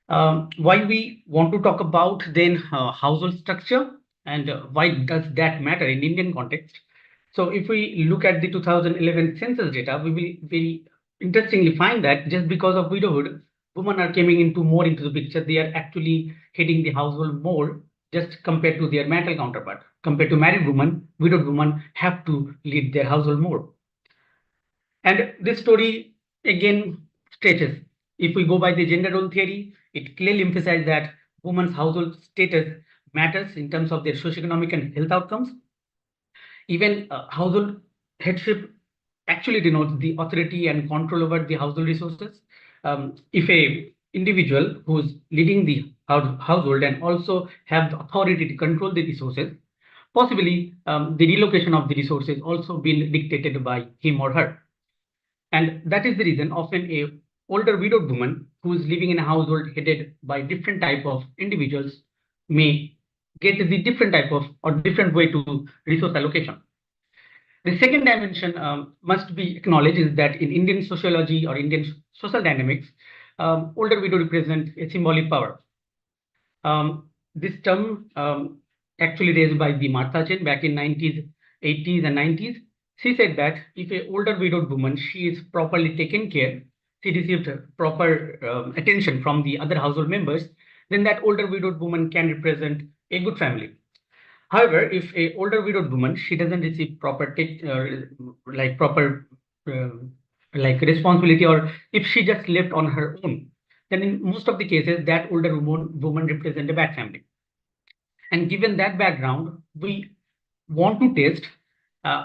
Why we want to talk about then household structure and why does that matter in Indian context? So if we look at the 2011 census data, we will very interestingly find that just because of widowhood, women are coming into more into the picture. They are actually heading the household more just compared to their marital counterpart. Compared to married women, widowed women have to lead their household more. And this story again stretches. If we go by the gender role theory, it clearly emphasizes that women's household status matters in terms of their socioeconomic and health outcomes. Even household headship actually denotes the authority and control over the household resources. If a individual who's leading the household and also have the authority to control the resources, possibly the relocation of the resources also being dictated by him or her. And that is the reason often a older widowed woman who is living in a household headed by different type of individuals may get the different type of or different way to resource allocation. The second dimension must be acknowledged is that in Indian sociology or Indian social dynamics, older widow represent a symbolic power. This term actually raised by the Martha Chen back in 80s and 90s. She said that if an older widowed woman, she is properly taken care, she received proper attention from the other household members, then that older widowed woman can represent a good family. However, if a older widowed woman, she doesn't receive proper responsibility, or if she just left on her own, then in most of the cases that older woman represent a bad family. And given that background, we want to test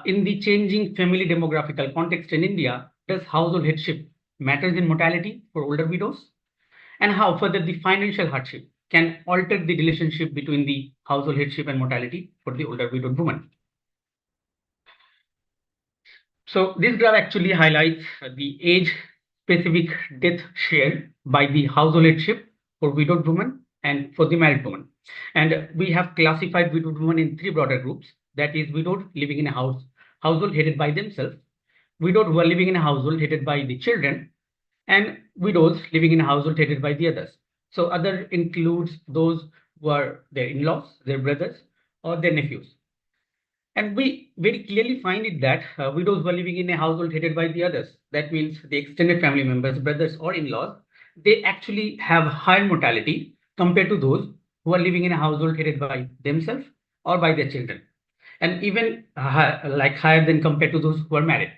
in the changing family demographical context in India, does household headship matters in mortality for older widows? And how further the financial hardship can alter the relationship between the household headship and mortality for the older widowed woman. So this graph actually highlights the age-specific death share by the household headship for widowed women and for the married woman. And we have classified widowed women in three broader groups. That is widowed living in a household headed by themselves, widowed who are living in a household headed by the children, and widows living in a household headed by the others. So other includes those who are their in-laws, their brothers, or their nephews. And we very clearly find it that widows who are living in a household headed by the others, that means the extended family members, brothers or in-laws, they actually have higher mortality compared to those who are living in a household headed by themselves or by their children, and even higher than compared to those who are married.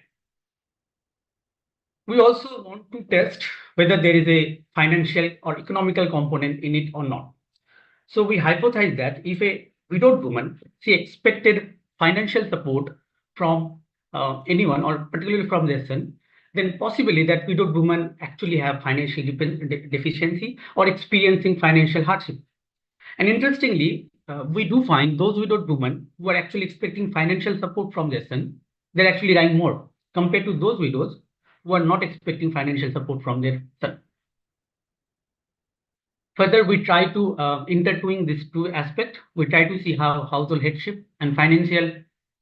We also want to test whether there is a financial or economical component in it or not. So we hypothesize that if a widowed woman, she expected financial support from anyone or particularly from their son, then possibly that widowed woman actually have financial deficiency or experiencing financial hardship. And interestingly, we do find those widowed women who are actually expecting financial support from their son, they're actually dying more compared to those widows who are not expecting financial support from their son. Further, we try to intertwine these two aspects. We try to see how household headship and financial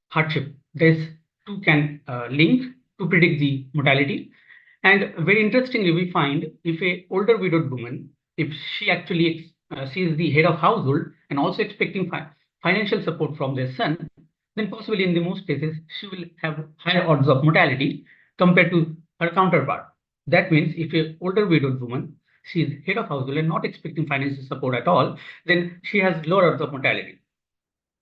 hardship, these two can link to predict the mortality. And very interestingly, we find if a older widowed woman, if she actually she is the head of household and also expecting financial support from their son, then possibly in the most cases, she will have higher odds of mortality compared to her counterpart. That means if a older widowed woman, she is head of household and not expecting financial support at all, then she has lower odds of mortality.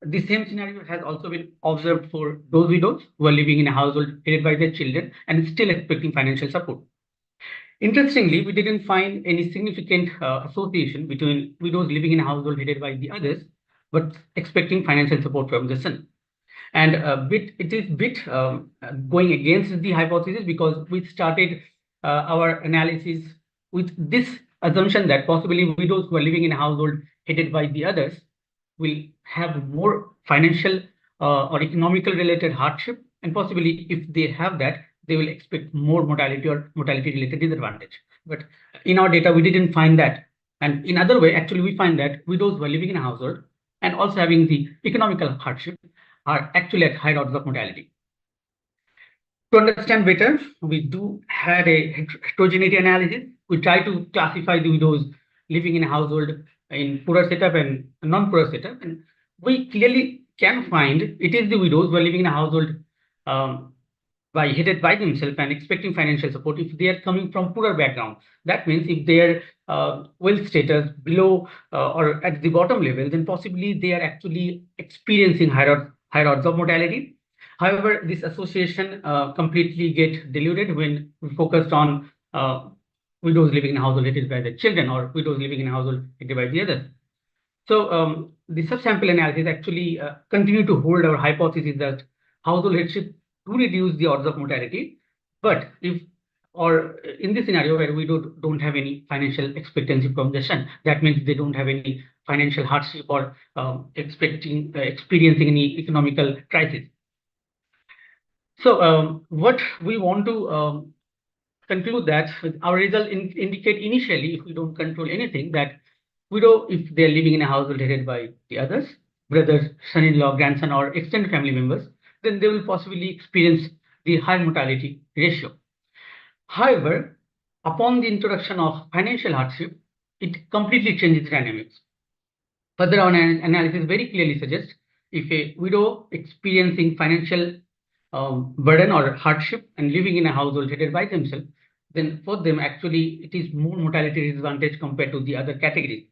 The same scenario has also been observed for those widows who are living in a household headed by their children and still expecting financial support. Interestingly, we didn't find any significant association between widows living in a household headed by the others, but expecting financial support from the son. And it is going against the hypothesis because we started our analysis with this assumption that possibly widows who are living in a household headed by the others will have more financial or economical related hardship, and possibly if they have that, they will expect more mortality or mortality related disadvantage. But in our data, we didn't find that. And in other way, actually, we find that widows who are living in a household and also having the economical hardship are actually at high odds of mortality. To understand better, we do had a heterogeneity analysis. We try to classify the widows living in a household in poorer setup and non-poorer setup, and we clearly can find it is the widows who are living in a household headed by themselves and expecting financial support if they are coming from poorer background. That means if their wealth status below or at the bottom level, then possibly they are actually experiencing higher odds of mortality. However, this association completely get diluted when we focused on widows living in a household headed by their children or widows living in a household headed by the others. So the subsample analysis actually continue to hold our hypothesis that household headship to reduce the odds of mortality, but if or in this scenario where we don't have any financial expectancy from the son, that means they don't have any financial hardship or experiencing any economical crisis. So what we want to conclude that our results indicate initially, if we don't control anything, that widow, if they're living in a household headed by the others, brothers, son-in-law, grandson, or extended family members, then they will possibly experience the high mortality ratio. However, upon the introduction of financial hardship, it completely changes the dynamics. Further on, analysis very clearly suggests if a widow experiencing financial burden or hardship and living in a household headed by themselves, then for them actually it is more mortality disadvantage compared to the other categories.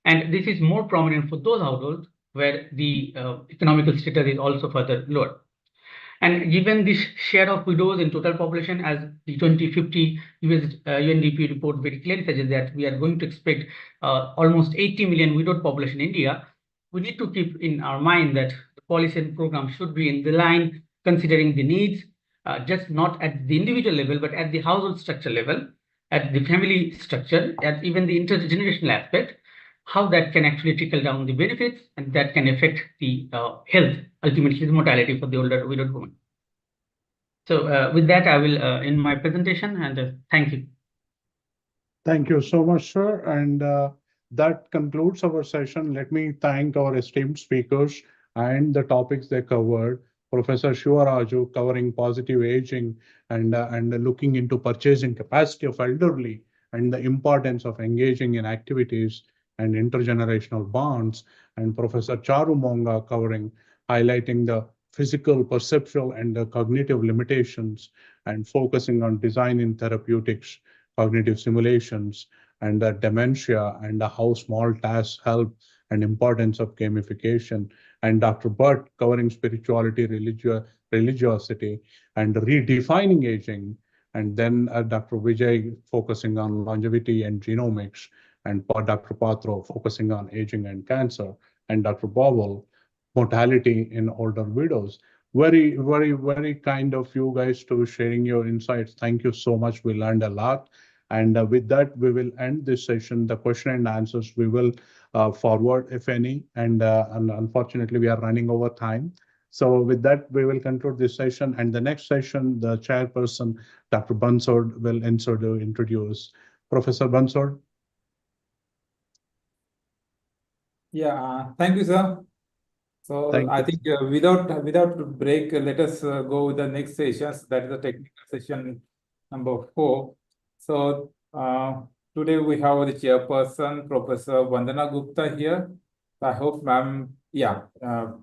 And this is more prominent for those households where the economical status is also further lower. And given this share of widows in total population, as the 2050 UNDP report very clearly suggests that we are going to expect almost 80 million widowed population in India, we need to keep in our mind that the policy and program should be in the line considering the needs, just not at the individual level, but at the household structure level, at the family structure, at even the intergenerational aspect, how that can actually trickle down the benefits and that can affect the health, ultimately the mortality for the older widowed woman. So with that, I will end my presentation and thank you. Thank you so much, sir. And that concludes our session. Let me thank our esteemed speakers and the topics they covered. Professor Shivaraju covering positive aging and looking into purchasing capacity of elderly and the importance of engaging in activities and intergenerational bonds. And Professor Charu Monga covering, highlighting the physical, perceptual, and the cognitive limitations and focusing on design in therapeutics, cognitive simulations, and the dementia, and how small tasks help and importance of gamification. And Dr. Bhatt covering spirituality, religiosity, and redefining aging. And then Dr. Vijay focusing on longevity and genomics, and Dr. Patro focusing on aging and cancer, and Dr. Bowell, mortality in older widows. Very, very, very kind of you guys to sharing your insights. Thank you so much. We learned a lot. And with that, we will end this session. The question and answers we will forward, if any, and unfortunately, we are running over time. So with that, we will conclude this session. And the next session, the chairperson, Dr. Bansod, will introduce. Professor Bansod. Yeah, thank you, sir. So Thank I you. think without break, let us go with the next sessions. That is the technical session number 4. So today we have the chairperson, Professor Vandana Gupta here. I hope, ma'am, chairperson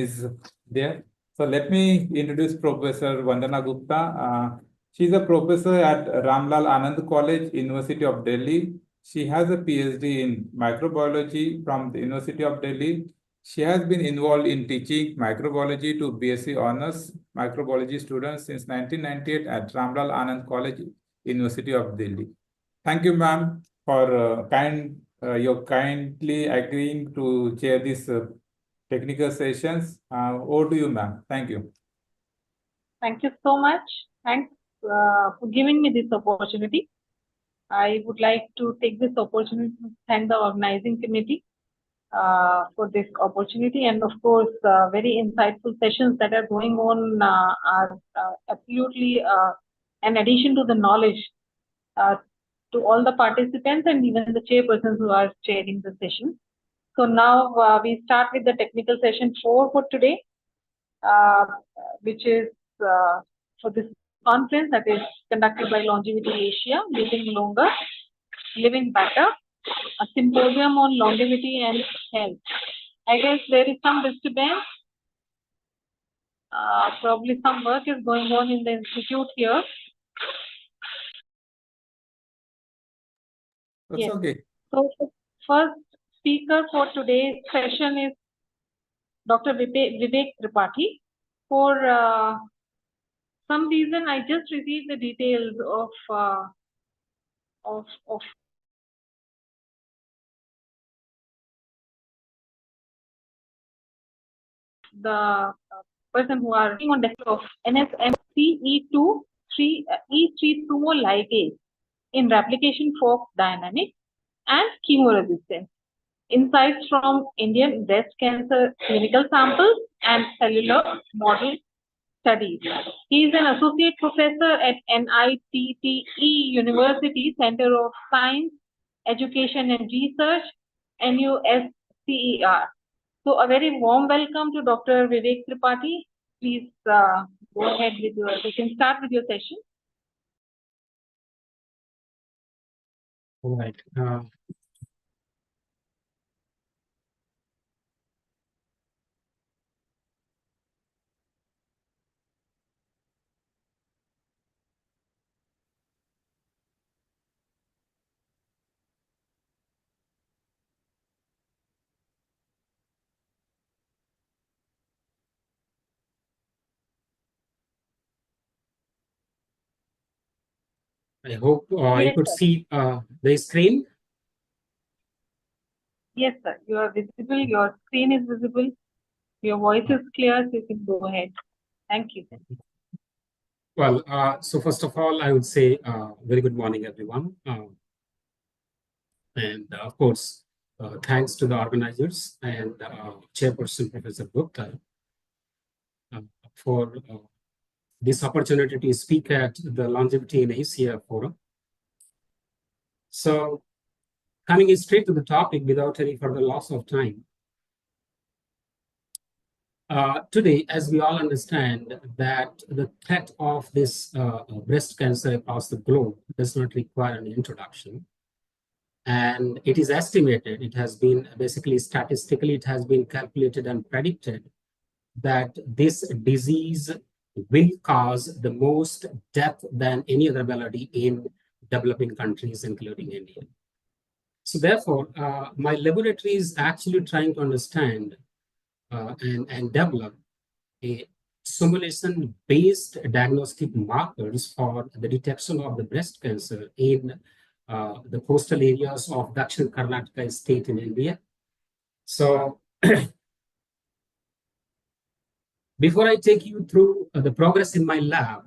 is there. So let me introduce Professor Vandana Gupta. She's a professor at Ramlal Anand College, University of Delhi. She has a PhD in microbiology from the University of Delhi. She has been involved in teaching microbiology to BSc Honours Microbiology students since 1998 at Ramlal Anand College, University of Delhi. Thank you, ma'am, for your kindly agreeing to chair these technical sessions. Over to you, ma'am. Thank you. Thank you so much. Thanks for giving me this opportunity. I would like to take this opportunity to thank the organizing committee for this opportunity, and of course, very insightful sessions that are going on are absolutely an addition to the knowledge to all the participants and even the chairpersons who are chairing the session. So now we start with the technical session 4 for today, which is for this conference that is conducted by Longevity Asia, Living Longer, Living Better, a symposium on longevity and health. I guess there is some disturbance. Probably some work is going on in the institute here. That's yes. Okay. So the first speaker for today's session is Dr. Vivek Tripathi. For some reason, I just received the details of the person who are working on the of NSMC E3 sumo ligase in replication fork dynamics and chemoresistance. Insights from Indian breast cancer clinical samples and cellular model studies. He is an associate professor at NITTE University Center of Science, Education and Research, NUSCER. So a very warm welcome to Dr. Vivek Tripathi. Please go ahead with you can start with your session. All right. I hope you Yes, could sir. see the screen. Yes, sir. You are visible. Your screen is visible. Your voice is clear, so you can go ahead. Thank you. Well, so first of all, I would say very good morning, everyone. And of course, thanks to the organizers and Chairperson, Professor Gupta, for this opportunity to speak at the Longevity in Asia Forum. So coming straight to the topic without any further loss of time. Today, as we all understand that the threat of this breast cancer across the globe does not require an introduction. And it is estimated, it has been basically statistically, it has been calculated and predicted that this disease will cause the most death than any other malady in developing countries, including India. So therefore, my laboratory is actually trying to understand and develop a simulation-based diagnostic markers for the detection of the breast cancer in the coastal areas of Dakshin Karnataka state in India. So before I take you through the progress in my lab,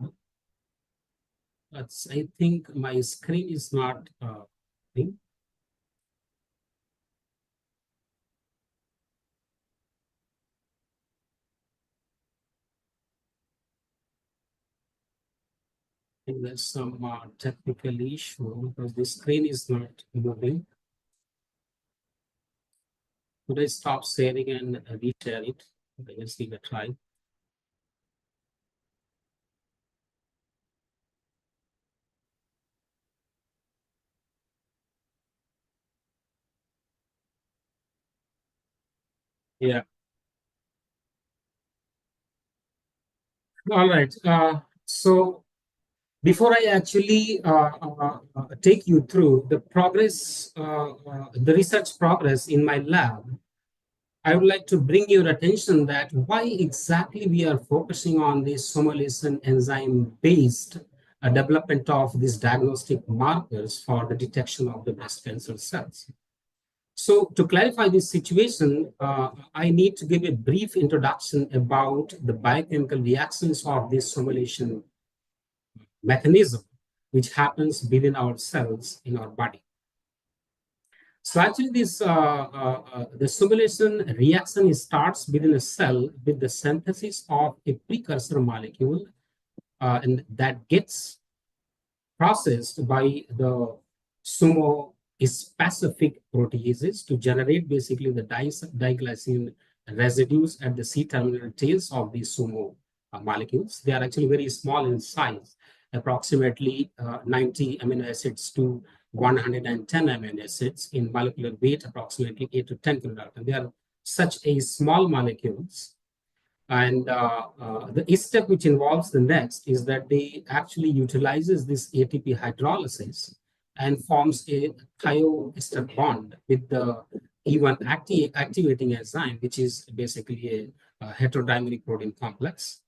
I think my screen is not thing. I think there's some technical issue because the screen is not moving. Could I stop sharing and reshare it? Okay, let's give it a try. Yeah. All right. So before I actually take you through the progress, the research progress in my lab, I would like to bring your attention that why exactly we are focusing on this somolation enzyme-based development of these diagnostic markers for the detection of the breast cancer cells. So to clarify this situation, I need to give a brief introduction about the biochemical reactions of this somolation mechanism, which happens within our cells in our body. So actually the simulation reaction starts within a cell with the synthesis of a precursor molecule and that gets processed by the sumo-specific proteases to generate basically the diglycine residues at the C-terminal tails of these sumo molecules. They are actually very small in size, approximately 90 amino acids to 110 amino acids in molecular weight, approximately 8 to 10 kilodalton. They are such a small molecules. And the step which involves the next is that they actually utilizes this ATP hydrolysis and forms a thioester bond with the E1 activating enzyme, which is basically a heterodimeric protein complex.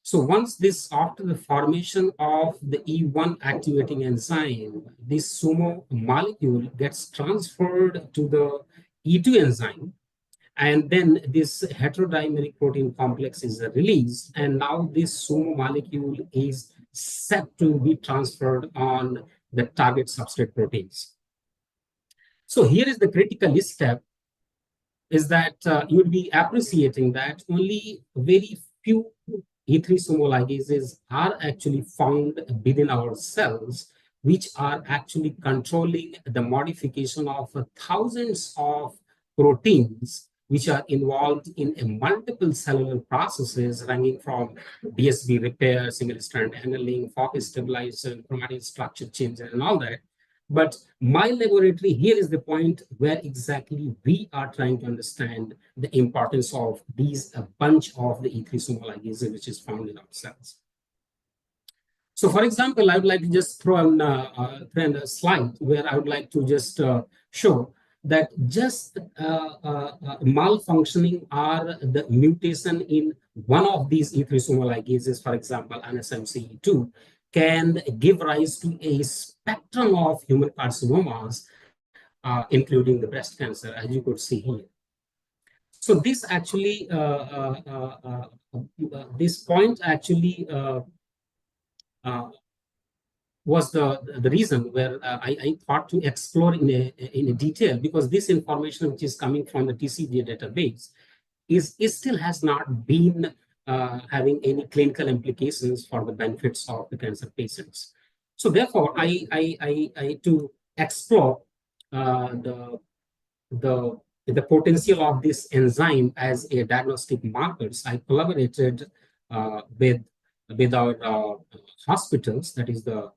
So once this, after the formation of the E1 activating enzyme, this sumo molecule gets transferred to the E2 enzyme, and then this heterodimeric protein complex is released, and now this sumo molecule is set to be transferred on the target substrate proteins. So here is the critical step, is that you'll be appreciating that only very few E3 sumo ligases are actually found within our cells, which are actually controlling the modification of thousands of proteins which are involved in multiple cellular processes ranging from DSB repair, single-strand annealing, FOC stabilization, chromatin structure changes, and all that. But my laboratory, here is the point where exactly we are trying to understand the importance of these, a bunch of the E3 sumo ligases which is found in our cells. So for example, I would like to just throw in a slide where I would like to just show that just malfunctioning or the mutation in one of these E3 sumo ligases, for example, NSMCE2, can give rise to a spectrum of human carcinomas, including the breast cancer, as you could see here. So this actually, this point actually was the reason where I thought to explore in a detail, because this information which is coming from the TCGA database is still has not been having any clinical implications for the benefits of the cancer patients. So therefore, I to explore the potential of this enzyme as a diagnostic markers, I collaborated with our hospitals, that is the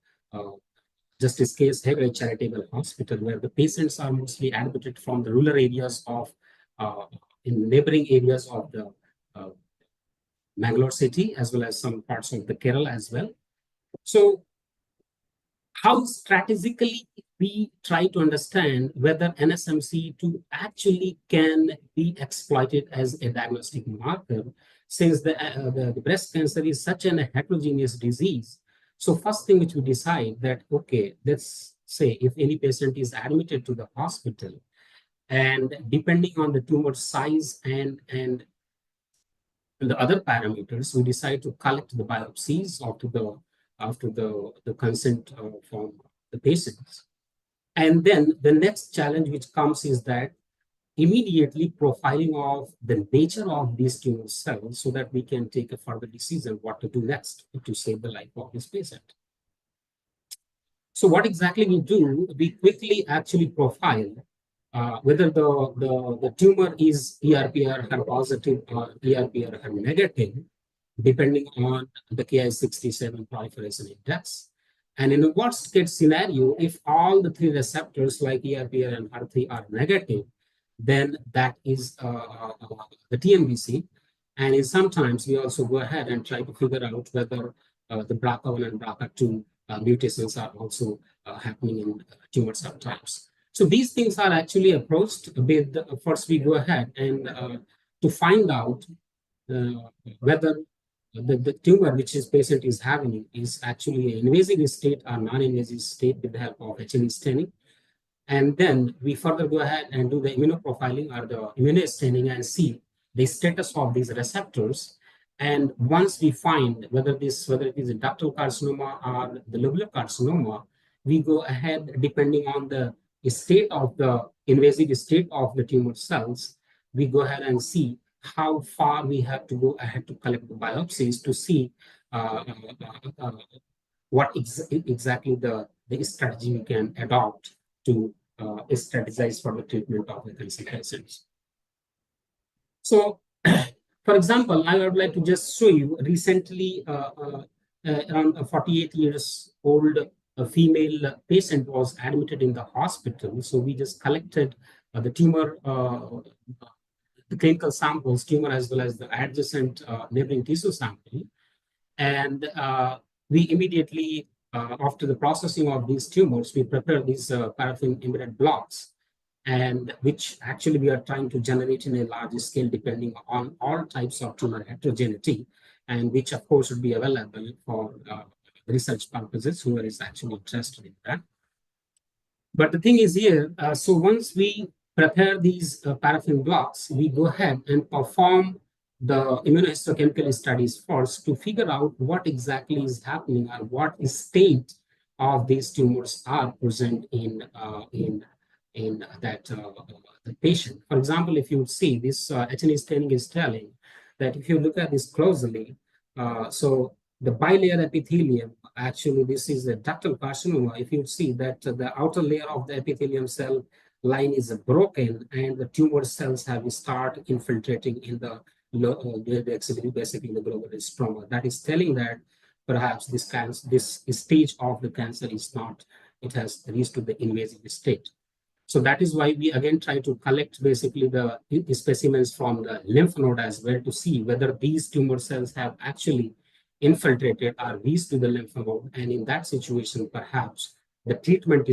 Justice K.S. Hegde Charitable Hospital, where the patients are mostly admitted from the rural areas of, in neighboring areas of the Mangalore city, as well as some parts of the Kerala as well. So how strategically we try to understand whether NSMC2 actually can be exploited as a diagnostic marker, since the breast cancer is such a heterogeneous disease. So first thing which we decide that, okay, let's say if any patient is admitted to the hospital, and depending on the tumor size and the other parameters, we decide to collect the biopsies or to the after the consent from the patients. And then the next challenge which comes is that immediately profiling of the nature of these tumor cells so that we can take a further decision what to do next to save the life of this patient. So what exactly we do, we quickly actually profile whether the tumor is ERPR positive or ERPR negative, depending on the Ki-67 proliferation index. And in a worst case scenario, if all the three receptors like ERPR and HER3 are negative, then that is the TNBC. And sometimes we also go ahead and try to figure out whether the BRCA1 and BRCA2 mutations are also happening in tumor subtypes. So these things are actually approached with, first we go ahead and to find out whether the tumor which this patient is having is actually an invasive state or non-invasive state with the help of H&E staining. And then we further go ahead and do the immunoprofiling or the immunostaining and see the status of these receptors. And once we find whether it is a ductal carcinoma or the lobular carcinoma, we go ahead, depending on the state of the invasive state of the tumor cells, we go ahead and see how far we have to go ahead to collect the biopsies to see what exactly the strategy we can adopt to strategize for the treatment of the cancer patients. So, for example, I would like to just show you recently around a 48 years old female patient was admitted in the hospital. So we just collected the tumor, the clinical samples, tumor as well as the adjacent neighboring tissue sample. And we immediately, after the processing of these tumors, we prepare these paraffin-embedded blocks, and which actually we are trying to generate in a large scale depending on all types of tumor heterogeneity, and which of course would be available for research purposes, whoever is actually interested in that. But the thing is here, so once we prepare these paraffin blocks, we go ahead and perform the immunohistochemical studies first to figure out what exactly is happening or what state of these tumors are present in that the patient. For example, if you see this H&E staining is telling that if you look at this closely, so the bilayer epithelium, actually this is a ductal carcinoma. If you see that the outer layer of the epithelium cell line is broken and the tumor cells have started infiltrating in the basically the global stroma. That is telling that perhaps this stage of the cancer is not, it has reached to the invasive state. So that is why we again try to collect basically the specimens from the lymph node as well to see whether these tumor cells have actually infiltrated or reached to the lymph node. And in that situation, perhaps the treatment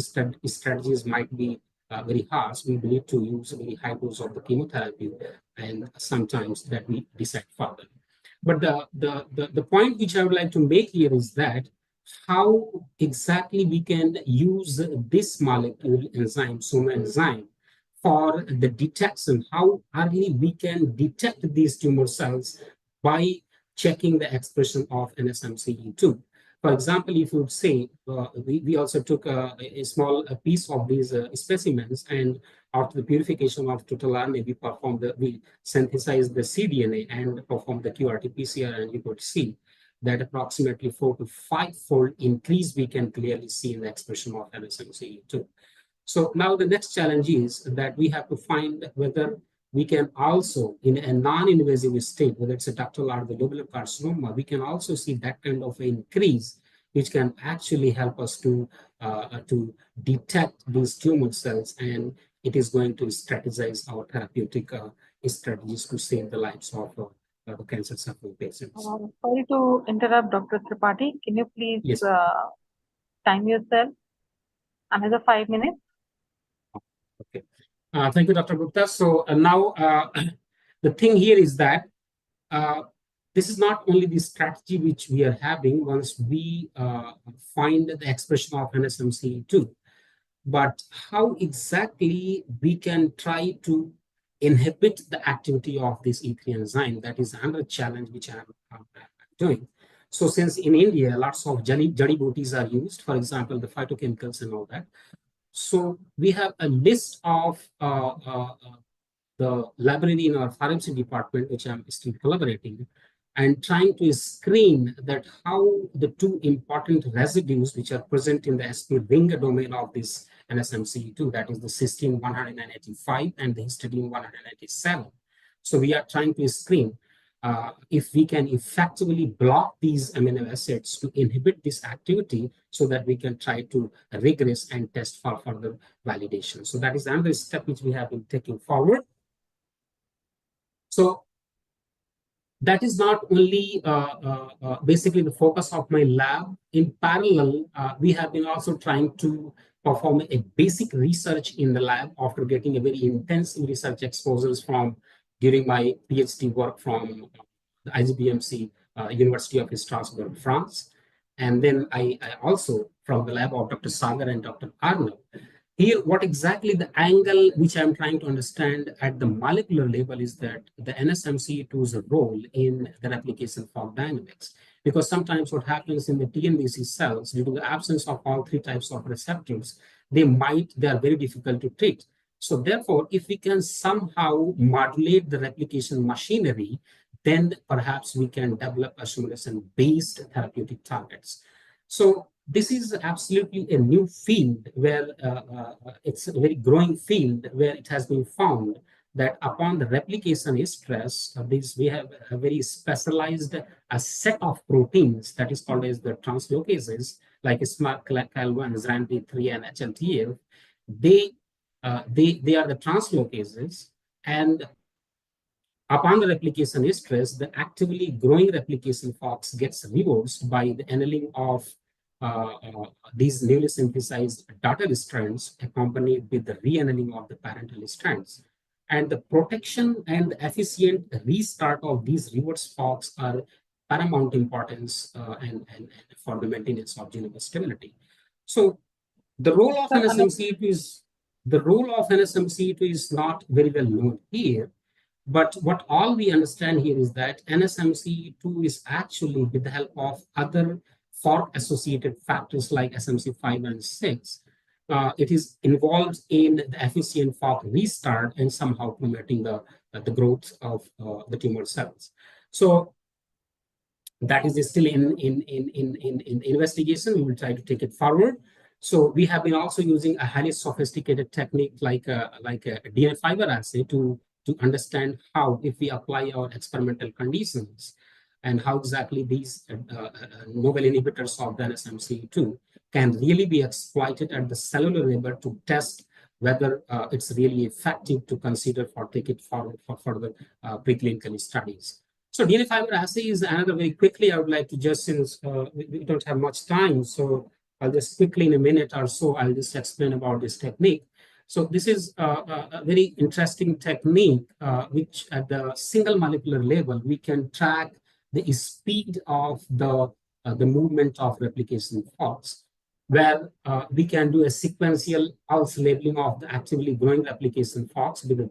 strategies might be very harsh. We need to use a very high dose of the chemotherapy, and sometimes that we decide further. But the point which I would like to make here is that how exactly we can use this molecule enzyme, soma enzyme, for the detection, how early we can detect these tumor cells by checking the expression of NSMCE2. For example, if you would say, we also took a small piece of these specimens, and after the purification of total RNA, we synthesized the cDNA and performed the QRT-PCR, and you could see that approximately 4 to 5-fold increase we can clearly see in the expression of NSMCE2. So now the next challenge is that we have to find whether we can also, in a non-invasive state, whether it's a ductal or the lobular carcinoma, we can also see that kind of increase, which can actually help us to detect these tumor cells, and it is going to strategize our therapeutic strategies to save the lives of the cancer suffering patients. Sorry to interrupt, Dr. Tripathi. Can you please Yes. time yourself? Another 5 minutes. Okay. Thank you, Dr. Gupta. So now the thing here is that this is not only the strategy which we are having once we find the expression of NSMCE2, but how exactly we can try to inhibit the activity of this E3 enzyme. That is another challenge which I'm doing. So since in India, lots of jadi booties are used, for example, the phytochemicals and all that. So we have a list of the library in our pharmacy department, which I'm still collaborating, and trying to screen that how the two important residues which are present in the sp ring domain of this NSMC2, that is the cysteine 185 and the histidine 187. So we are trying to screen if we can effectively block these amino acids to inhibit this activity so that we can try to regress and test for further validation. So that is another step which we have been taking forward. So that is not only basically the focus of my lab. In parallel, we have been also trying to perform a basic research in the lab after getting a very intensive research exposures from during my PhD work from the IGBMC University of Strasbourg, France. And then I also from the lab of Dr. Sagar and Dr. Arnav. Here, what exactly the angle which I'm trying to understand at the molecular level is that the NSMC2's role in the replication fork dynamics. Because sometimes what happens in the TNBC cells, due to the absence of all three types of receptors, they are very difficult to treat. So therefore, if we can somehow modulate the replication machinery, then perhaps we can develop assimilation-based therapeutic targets. So this is absolutely a new field where it's a very growing field where it has been found that upon the replication stress, we have a very specialized set of proteins that is called as the translocases, like SMARCAL1, ZRANP3, and HLTF. They are the translocases, and upon the replication stress, the actively growing replication forks gets reversed by the annealing of these newly synthesized daughter strands accompanied with the re-annealing of the parental strands. And the protection and the efficient restart of these reverse forks are paramount importance and for the maintenance of genome stability. So the role of NSMC2 is not very well known here. But what all we understand here is that NSMC2 is actually, with the help of other fork-associated factors like SMC5 and 6, it is involved in the efficient fork restart and somehow promoting the growth of the tumor cells. So that is still in investigation. We will try to take it forward. So we have been also using a highly sophisticated technique like a DNA fiber assay to understand how, if we apply our experimental conditions, and how exactly these novel inhibitors of the NSMC2 can really be exploited at the cellular level to test whether it's really effective to consider for take it forward for further preclinical studies. So DNA fiber assay is another very quickly. I would like to just, since we don't have much time, so I'll just quickly in a minute or so, I'll just explain about this technique. So this is a very interesting technique, which at the single molecular level, we can track the speed of the movement of replication forks, where we can do a sequential pulse labeling of the actively growing replication forks with the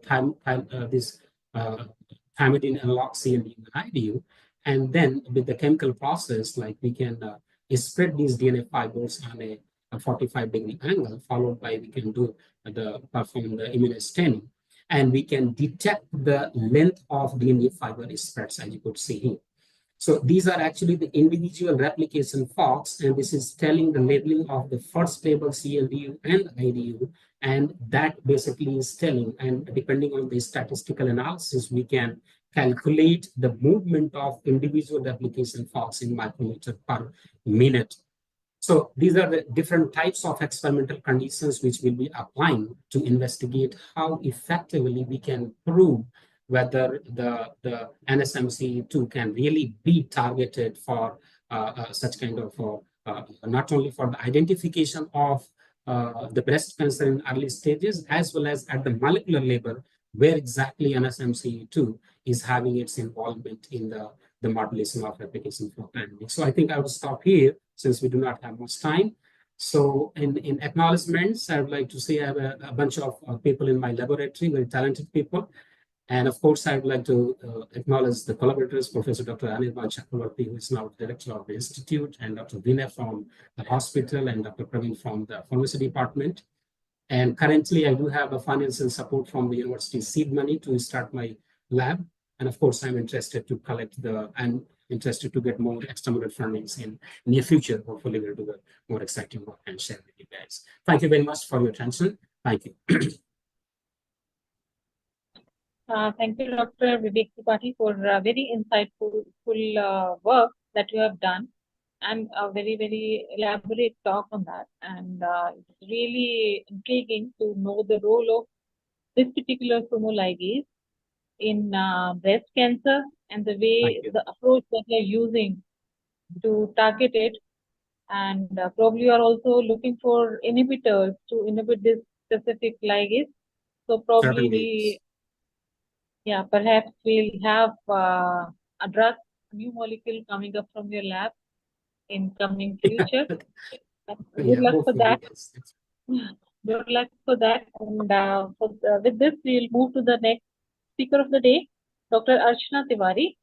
thymidine analog CND IDU, and then with the chemical process, like we can spread these DNA fibers on a 45-degree angle, followed by we can perform the immunostaining, and we can detect the length of DNA fiber spreads, as you could see here. So these are actually the individual replication forks, and this is telling the labeling of the first label CLDU and IDU, and that basically is telling, and depending on the statistical analysis, we can calculate the movement of individual replication forks in micrometer per minute. So these are the different types of experimental conditions which we'll be applying to investigate how effectively we can prove whether the NSMC2 can really be targeted for such kind of, not only for the identification of the breast cancer in early stages, as well as at the molecular level, where exactly NSMC2 is having its involvement in the modulation of replication fork dynamics. So I think I will stop here since we do not have much time. So in acknowledgements, I would like to say I have a bunch of people in my laboratory, very talented people. And of course, I would like to acknowledge the collaborators, Professor Dr. Anirban Chakravarti, who is now Director of the Institute, and Dr. Vinay from the hospital, and Dr. Praveen from the pharmacy department. And currently, I do have a financial support from the university seed money to start my lab. And of course, I'm interested to get more external fundings in near future. Hopefully, we'll do the more exciting work and share with you guys. Thank you very much for your attention. Thank you. Thank you, Dr. Vivek Tripathi, for very insightful work that you have done, and a very, very elaborate talk on that. And it's really intriguing to know the role of this particular sumo ligase in breast cancer, and the way, the approach that you're using to target it. And probably you are also looking for inhibitors to inhibit this specific ligase. So probably perhaps we'll have a drug, a new molecule coming up from your lab in coming future. Good luck for that. Good luck for that. And with this, we'll move to the next speaker of the day, Dr. Archana Tiwari.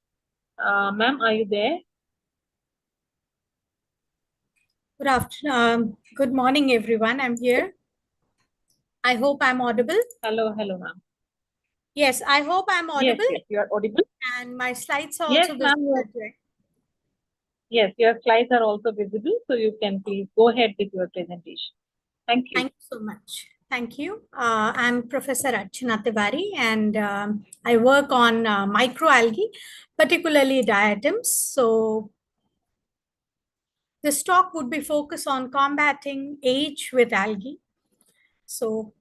Ma'am, are you there? Good afternoon. Good morning, everyone. I'm here. I hope I'm audible. Hello, ma'am. Yes, I hope I'm audible. Yes, you are audible. And my slides are Yes, also ma'am. visible. Yes, your slides are also visible, so you can please go ahead with your presentation. Thank you. Thank you so much. Thank you. I'm Professor Archana Tiwari, and I work on microalgae, particularly diatoms. So this talk would be focused on combating age with algae. So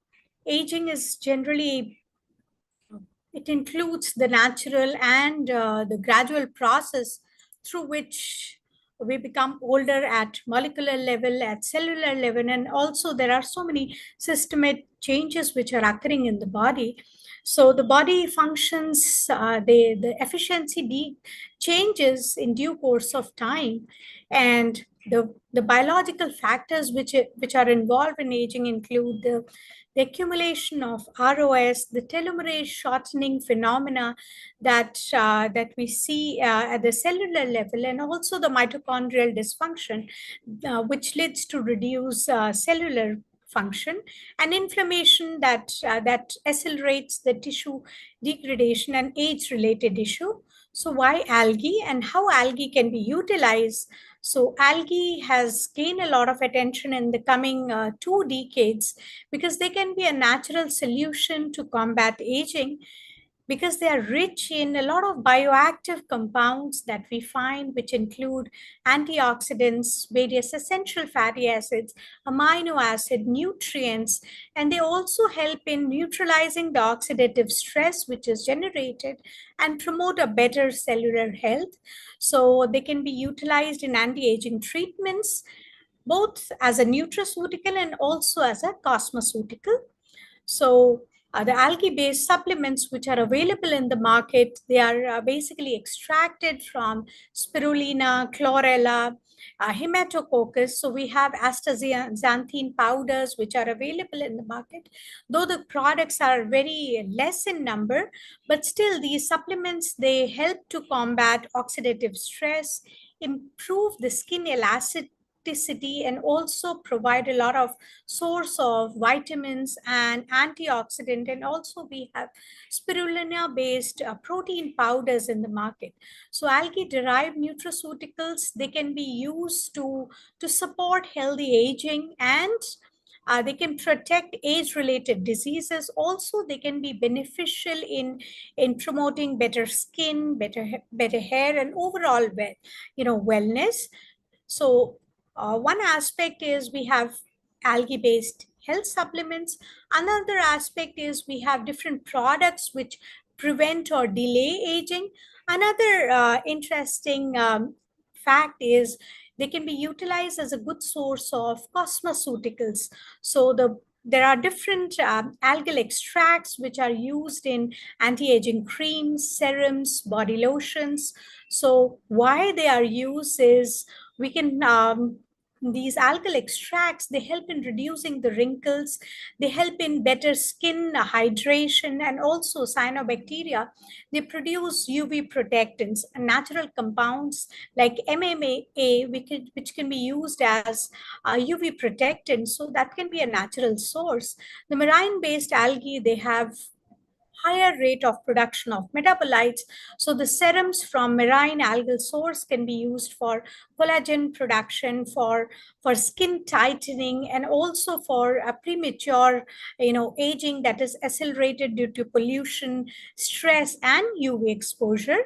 aging is generally, it includes the natural and the gradual process through which we become older at molecular level, at cellular level, and also there are so many systemic changes which are occurring in the body. So the body functions, the efficiency changes in due course of time, and the biological factors which are involved in aging include the accumulation of ROS, the telomerase shortening phenomena that we see at the cellular level, and also the mitochondrial dysfunction, which leads to reduced cellular function, and inflammation that accelerates the tissue degradation and age-related issue. So why algae and how algae can be utilized? So algae has gained a lot of attention in the coming 2 decades because they can be a natural solution to combat aging, because they are rich in a lot of bioactive compounds that we find, which include antioxidants, various essential fatty acids, amino acid, nutrients, and they also help in neutralizing the oxidative stress which is generated and promote a better cellular health. So they can be utilized in anti-aging treatments, both as a nutraceutical and also as a cosmeceutical. So the algae-based supplements which are available in the market, they are basically extracted from spirulina, chlorella, hematococcus. So we have astaxanthin powders which are available in the market. Though the products are very less in number, but still these supplements, they help to combat oxidative stress, improve the skin elasticity, and also provide a lot of source of vitamins and antioxidant. And also we have spirulina based protein powders in the market. So algae derived nutraceuticals, they can be used to support healthy aging, and they can protect age-related diseases. Also, they can be beneficial in promoting better skin, better hair, and overall wellness. So one aspect is we have algae-based health supplements. Another aspect is we have different products which prevent or delay aging. Another interesting fact is they can be utilized as a good source of cosmeceuticals. So there are different algal extracts which are used in anti-aging creams, serums, body lotions. So why they are used is we can these algal extracts, they help in reducing the wrinkles, they help in better skin hydration, and also cyanobacteria. They produce UV protectants and natural compounds like MMA, which can be used as UV protectant. So that can be a natural source. The marine-based algae, they have higher rate of production of metabolites. So the serums from marine algal source can be used for collagen production, for skin tightening, and also for a premature, aging that is accelerated due to pollution, stress, and UV exposure.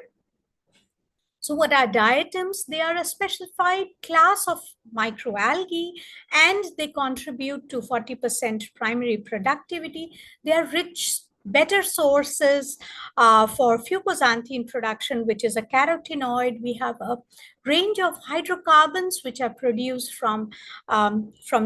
So what are diatoms? They are a specified class of microalgae, and they contribute to 40% primary productivity. They are rich, better sources for fucoxanthin production, which is a carotenoid. We have a range of hydrocarbons which are produced from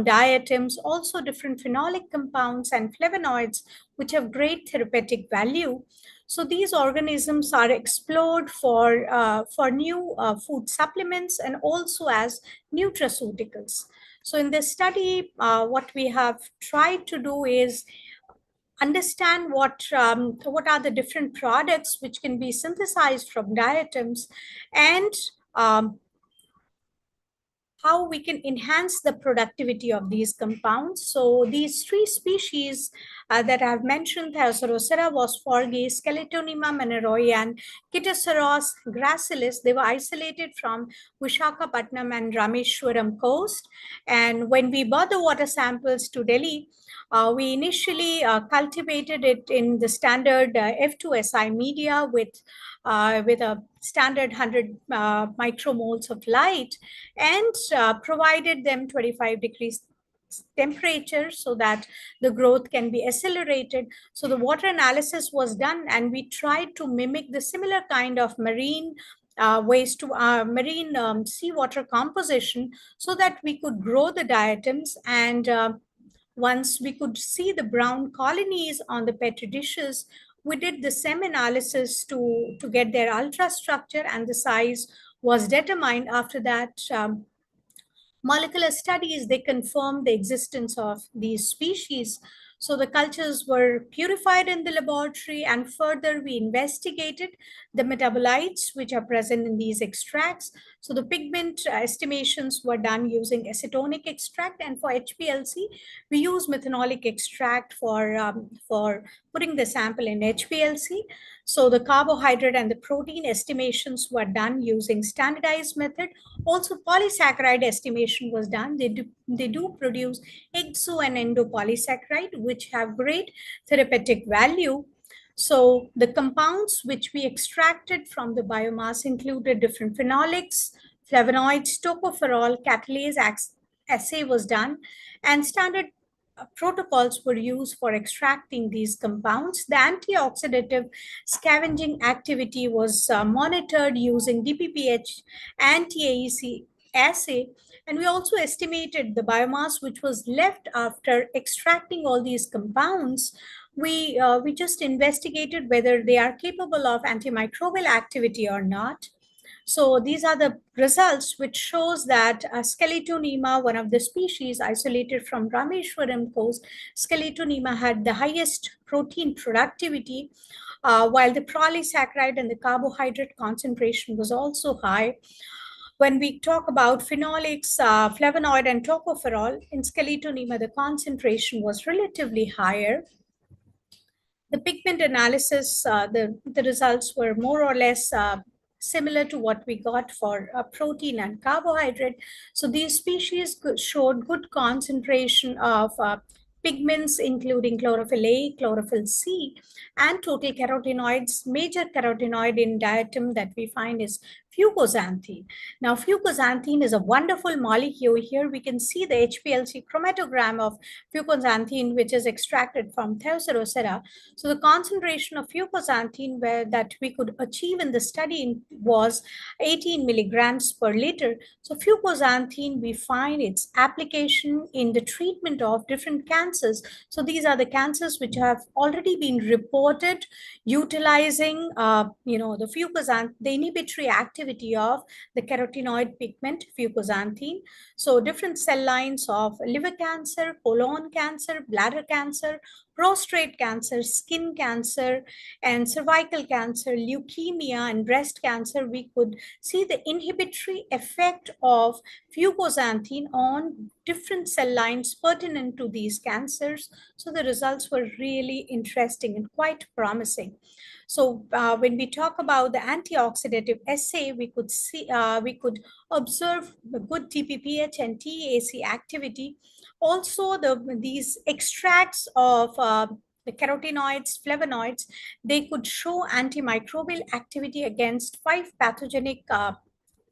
diatoms, also different phenolic compounds and flavonoids, which have great therapeutic value. So these organisms are explored for new food supplements and also as nutraceuticals. So in this study, what we have tried to do is understand what are the different products which can be synthesized from diatoms, and how we can enhance the productivity of these compounds. So these three species that I have mentioned, Thiocerosera phosphorgi, Skeletonema manneroi, and Kitaceros gracilis, they were isolated from Visakhapatnam and Rameshwaram coast. And when we brought the water samples to Delhi, we initially cultivated it in the standard F2SI media with a standard 100 micromoles of light, and provided them 25 degrees temperature so that the growth can be accelerated. So the water analysis was done, and we tried to mimic the similar kind of marine waste to marine seawater composition so that we could grow the diatoms. And once we could see the brown colonies on the petri dishes, we did the SEM analysis to get their ultrastructure, and the size was determined. After that, molecular studies, they confirmed the existence of these species. So the cultures were purified in the laboratory, and further we investigated the metabolites which are present in these extracts. So the pigment estimations were done using acetonic extract, and for HPLC, we use methanolic extract for putting the sample in HPLC. So the carbohydrate and the protein estimations were done using standardized method. Also, polysaccharide estimation was done. They do produce exo and endopolysaccharide, which have great therapeutic value. So the compounds which we extracted from the biomass included different phenolics, flavonoids, tocopherol, catalase assay was done, and standard protocols were used for extracting these compounds. The antioxidative scavenging activity was monitored using DPPH anti-AEC assay, and we also estimated the biomass which was left after extracting all these compounds. We just investigated whether they are capable of antimicrobial activity or not. So these are the results which shows that Skeletonema, one of the species isolated from Rameshwaram coast, Skeletonema had the highest protein productivity, while the polysaccharide and the carbohydrate concentration was also high. When we talk about phenolics, flavonoid, and tocopherol, in Skeletonema, the concentration was relatively higher. The pigment analysis, the results were more or less similar to what we got for protein and carbohydrate. So these species showed good concentration of pigments, including chlorophyll A, chlorophyll C, and total carotenoids. Major carotenoid in diatom that we find is fucoxanthin. Now, fucoxanthin is a wonderful molecule. Here we can see the HPLC chromatogram of fucoxanthin, which is extracted from Thiocerosera. So the concentration of fucoxanthin that we could achieve in the study was 18 milligrams per liter. So fucoxanthin, we find its application in the treatment of different cancers. So these are the cancers which have already been reported utilizing, the fucoxanthin, the inhibitory activity activity of the carotenoid pigment fucoxanthine. So different cell lines of liver cancer, colon cancer, bladder cancer, prostate cancer, skin cancer, and cervical cancer, leukemia, and breast cancer, we could see the inhibitory effect of fucoxanthine on different cell lines pertinent to these cancers. So the results were really interesting and quite promising. So when we talk about the antioxidative assay, we could see we could observe the good TPPH and TAC activity. Also, these extracts of the carotenoids, flavonoids, they could show antimicrobial activity against 5 pathogenic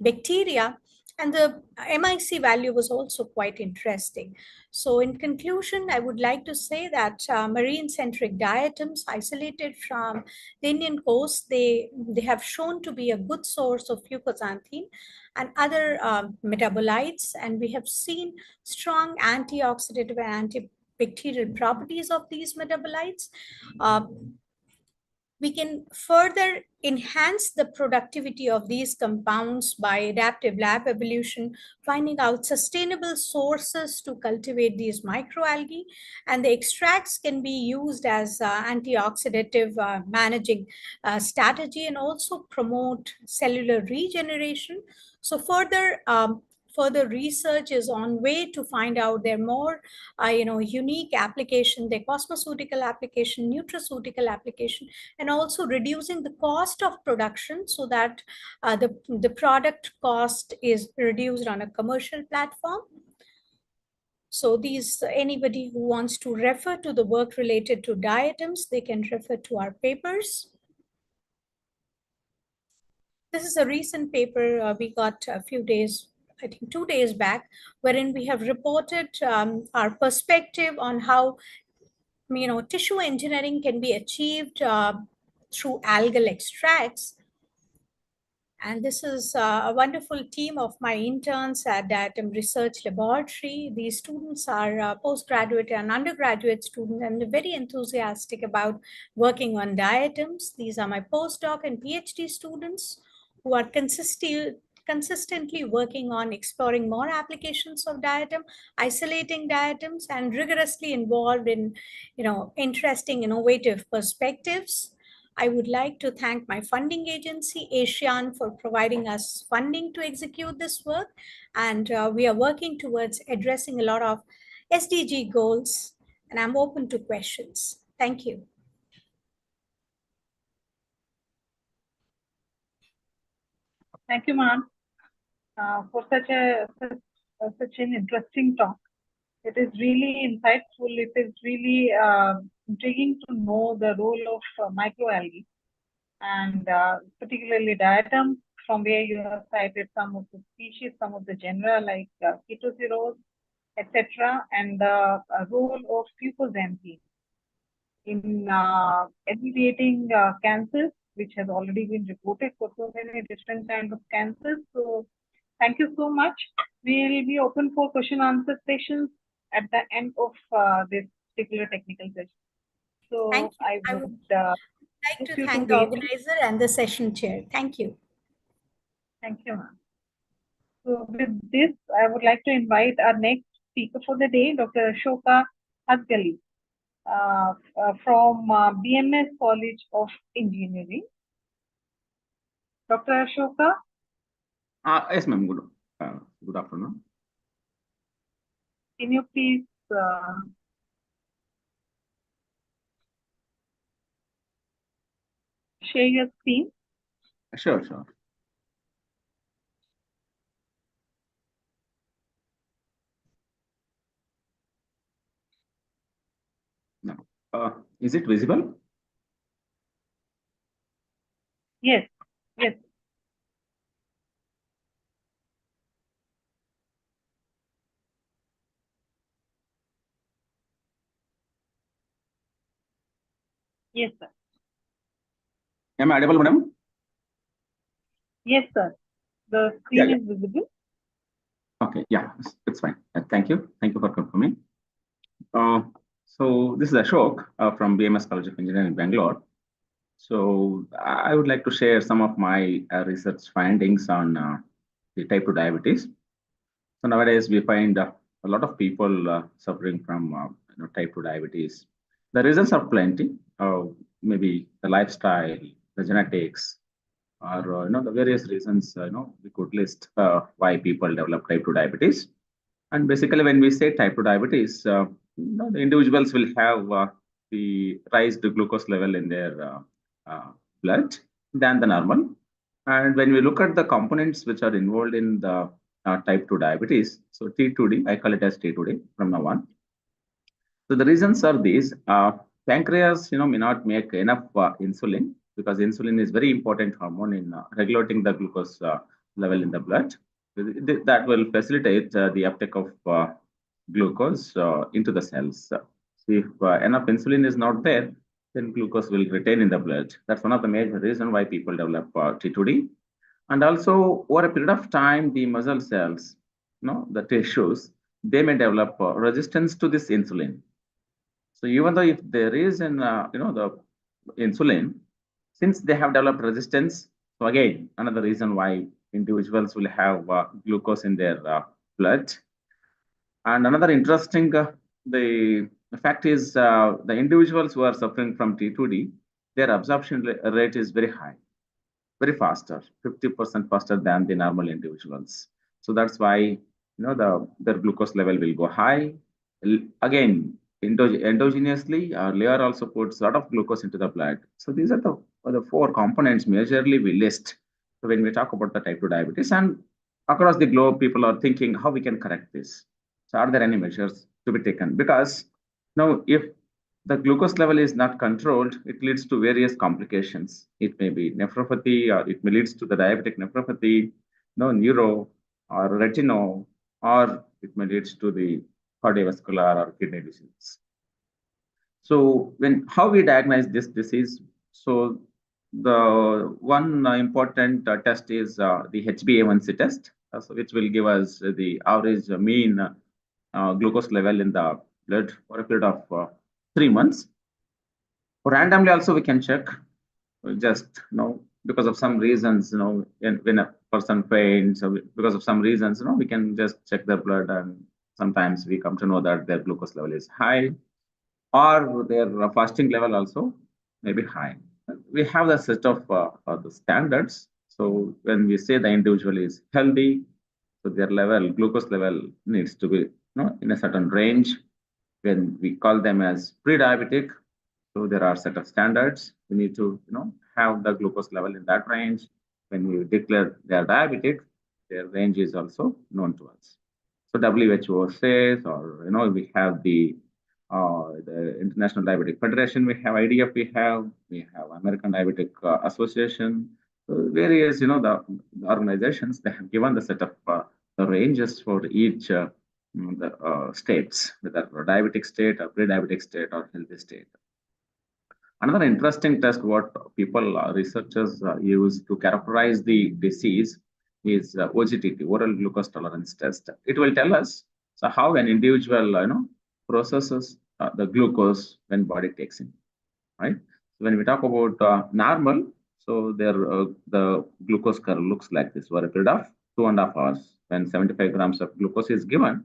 bacteria, and the MIC value was also quite interesting. So in conclusion, I would like to say that marine-centric diatoms isolated from the Indian coast, they have shown to be a good source of fucoxanthine and other metabolites, and we have seen strong antioxidative and antibacterial properties of these metabolites. We can further enhance the productivity of these compounds by adaptive lab evolution, finding out sustainable sources to cultivate these microalgae, and the extracts can be used as antioxidative managing strategy and also promote cellular regeneration. So further research is on way to find out their more unique application, their cosmeceutical application, nutraceutical application, and also reducing the cost of production so that the product cost is reduced on a commercial platform. So anybody who wants to refer to the work related to diatoms, they can refer to our papers. This is a recent paper we got a few days, I think 2 days back, wherein we have reported our perspective on how tissue engineering can be achieved through algal extracts. And this is a wonderful team of my interns at Diatom Research Laboratory. These students are postgraduate and undergraduate students, and they're very enthusiastic about working on diatoms. These are my postdoc and PhD students who are consistently working on exploring more applications of diatom, isolating diatoms, and rigorously involved in interesting, innovative perspectives. I would like to thank my funding agency, ASEAN, for providing us funding to execute this work. And we are working towards addressing a lot of SDG goals, and I'm open to questions. Thank you. Thank you, ma'am, for such an interesting talk. It is really insightful. It is really intriguing to know the role of microalgae and particularly diatoms, from where you have cited some of the species, some of the genera like Chetoceros, etc., and the role of fucoxanthine in alleviating cancers, which has already been reported for so many different kinds of cancers. So thank you so much. We will be open for question answer sessions at the end of this particular technical session. So I would like to thank the organizer and the session chair. Thank you. Thank you, ma'am. So with this, I would like to invite our next speaker for the day, Dr. Ashoka Hadgali, from BMS College of Engineering. Dr. Ashoka? Yes, ma'am. Good afternoon. Can you please share your screen? Sure. No. Is it visible? Yes. Yes, sir. Am I audible, madam? Yes, sir. The screen is visible. Okay, yeah, it's fine. Thank you. Thank you for confirming. So this is Ashok from BMS College of Engineering in Bangalore. So I would like to share some of my research findings on the type 2 diabetes. So nowadays we find a lot of people suffering from type 2 diabetes. The reasons are plenty. Maybe the lifestyle, the genetics, or the various reasons we could list why people develop type 2 diabetes. And basically, when we say type 2 diabetes, the individuals will have the raised glucose level in their blood than the normal. And when we look at the components which are involved in the type 2 diabetes, so T2D, I call it as T2D from now on. So the reasons are these: pancreas, may not make enough insulin, because insulin is very important hormone in regulating the glucose level in the blood. That will facilitate the uptake of glucose into the cells. So if enough insulin is not there, then glucose will retain in the blood. That's one of the major reasons why people develop T2D. And also, over a period of time, the muscle cells, the tissues, they may develop resistance to this insulin. So even though if there is the insulin, since they have developed resistance, so again, another reason why individuals will have glucose in their blood. And another interesting the fact is the individuals who are suffering from T2D, their absorption rate is very high, very faster, 50% faster than the normal individuals. So that's why their glucose level will go high. Again, endogenously, liver also puts a lot of glucose into the blood. So these are the four components majorly we list when we talk about the type 2 diabetes. And across the globe, people are thinking how we can correct this. So are there any measures to be taken? Because now, if the glucose level is not controlled, it leads to various complications. It may be nephropathy, or it may lead to the diabetic nephropathy, neuro or retinal, or it may lead to the cardiovascular or kidney disease. So how we diagnose this disease? So the one important test is the HbA1c test, which will give us the average mean glucose level in the blood for a period of 3 months. Randomly also we can check, just because of some reasons, when a person faints, so because of some reasons, we can just check their blood, and sometimes we come to know that their glucose level is high, or their fasting level also may be high. We have the set of the standards. So when we say the individual is healthy, so their glucose level needs to be in a certain range. When we call them as pre-diabetic, so there are set of standards. We need to have the glucose level in that range. When we declare they are diabetic, their range is also known to us. So WHO says, or we have the International Diabetic Federation, we have IDF, we have American Diabetic Association, so various the organizations, they have given the set of the ranges for each the states, whether diabetic state or pre-diabetic state or healthy state. Another interesting test what people, researchers use to characterize the disease is OGTT, oral glucose tolerance test. It will tell us how an individual processes the glucose when body takes in, right? So when we talk about normal, so the glucose curve looks like this over a period of 2.5 hours. When 75 grams of glucose is given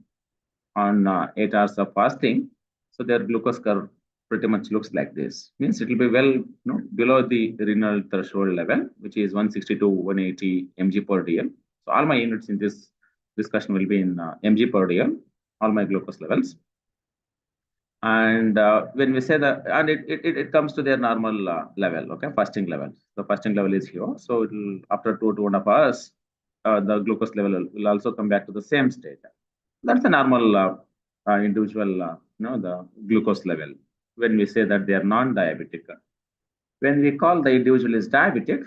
on 8 hours of fasting, so their glucose curve pretty much looks like this. Means it will be well below the renal threshold level, which is 160 to 180 mg per dl. So all my units in this discussion will be in mg per dl, all my glucose levels. And when we say that, and it comes to their normal level, okay, fasting level. The fasting level is here. So it will, after 2.5 hours, the glucose level will also come back to the same state. That's a normal individual, the glucose level. When we say that they are non-diabetic, when we call the individual is diabetic,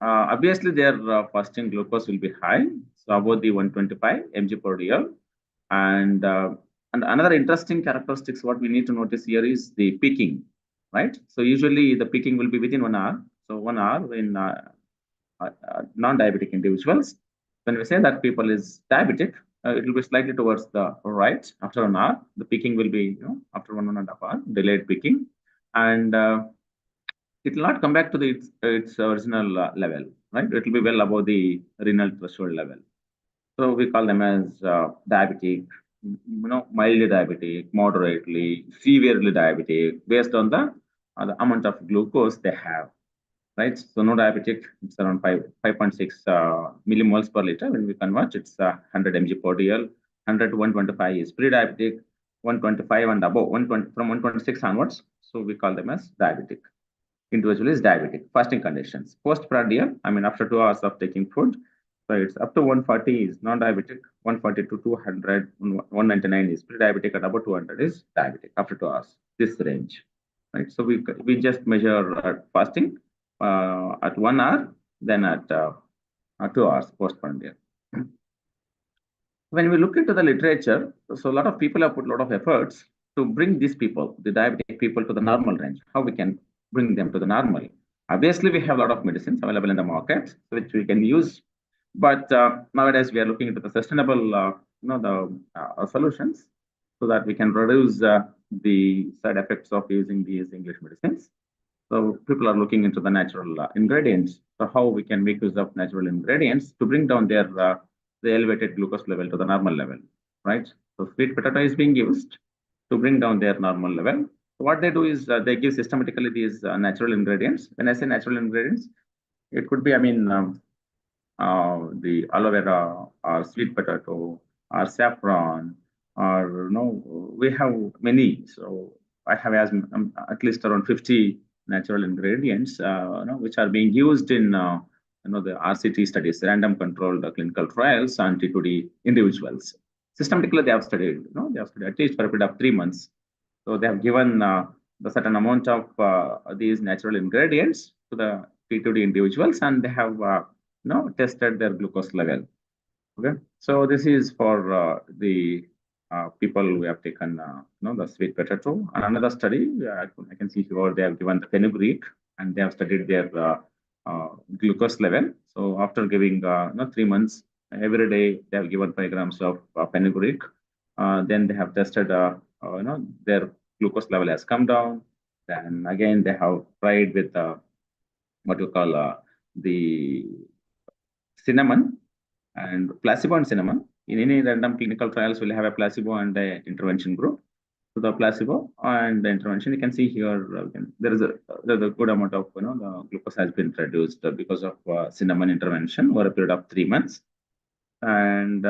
obviously their fasting glucose will be high, so above the 125 mg per dl. And another interesting characteristics what we need to notice here is the peaking, right? So usually the peaking will be within 1 hour. So 1 hour in non-diabetic individuals. When we say that people is diabetic, it will be slightly towards the right after 1 hour. The peaking will be after 1.5 hours, delayed peaking. And it will not come back to its original level, right? It will be well above the renal threshold level. So we call them as diabetic, mildly diabetic, moderately, severely diabetic, based on the amount of glucose they have, right? So no diabetic, it's around 5.6 millimoles per liter. When we convert, it's 100 mg per dl. 100 to 125 is pre-diabetic, 125 and above, 120 from 126 onwards. So we call them as diabetic. Individual is diabetic. Fasting conditions. Post-prandial, I mean after 2 hours of taking food, so it's up to 140 is non-diabetic, 140 to 200, 199 is pre-diabetic, and above 200 is diabetic after 2 hours. This range, right? So we just measure fasting at 1 hour, then at 2 hours post-prandial. When we look into the literature, so a lot of people have put a lot of efforts to bring these people, the diabetic people, to the normal range. How we can bring them to the normal? Obviously, we have a lot of medicines available in the market, which we can use. But nowadays, we are looking into the sustainable, solutions, so that we can reduce the side effects of using these English medicines. So people are looking into the natural ingredients. So how we can make use of natural ingredients to bring down their the elevated glucose level to the normal level, right? So sweet potato is being used to bring down their normal level. So what they do is they give systematically these natural ingredients. When I say natural ingredients, it could be, the aloe vera or sweet potato or saffron, or we have many. So I have at least around 50 natural ingredients, which are being used in the RCT studies, random controlled clinical trials on T2D individuals. Systematically, they have studied. They have studied at least for a period of 3 months. So they have given the certain amount of these natural ingredients to the T2D individuals, and they have tested their glucose level. Okay, so this is for the people who have taken the sweet potato. And another study, I can see here they have given the fenugreek, and they have studied their glucose level. So after giving 3 months, every day they have given 5 grams of fenugreek. Then they have tested their glucose level has come down. Then again they have tried with what you call the cinnamon and placebo and cinnamon. In any random clinical trials, we'll have a placebo and a intervention group. So the placebo and the intervention, you can see here, there's a good amount of the glucose has been reduced because of cinnamon intervention over a period of 3 months. And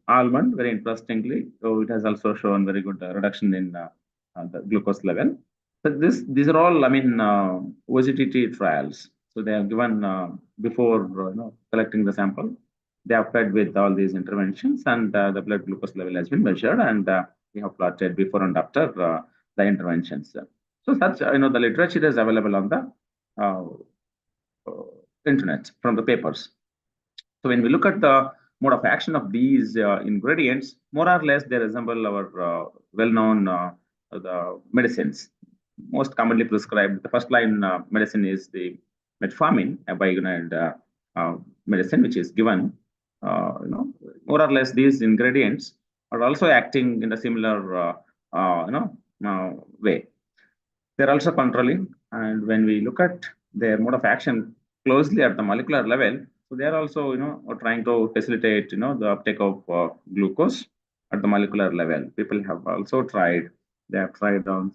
almond, very interestingly, so it has also shown very good reduction in the glucose level. So these are all, OGTT trials. So they have given before collecting the sample, they have fed with all these interventions, and the blood glucose level has been measured, and we have plotted before and after the interventions. So such the literature is available on the internet from the papers. So when we look at the mode of action of these ingredients, more or less they resemble our well-known the medicines. Most commonly prescribed, the first line medicine is the metformin, a biogonide medicine, which is given. More or less these ingredients are also acting in a similar way. They're also controlling, and when we look at their mode of action closely at the molecular level, so they are also trying to facilitate the uptake of glucose at the molecular level. People have also tried. They have tried on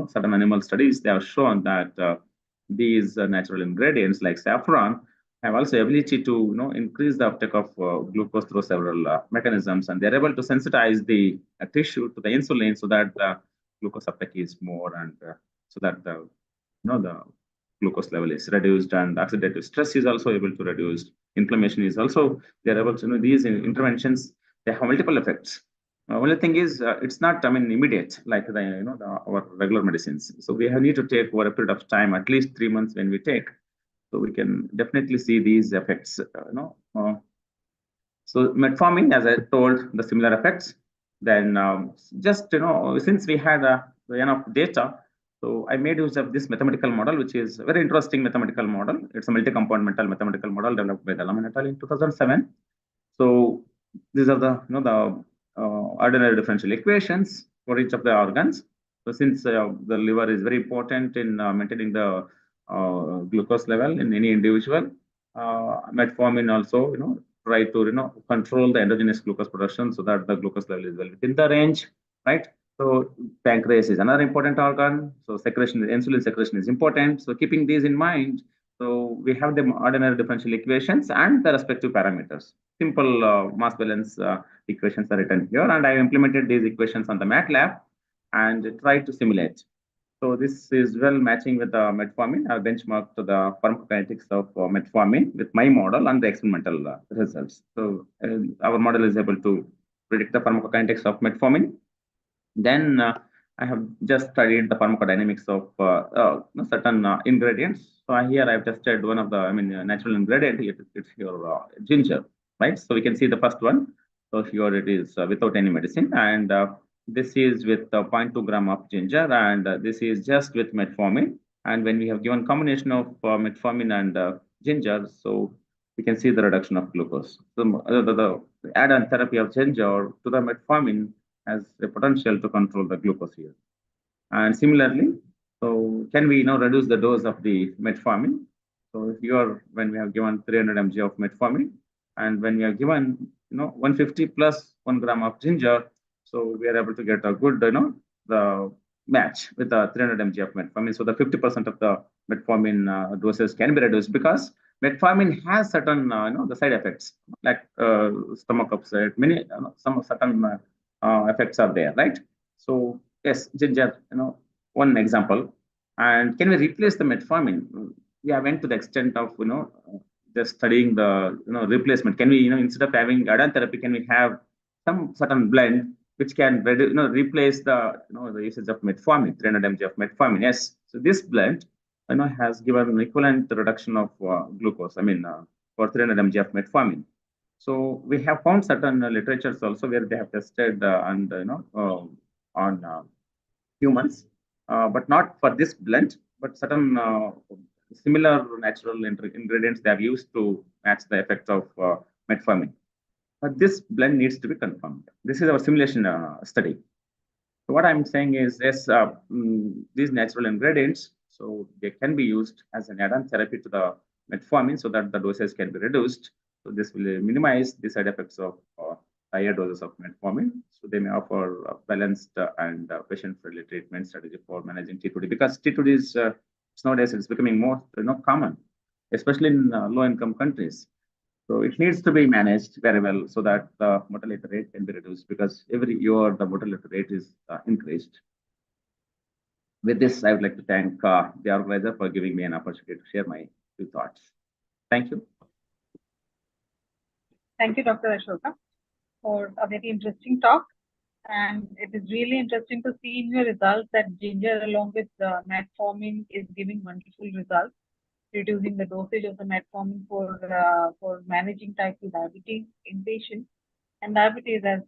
certain animal studies. They have shown that these natural ingredients like saffron have also ability to increase the uptake of glucose through several mechanisms, and they're able to sensitize the tissue to the insulin so that the glucose uptake is more, and so that the glucose level is reduced, and oxidative stress is also able to reduce. Inflammation is also, they're able to these interventions, they have multiple effects. Only thing is, it's not immediate like our regular medicines. So we need to take over a period of time, at least 3 months when we take. So we can definitely see these effects. So metformin, as I told, the similar effects. Then just since we had enough data, so I made use of this mathematical model, which is a very interesting mathematical model. It's a multi-componental mathematical model developed by Dallam et al. In 2007. So these are the ordinary differential equations for each of the organs. So since the liver is very important in maintaining the glucose level in any individual. Metformin also, try to, control the endogenous glucose production so that the glucose level is well within the range, right? So pancreas is another important organ. So insulin secretion is important. So keeping these in mind, so we have the ordinary differential equations and the respective parameters. Simple mass balance equations are written here, and I implemented these equations on the MATLAB and tried to simulate. So this is well matching with the metformin. I benchmarked the pharmacokinetics of metformin with my model and the experimental results. So our model is able to predict the pharmacokinetics of metformin. Then I have just studied the pharmacodynamics of certain ingredients. So here I've tested one of the, natural ingredient. It's your ginger, right? So we can see the first one. So here it is without any medicine, and this is with 0.2 gram of ginger, and this is just with metformin. And when we have given combination of metformin and ginger, so we can see the reduction of glucose. So the add-on therapy of ginger to the metformin has the potential to control the glucose here. And similarly, so can we reduce the dose of the metformin? So here, when we have given 300 mg of metformin, and when we have given 150 plus 1 gram of ginger, so we are able to get a good the match with the 300 mg of metformin. So the 50% of the metformin doses can be reduced because metformin has certain the side effects like stomach upset, many some certain effects are there, right? So yes, ginger, one example. And can we replace the metformin? We have went to the extent of just studying the replacement. Can we instead of having add-on therapy, can we have some certain blend which can replace the the usage of metformin, 300 mg of metformin? Yes. So this blend has given an equivalent reduction of glucose. For 300 mg of metformin. So we have found certain literatures also where they have tested and on humans, but not for this blend, but certain similar natural ingredients they have used to match the effect of metformin. But this blend needs to be confirmed. This is our simulation study. So what I'm saying is, yes, these natural ingredients, so they can be used as an add-on therapy to the metformin so that the doses can be reduced. So this will minimize the side effects of higher doses of metformin. So they may offer a balanced and patient-friendly treatment strategy for managing T2D, because T2D is nowadays it's becoming more common, especially in low-income countries. So it needs to be managed very well so that the mortality rate can be reduced, because every year the mortality rate is increased. With this, I would like to thank the organizer for giving me an opportunity to share my few thoughts. Thank you. Thank you, Dr. Ashoka, for a very interesting talk. And it is really interesting to see in your results that ginger along with metformin is giving wonderful results, reducing the dosage of the metformin for managing type 2 diabetes in patients. And diabetes, as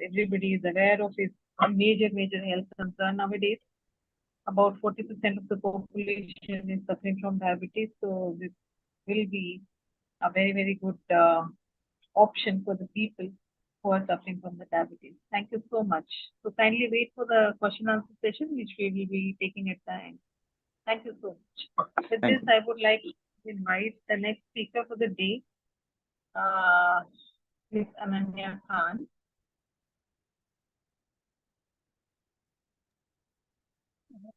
everybody is aware of, is a major health concern nowadays. About 40% of the population is suffering from diabetes, so this will be a very good option for the people who are suffering from the diabetes. Thank you so much. So kindly wait for the question answer session, which we will be taking at the end. Thank you so much. With this, I would like to invite the next speaker for the day, Ms. Ananya Khan.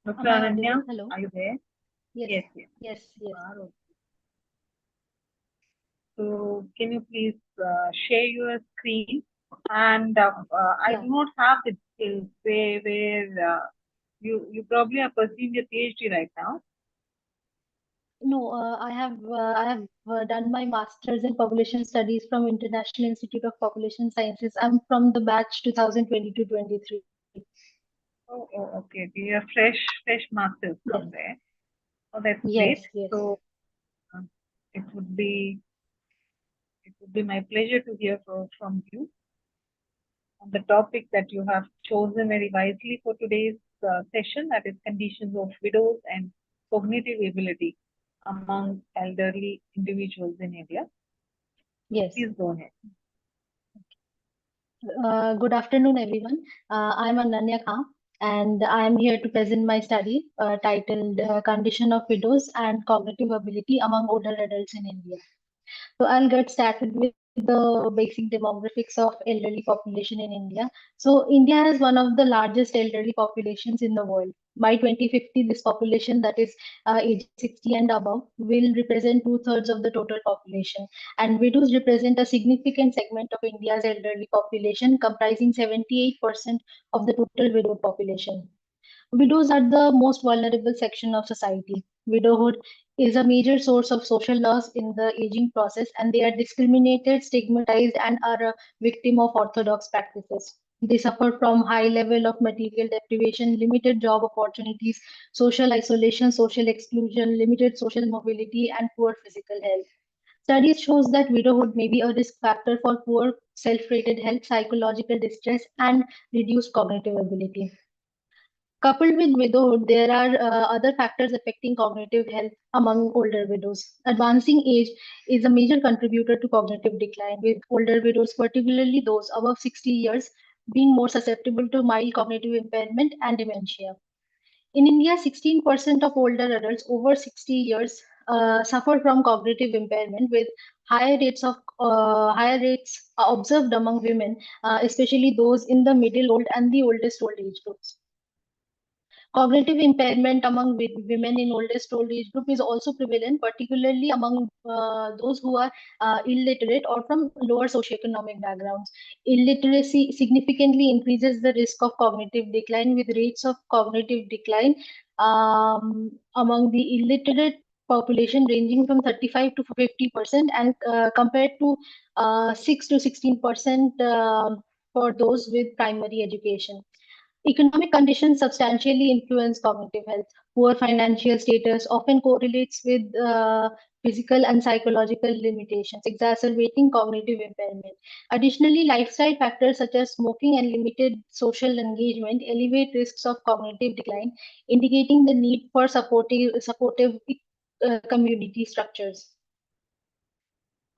Dr. Ananya, hello. are you there? Yes. Yes. So can you please share your screen? And I do not have the details where you probably are pursuing your PhD right now. No, I have done my master's in population studies from International Institute of Population Sciences. I'm from the batch 2022-23. Oh, okay. You are fresh masters from there. Oh, that's great. Yes. So it would be my pleasure to hear from you on the topic that you have chosen very wisely for today's session, that is conditions of widows and cognitive ability among elderly individuals in India. Yes. Please go ahead. Good afternoon, everyone. I'm Ananya Khan. and I am here to present my study titled Condition of Widows and Cognitive Ability Among Older Adults in India. So I'll get started with the basic demographics of elderly population in India. So India has one of the largest elderly populations in the world. By 2050, this population, that is age 60 and above, will represent 2/3 of the total population. And widows represent a significant segment of India's elderly population, comprising 78% of the total widowed population. Widows are the most vulnerable section of society. Widowhood is a major source of social loss in the aging process, and they are discriminated, stigmatized, and are a victim of orthodox practices. They suffer from high level of material deprivation, limited job opportunities, social isolation, social exclusion, limited social mobility, and poor physical health. Studies shows that widowhood may be a risk factor for poor self-rated health, psychological distress, and reduced cognitive ability. Coupled with widowhood, there are other factors affecting cognitive health among older widows. Advancing age is a major contributor to cognitive decline, with older widows, particularly those above 60 years, being more susceptible to mild cognitive impairment and dementia. In India, 16% of older adults over 60 years suffer from cognitive impairment, with higher rates observed among women, especially those in the middle old and the oldest old age groups. Cognitive impairment among women in oldest old age group is also prevalent, particularly among those who are illiterate or from lower socioeconomic backgrounds. Illiteracy significantly increases the risk of cognitive decline, with rates of cognitive decline among the illiterate population ranging from 35 to 50%, and compared to 6 to 16% for those with primary education. Economic conditions substantially influence cognitive health. Poor financial status often correlates with physical and psychological limitations, exacerbating cognitive impairment. Additionally, lifestyle factors such as smoking and limited social engagement elevate risks of cognitive decline, indicating the need for supportive community structures.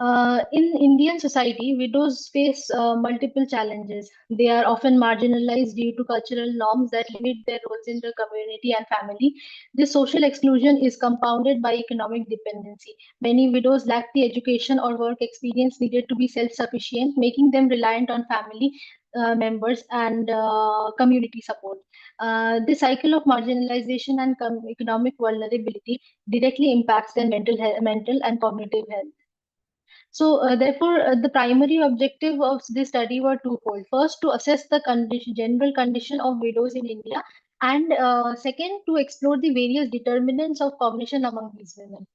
In Indian society, widows face multiple challenges. They are often marginalized due to cultural norms that limit their roles in the community and family. This social exclusion is compounded by economic dependency. Many widows lack the education or work experience needed to be self-sufficient, making them reliant on family members and community support. This cycle of marginalization and economic vulnerability directly impacts their mental and cognitive health. So, therefore, the primary objective of this study were twofold. First, to assess the general condition of widows in India, and second, to explore the various determinants of cognition among these women.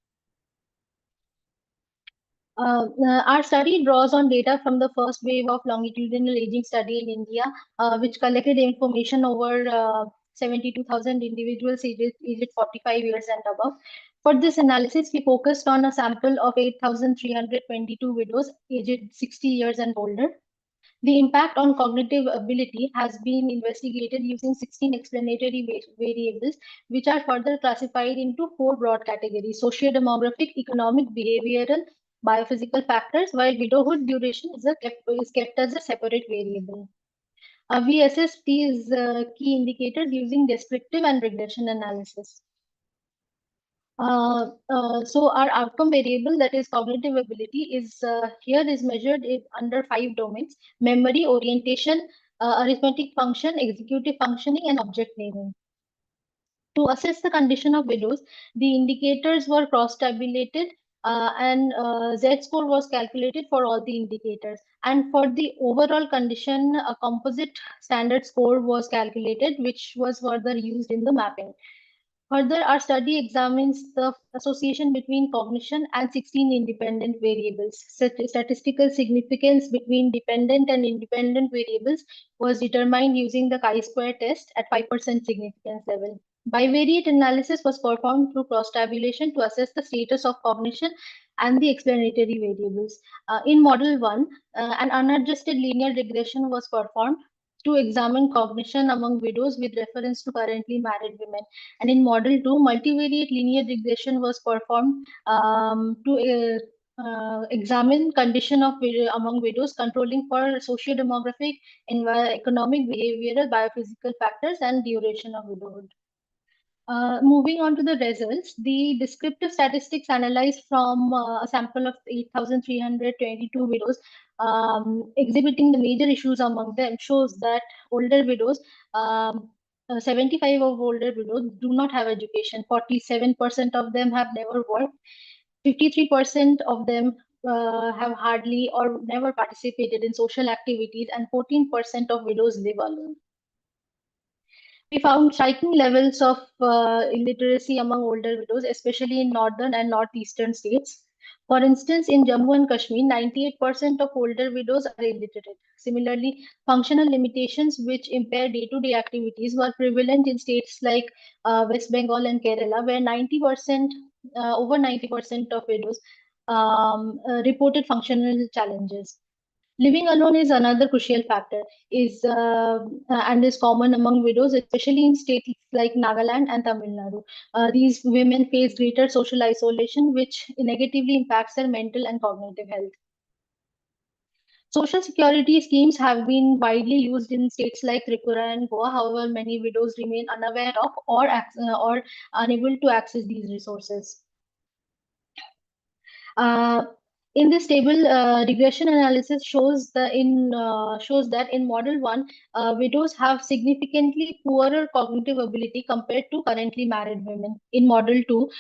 Our study draws on data from the first wave of longitudinal aging study in India, which collected information over 72,000 individuals aged 45 years and above. For this analysis, we focused on a sample of 8,322 widows aged 60 years and older. The impact on cognitive ability has been investigated using 16 explanatory variables, which are further classified into 4 broad categories: socio-demographic, economic, behavioral, biophysical factors, while widowhood duration is kept as a separate variable. We assess these key indicators using descriptive and regression analysis. So our outcome variable, that is cognitive ability, is here is measured under 5 domains: memory, orientation, arithmetic function, executive functioning, and object naming. To assess the condition of widows, the indicators were cross-tabulated and Z-score was calculated for all the indicators. And for the overall condition, a composite standard score was calculated, which was further used in the mapping. Further, our study examines the association between cognition and 16 independent variables. Statistical significance between dependent and independent variables was determined using the chi-square test at 5% significance level. Bivariate analysis was performed through cross-tabulation to assess the status of cognition and the explanatory variables. In Model 1, an unadjusted linear regression was performed to examine cognition among widows with reference to currently married women. And in Model 2, multivariate linear regression was performed to examine condition of among widows, controlling for socio-demographic, economic, behavioral, biophysical factors, and duration of widowhood. Moving on to the results, the descriptive statistics analyzed from a sample of 8,322 widows exhibiting the major issues among them shows that older widows, 75 of older widows do not have education, 47% of them have never worked, 53% of them have hardly or never participated in social activities, and 14% of widows live alone. We found striking levels of illiteracy among older widows, especially in northern and northeastern states. For instance, in Jammu and Kashmir, 98% of older widows are illiterate. Similarly, functional limitations which impair day-to-day activities were prevalent in states like West Bengal and Kerala, where 90%, over 90% of widows reported functional challenges. Living alone is another crucial factor, and is common among widows, especially in states like Nagaland and Tamil Nadu. These women face greater social isolation, which negatively impacts their mental and cognitive health. Social security schemes have been widely used in states like Tripura and Goa. However, many widows remain unaware of or unable to access these resources. In this table, regression analysis shows that in model 1, widows have significantly poorer cognitive ability compared to currently married women. In model 2,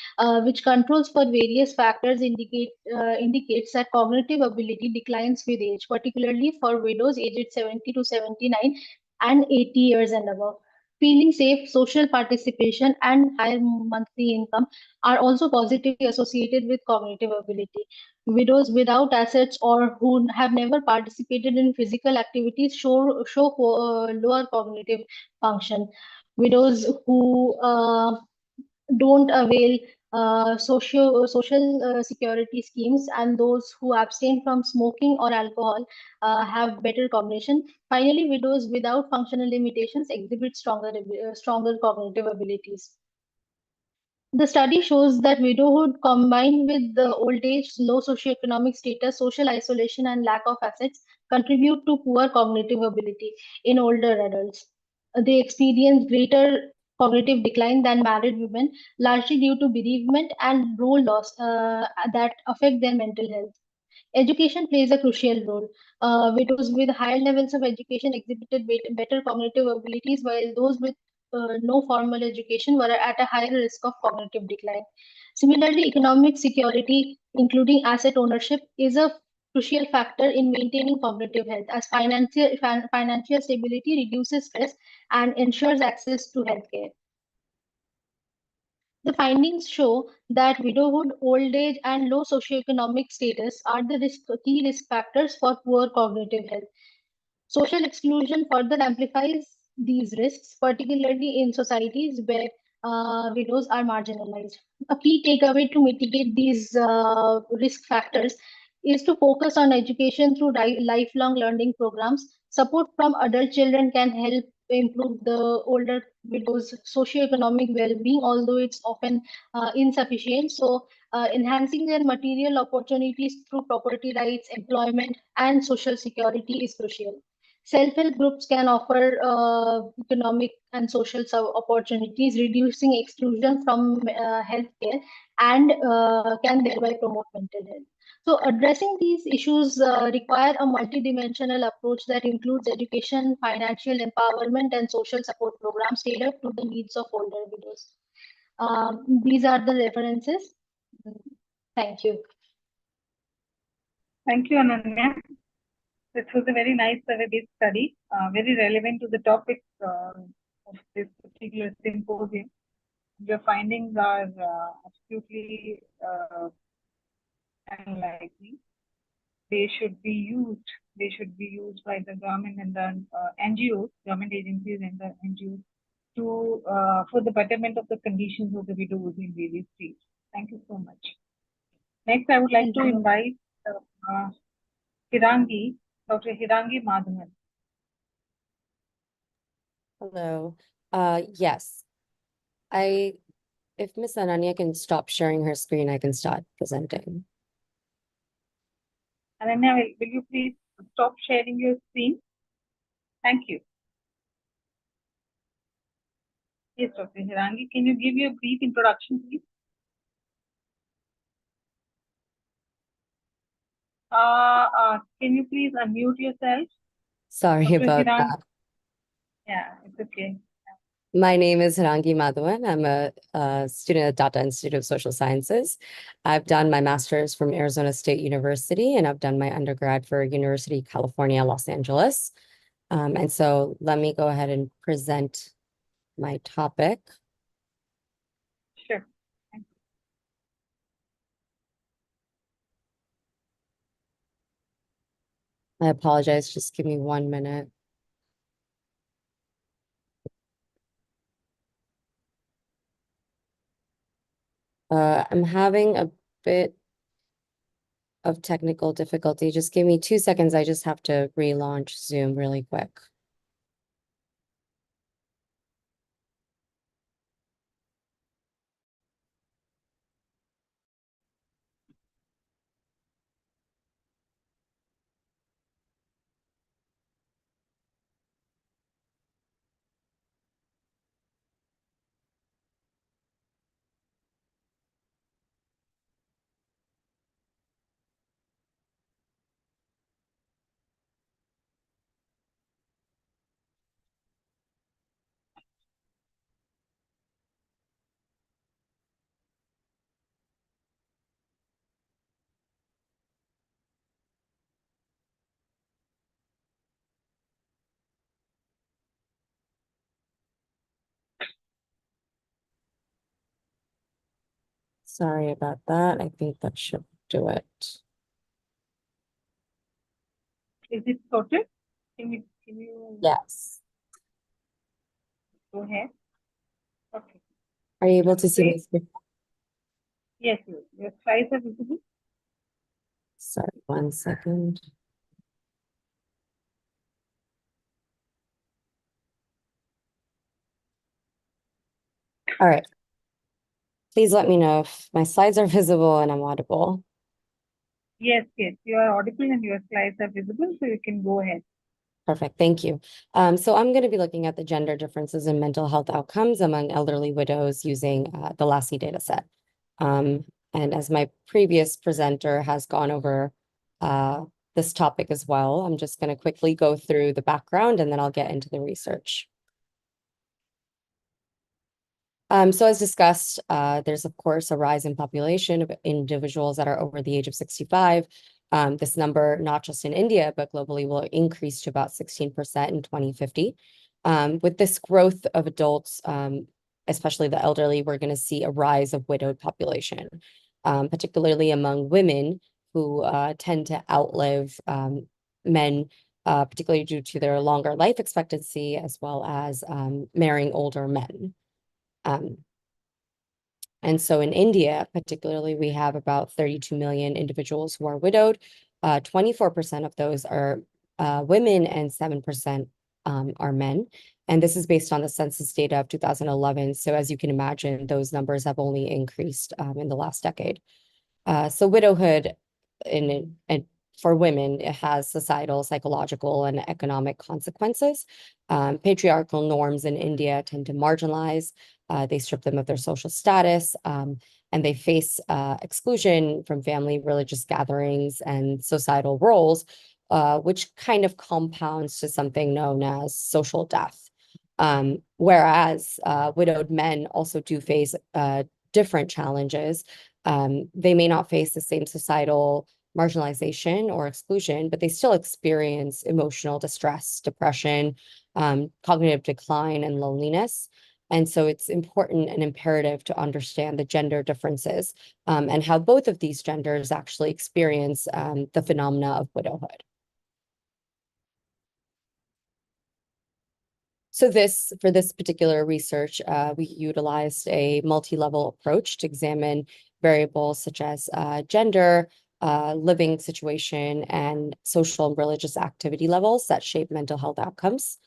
which controls for various factors, indicates that cognitive ability declines with age, particularly for widows aged 70 to 79 and 80 years and above. Feeling safe, social participation, and higher monthly income are also positively associated with cognitive ability. Widows without assets or who have never participated in physical activities show lower cognitive function. Widows who don't avail social security schemes and those who abstain from smoking or alcohol have better cognition. Finally, widows without functional limitations exhibit stronger cognitive abilities. The study shows that widowhood combined with the old age, low socioeconomic status, social isolation, and lack of assets contribute to poor cognitive ability in older adults. They experience greater cognitive decline than married women, largely due to bereavement and role loss that affect their mental health. Education plays a crucial role. Widows with higher levels of education exhibited better cognitive abilities, while those with no formal education were at a higher risk of cognitive decline. Similarly, economic security, including asset ownership, is a crucial factor in maintaining cognitive health, as financial stability reduces stress and ensures access to healthcare. The findings show that widowhood, old age, and low socioeconomic status are the key risk factors for poor cognitive health. Social exclusion further amplifies these risks, particularly in societies where widows are marginalized. A key takeaway to mitigate these risk factors is to focus on education through lifelong learning programs. Support from adult children can help improve the older widows' socioeconomic well-being, although it's often insufficient. So, enhancing their material opportunities through property rights, employment, and social security is crucial. Self-help groups can offer economic and social opportunities, reducing exclusion from healthcare, and can thereby promote mental health. So addressing these issues require a multidimensional approach that includes education, financial empowerment, and social support programs tailored to the needs of older widows. These are the references. Thank you. Thank you, Ananya. This was a very nice survey-based study, very relevant to the topic of this particular symposium. Your findings are absolutely unlikely. They should be used. They should be used by the government and the NGOs, government agencies and the NGOs, to for the betterment of the conditions of the widows in various states. Thank you so much. Next, I would like to invite Hirangi, Dr. Hirangi Madhavan. Hello. Yes. If Miss Ananya can stop sharing her screen, I can start presenting. Ananya, will you please stop sharing your screen? Thank you. Yes, Dr. Hirangi, can you give your brief introduction, please? Can you please unmute yourself? Sorry Dr. about Hirangi. that. Yeah, it's okay. My name is Hirangi Madhavan. I'm a student at Data Institute of Social Sciences. I've done my master's from Arizona State University, and I've done my undergrad for University of California, Los Angeles. And so let me go ahead and present my topic. Sure. I apologize, just give me 1 minute. I'm having a bit of technical difficulty. Just give me 2 seconds. I just have to relaunch Zoom really quick. Sorry about that. I think that should do it. Is it sorted? Can you Yes. go ahead? Okay. Are you able to see my Great. screen? Yes, your slides are visible. Sorry, 1 second. All right. Please let me know if my slides are visible and I'm audible. Yes, you are audible and your slides are visible, so you can go ahead. Perfect, thank you. So I'm going to be looking at the gender differences in mental health outcomes among elderly widows using the Lassie data set. And as my previous presenter has gone over this topic as well, I'm just going to quickly go through the background and then I'll get into the research. So as discussed, there's of course a rise in population of individuals that are over the age of 65. This number, not just in India, but globally will increase to about 16% in 2050. With this growth of adults, especially the elderly, we're going to see a rise of widowed population, particularly among women who tend to outlive men, particularly due to their longer life expectancy, as well as marrying older men. And so in India, particularly, we have about 32 million individuals who are widowed. 24% of those are women and 7% are men. And this is based on the census data of 2011. So as you can imagine, those numbers have only increased in the last decade. So widowhood for women, it has societal, psychological, and economic consequences. Patriarchal norms in India tend to marginalize. They strip them of their social status, and they face exclusion from family, religious gatherings, and societal roles, which kind of compounds to something known as social death. Whereas widowed men also do face different challenges. They may not face the same societal marginalization or exclusion, but they still experience emotional distress, depression, cognitive decline, and loneliness. And so it's important and imperative to understand the gender differences and how both of these genders actually experience the phenomena of widowhood. So for this particular research, we utilized a multi-level approach to examine variables such as gender, living situation, and social and religious activity levels that shape mental health outcomes.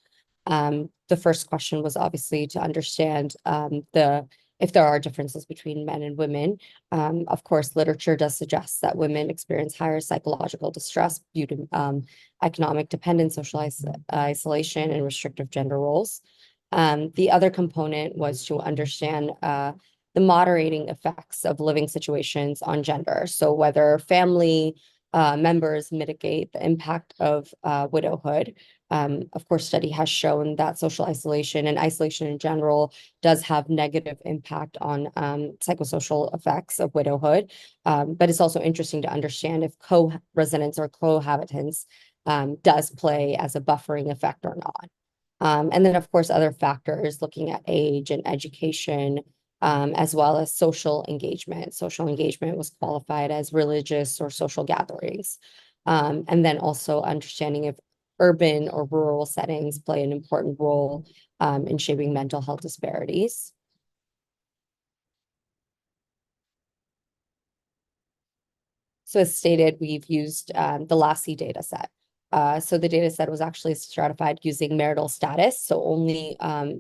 The first question was obviously to understand the if there are differences between men and women. Of course, literature does suggest that women experience higher psychological distress due to economic dependence, social isolation, and restrictive gender roles. The other component was to understand the moderating effects of living situations on gender. So whether family members mitigate the impact of widowhood. Of course, study has shown that social isolation and isolation in general does have negative impact on psychosocial effects of widowhood. But it's also interesting to understand if co-residence or cohabitants does play as a buffering effect or not. And then, of course, other factors looking at age and education, as well as social engagement. Social engagement was qualified as religious or social gatherings. And then also understanding if urban or rural settings play an important role in shaping mental health disparities. So as stated, we've used the LASI data set. So the data set was actually stratified using marital status. So only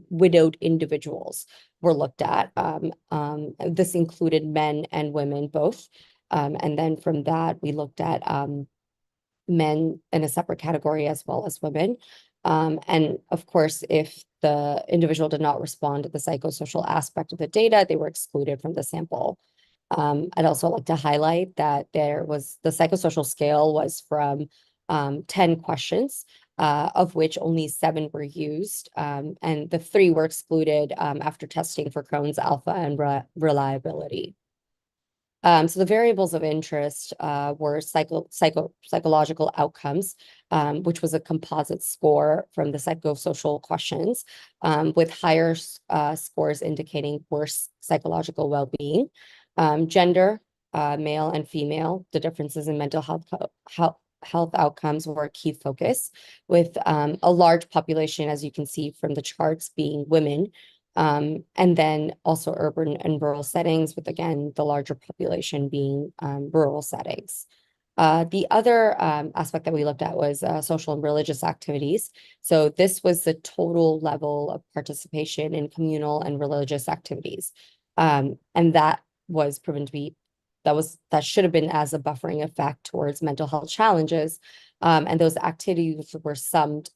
widowed individuals were looked at. This included men and women both. And then from that, we looked at men in a separate category as well as women. And of course, if the individual did not respond to the psychosocial aspect of the data, they were excluded from the sample. I'd also like to highlight that the psychosocial scale was from 10 questions, of which only 7 were used, and the 3 were excluded after testing for Crohn's alpha and reliability. So the variables of interest were psychological outcomes, which was a composite score from the psychosocial questions, with higher scores indicating worse psychological well-being. Gender, male and female, the differences in mental health outcomes were a key focus, with a large population, as you can see from the charts, being women, and then also urban and rural settings, with, again, the larger population being rural settings. The other aspect that we looked at was social and religious activities. So this was the total level of participation in communal and religious activities. And that was proven to be, that should have been as a buffering effect towards mental health challenges. And those activities were summed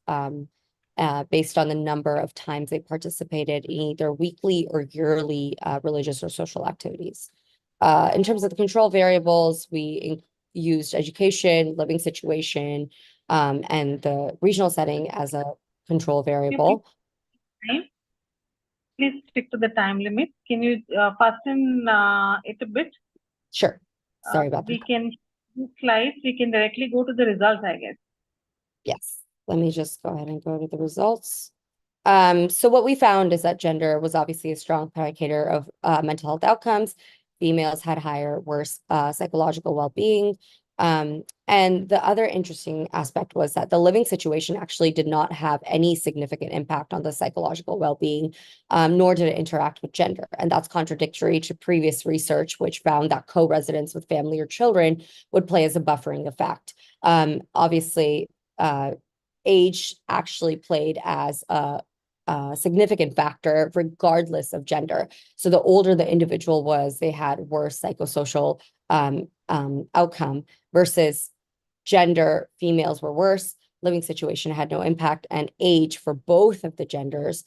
based on the number of times they participated in either weekly or yearly religious or social activities. In terms of the control variables, we used education, living situation, and the regional setting as a control variable. Please stick to the time limit. Can you fasten it a bit? Sure. Sorry about that. We can do slides. We can directly go to the results, I guess. Yes. Let me just go ahead and go to the results. So what we found is that gender was obviously a strong predicator of mental health outcomes. Females had worse psychological well-being. And the other interesting aspect was that the living situation actually did not have any significant impact on the psychological well-being, nor did it interact with gender. And that's contradictory to previous research, which found that co-residence with family or children would play as a buffering effect. Obviously, age actually played as a significant factor regardless of gender. So the older the individual was, they had worse psychosocial outcome, versus gender, females were worse, living situation had no impact, and age for both of the genders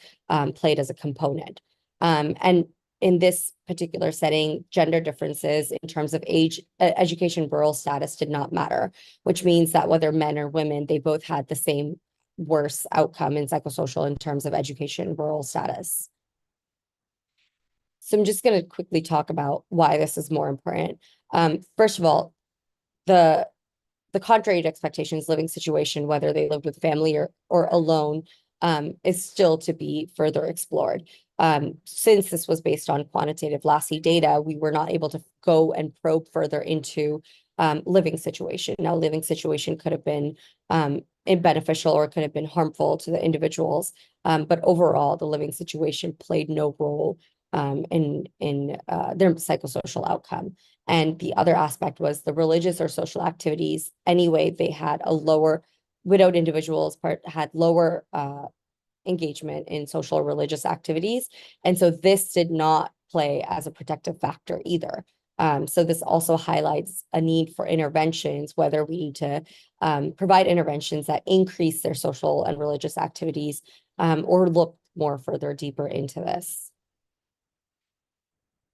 played as a component. And in this particular setting, gender differences in terms of age, education, rural status did not matter, which means that whether men or women, they both had the same worse outcome in psychosocial in terms of education, rural status. So I'm just going to quickly talk about why this is more important. First of all, the contrary to expectations living situation, whether they lived with family or alone, is still to be further explored. Since this was based on quantitative LASI data, we were not able to go and probe further into living situation. Now, living situation could have been beneficial or it could have been harmful to the individuals, but overall, the living situation played no role in their psychosocial outcome. And the other aspect was the religious or social activities. Anyway, they had a lower, widowed individuals had lower engagement in social or religious activities. And so this did not play as a protective factor either. So this also highlights a need for interventions, whether we need to provide interventions that increase their social and religious activities, or look more further deeper into this.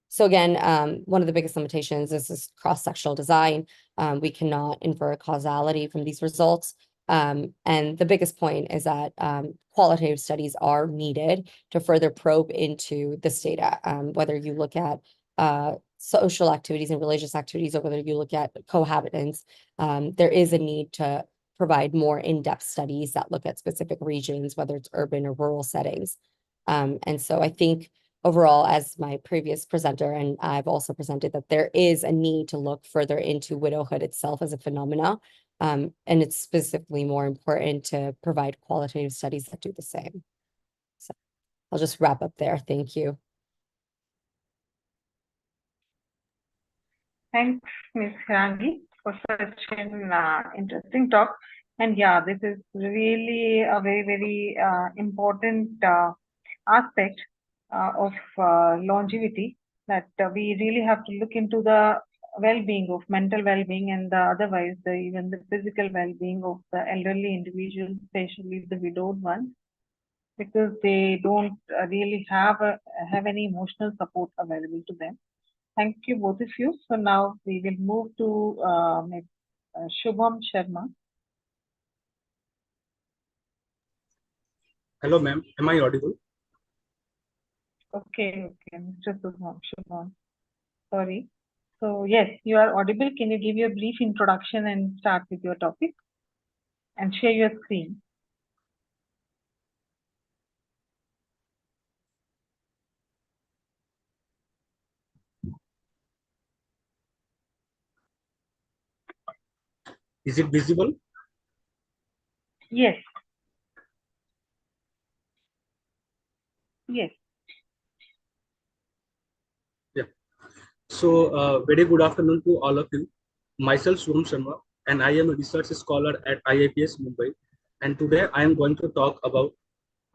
So again, one of the biggest limitations is this cross-sectional design. We cannot infer causality from these results. And the biggest point is that qualitative studies are needed to further probe into this data, whether you look at social activities and religious activities, or whether you look at cohabitants. There is a need to provide more in-depth studies that look at specific regions, whether it's urban or rural settings. And so I think overall, as my previous presenter and I've also presented, that there is a need to look further into widowhood itself as a phenomena. And it's specifically more important to provide qualitative studies that do the same. So I'll just wrap up there. Thank you. Thanks, Ms. Hirangi, for such an interesting talk. And yeah, this is really a very, very important aspect of longevity, that we really have to look into the well-being of mental well-being and otherwise even the physical well-being of the elderly individuals, especially the widowed ones, because they don't really have any emotional support available to them. Thank you, both of you. So now we will move to Shubham Sharma. Hello, ma'am. Am I audible? Okay, Mr. Shubham. Sorry. So yes, you are audible. Can you give your brief introduction and start with your topic and share your screen? Is it visible? Yes. Yes. Yeah. So, very good afternoon to all of you. Myself, Shubham Sharma, and I am a research scholar at IIPS Mumbai. And today I am going to talk about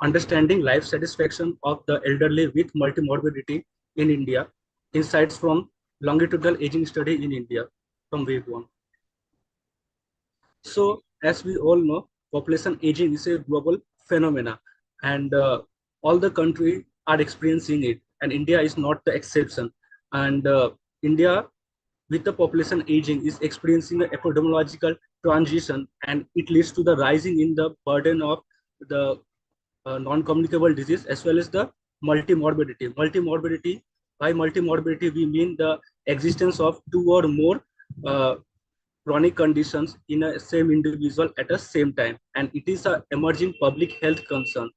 understanding life satisfaction of the elderly with multimorbidity in India, insights from longitudinal aging study in India from wave 1. So, as we all know, population aging is a global phenomena, and all the countries are experiencing it, and India is not the exception. And India, with the population aging, is experiencing an epidemiological transition, and it leads to the rising in the burden of the non-communicable disease as well as the multimorbidity. By multimorbidity, we mean the existence of two or more chronic conditions in a same individual at the same time, and it is an emerging public health concern.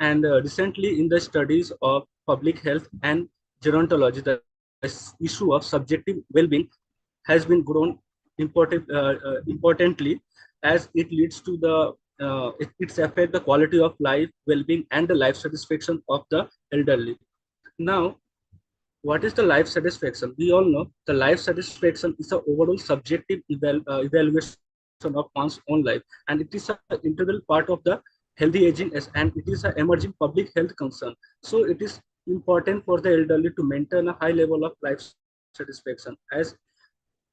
And recently in the studies of public health and gerontology, the issue of subjective well-being has been grown importantly, as it leads to the it's affect the quality of life, well-being, and the life satisfaction of the elderly. Now, what is the life satisfaction? We all know the life satisfaction is an overall subjective evaluation of one's own life, and it is an integral part of the healthy aging, and it is an emerging public health concern. So it is important for the elderly to maintain a high level of life satisfaction. As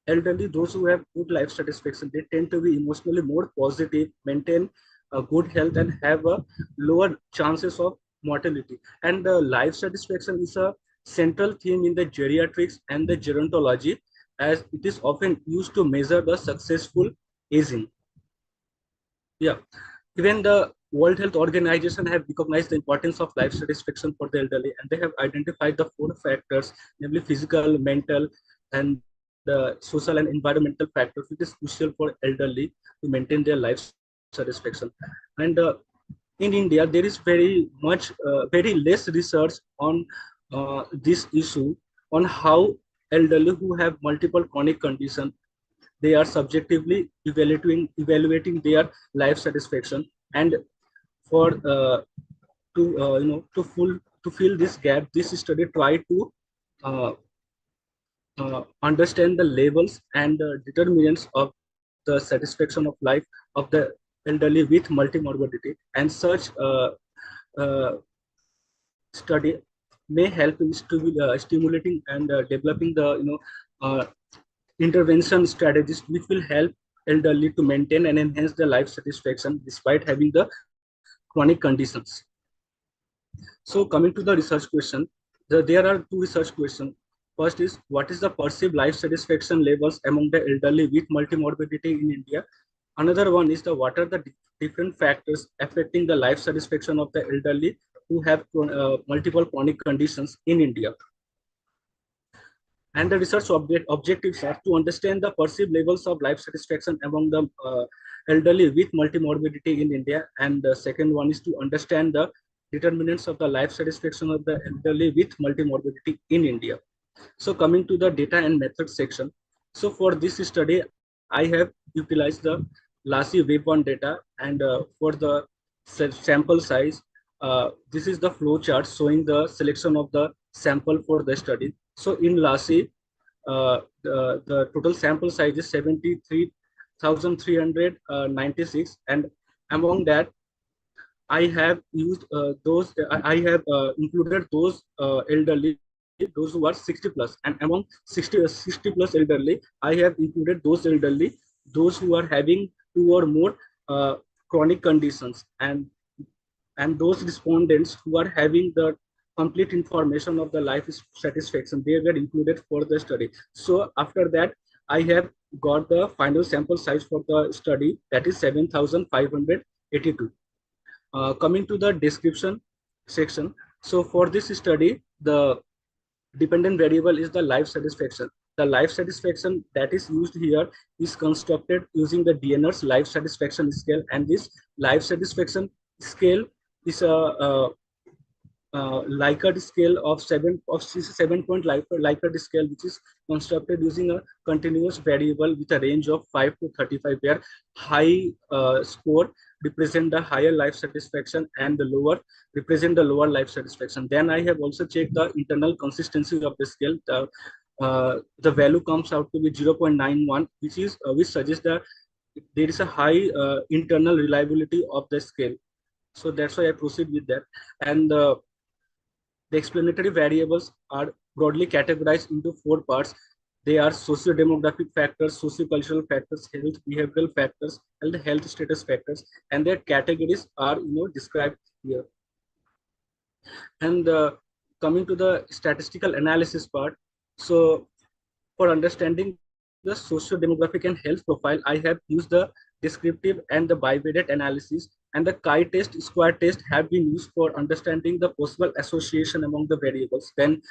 elderly, those who have good life satisfaction, they tend to be emotionally more positive, maintain a good health, and have a lower chances of mortality. And life satisfaction is a central theme in the geriatrics and the gerontology, as it is often used to measure the successful aging. Yeah, even the World Health Organization have recognized the importance of life satisfaction for the elderly, and they have identified the 4 factors, namely physical, mental, and social and environmental factors, which is crucial for elderly to maintain their life satisfaction. And in India, there is very less research on this issue, on how elderly who have multiple chronic conditions, they are subjectively evaluating their life satisfaction. And for to fill this gap, this study tried to understand the levels and determinants of the satisfaction of life of the elderly with multimorbidity. And such study may help in stimulating and developing the intervention strategies which will help elderly to maintain and enhance their life satisfaction despite having the chronic conditions. So coming to the research question, there are two research questions. First is, what is the perceived life satisfaction levels among the elderly with multimorbidity in India? Another one is, what are the different factors affecting the life satisfaction of the elderly who have multiple chronic conditions in India? And the research objectives are to understand the perceived levels of life satisfaction among the elderly with multimorbidity in India. And the second one is to understand the determinants of the life satisfaction of the elderly with multimorbidity in India. So coming to the data and method section. So for this study, I have utilized the LASI Web1 data, and for the sample size, this is the flow chart showing the selection of the sample for the study. So in LASI, the total sample size is 73,396, and among that, I have used I have included those elderly, those who are 60 plus, and among 60 plus elderly, I have included those elderly, those who are having 2 or more chronic conditions, and those respondents who are having the complete information of the life satisfaction, they were included for the study. So after that, I have got the final sample size for the study, that is 7,582. Coming to the description section. So for this study, the dependent variable is the life satisfaction. The life satisfaction that is used here is constructed using the DNR's life satisfaction scale, and this life satisfaction scale is a Likert scale of 7-point Likert scale, which is constructed using a continuous variable with a range of 5 to 35, where high score represent the higher life satisfaction and the lower represent the lower life satisfaction. Then I have also checked the internal consistency of the scale. The value comes out to be 0.91, which suggests that there is a high internal reliability of the scale. So that's why I proceed with that. And the explanatory variables are broadly categorized into 4 parts. They are socio-demographic factors, socio-cultural factors, health behavioral factors, and the health status factors, and their categories are described here. And coming to the statistical analysis part, so for understanding the socio-demographic and health profile, I have used the descriptive and the bivariate analysis, and the chi-test, square test have been used for understanding the possible association among the variables. Then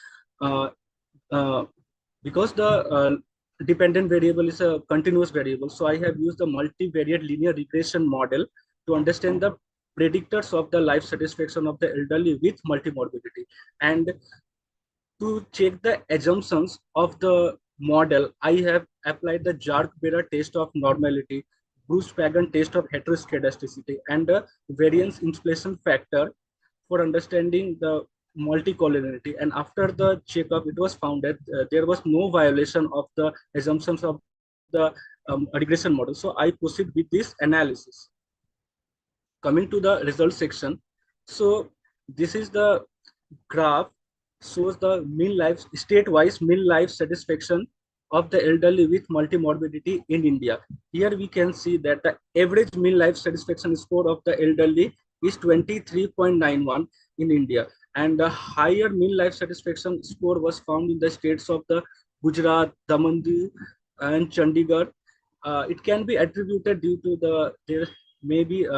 because the dependent variable is a continuous variable, so I have used the multivariate linear regression model to understand the predictors of the life satisfaction of the elderly with multimorbidity. And to check the assumptions of the model, I have applied the Jark-Bera test of normality, Bruce-Pagan test of heteroscedasticity, and the variance inflation factor for understanding the multicollinearity. And after the checkup, it was found that there was no violation of the assumptions of the regression model. So I proceed with this analysis. Coming to the result section. So this is the graph, shows the mean life, state-wise mean life satisfaction of the elderly with multimorbidity in India. Here we can see that the average mean life satisfaction score of the elderly is 23.91 in India, and the higher mean life satisfaction score was found in the states of the Gujarat, Daman, and Chandigarh. It can be attributed due to there may be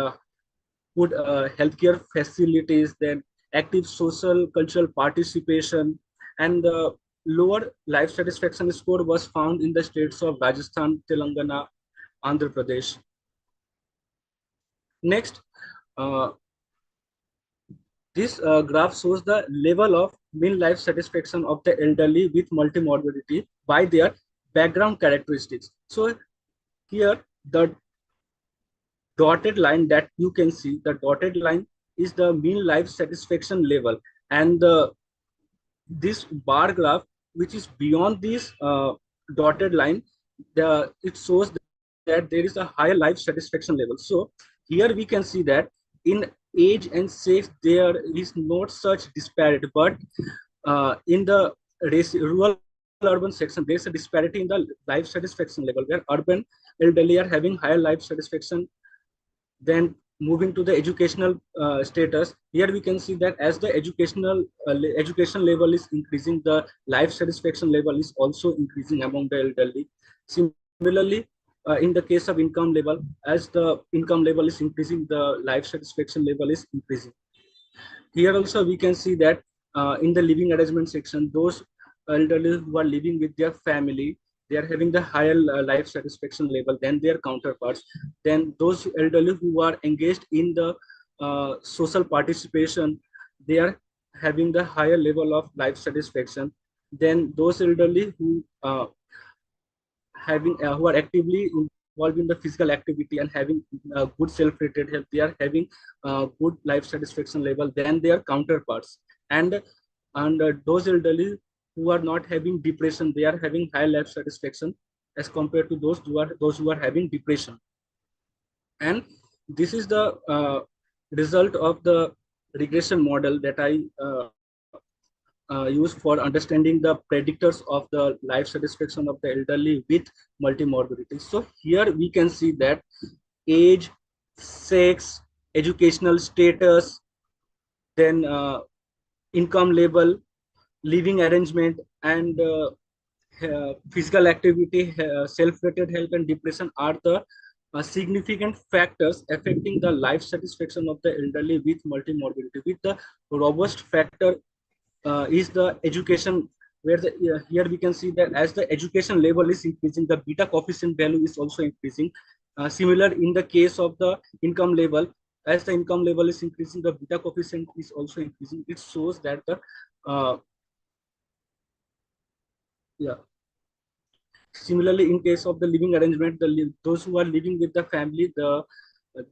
good healthcare facilities, then active social cultural participation, and the lower life satisfaction score was found in the states of Rajasthan, Telangana, Andhra Pradesh. Next, this graph shows the level of mean life satisfaction of the elderly with multimorbidity by their background characteristics. So here the dotted line that you can see, the dotted line is the mean life satisfaction level, and this bar graph, which is beyond this dotted line, it shows that there is a higher life satisfaction level. So here we can see that in age and sex there is not such disparity, but in the rural-urban section, there is a disparity in the life satisfaction level, where urban elderly are having higher life satisfaction. Then moving to the educational status, here we can see that as the education level is increasing, the life satisfaction level is also increasing among the elderly. Similarly, in the case of income level, as the income level is increasing, the life satisfaction level is increasing. Here also we can see that in the living arrangement section, those elderly who are living with their family, they are having the higher life satisfaction level than their counterparts. Then those elderly who are engaged in the social participation, they are having the higher level of life satisfaction. Then those elderly who who are actively involved in the physical activity and having good self-rated health, they are having good life satisfaction level than their counterparts. And those elderly who are not having depression, they are having high life satisfaction as compared to those who are having depression. And this is the result of the regression model that I use for understanding the predictors of the life satisfaction of the elderly with multimorbidities. So here we can see that age, sex, educational status, then income level, living arrangement, and physical activity, self-rated health, and depression are the significant factors affecting the life satisfaction of the elderly with multimorbidity. With the robust factor is the education, where here we can see that as the education level is increasing, the beta coefficient value is also increasing. Similar in the case of the income level, as the income level is increasing, the beta coefficient is also increasing. It shows that the similarly, in case of the living arrangement, those who are living with the family,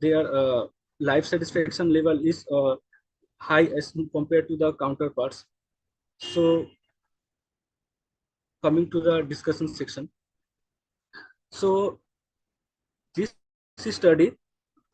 their life satisfaction level is high as compared to the counterparts. So coming to the discussion section. So this study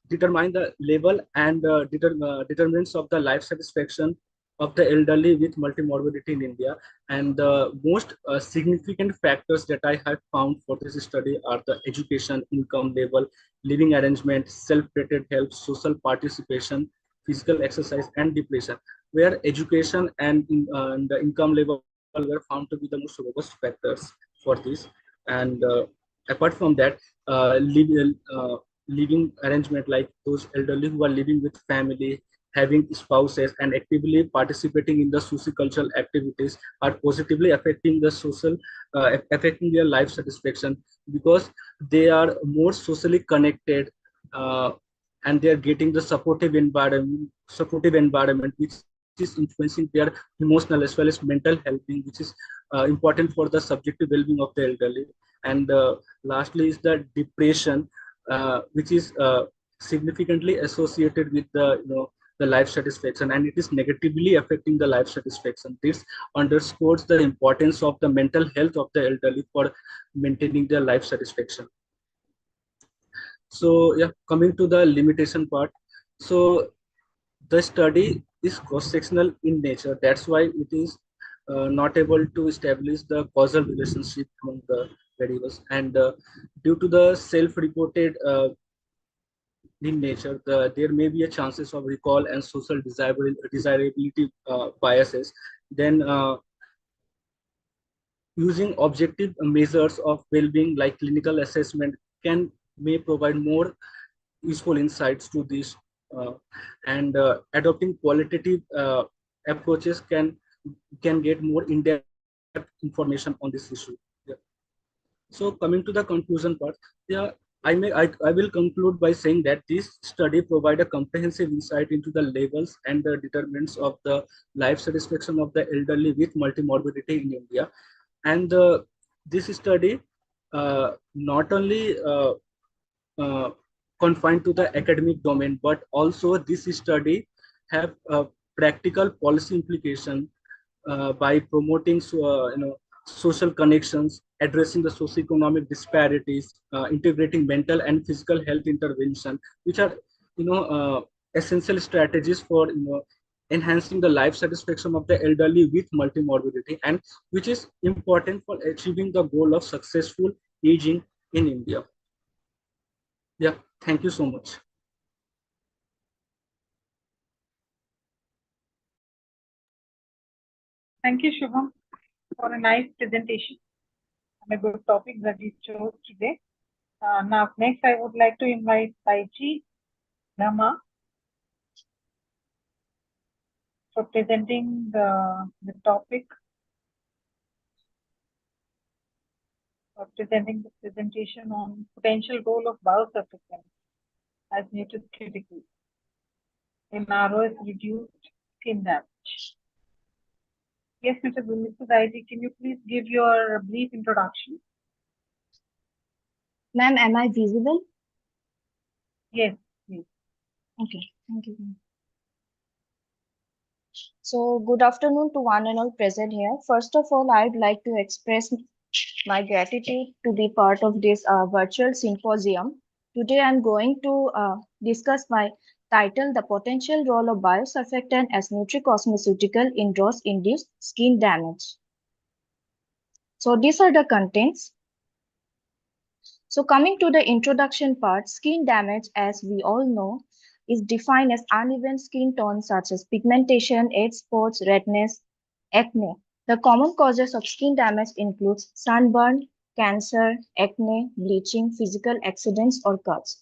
determine the level and determinants of the life satisfaction of the elderly with multimorbidity in India. And the most significant factors that I have found for this study are the education, income level, living arrangement, self-rated health, social participation, physical exercise, and depression, where education and the income level were found to be the most robust factors for this. And apart from that, living arrangement, like those elderly who are living with family, having spouses, and actively participating in the sociocultural activities, are positively affecting the affecting their life satisfaction, because they are more socially connected, and they are getting the supportive environment which is influencing their emotional as well as mental health, which is important for the subjective well-being of the elderly. And lastly is the depression, which is significantly associated with the life satisfaction, and it is negatively affecting the life satisfaction. This underscores the importance of the mental health of the elderly for maintaining their life satisfaction. So yeah, coming to the limitation part. So the study is cross-sectional in nature. That's why it is not able to establish the causal relationship among the variables. And due to the self-reported in nature, there may be a chances of recall and social desirability biases. Then using objective measures of well-being like clinical assessment may provide more useful insights to this, and adopting qualitative approaches can get more in-depth information on this issue. Yeah. So coming to the conclusion part, yeah, I will conclude by saying that this study provide a comprehensive insight into the levels and the determinants of the life satisfaction of the elderly with multimorbidity in India. And this study not only confined to the academic domain, but also this study have a practical policy implication by promoting social connections, addressing the socioeconomic disparities, integrating mental and physical health intervention, which are essential strategies for enhancing the life satisfaction of the elderly with multimorbidity, and which is important for achieving the goal of successful aging in India. Yeah, thank you so much. Thank you, Shubham, for a nice presentation and a good topic that you chose today. Now, next, I would like to invite Taichi Dhamma for presenting the topic, or presenting the presentation on potential role of biosurfactant as nutraceutical in ROS reduced skin damage. Yes, Mr. Daiji, can you please give your brief introduction? Ma'am, am I visible? Yes, please. Okay, thank you. So, good afternoon to one and all present here. First of all, I'd like to express my gratitude to be part of this virtual symposium. Today, I'm going to discuss my title, The Potential Role of Biosurfactant as Nutricosmeceutical in ROS-Induced Skin Damage. So, these are the contents. So coming to the introduction part, skin damage, as we all know, is defined as uneven skin tones such as pigmentation, age spots, redness, acne. The common causes of skin damage includes sunburn, cancer, acne, bleaching, physical accidents, or cuts.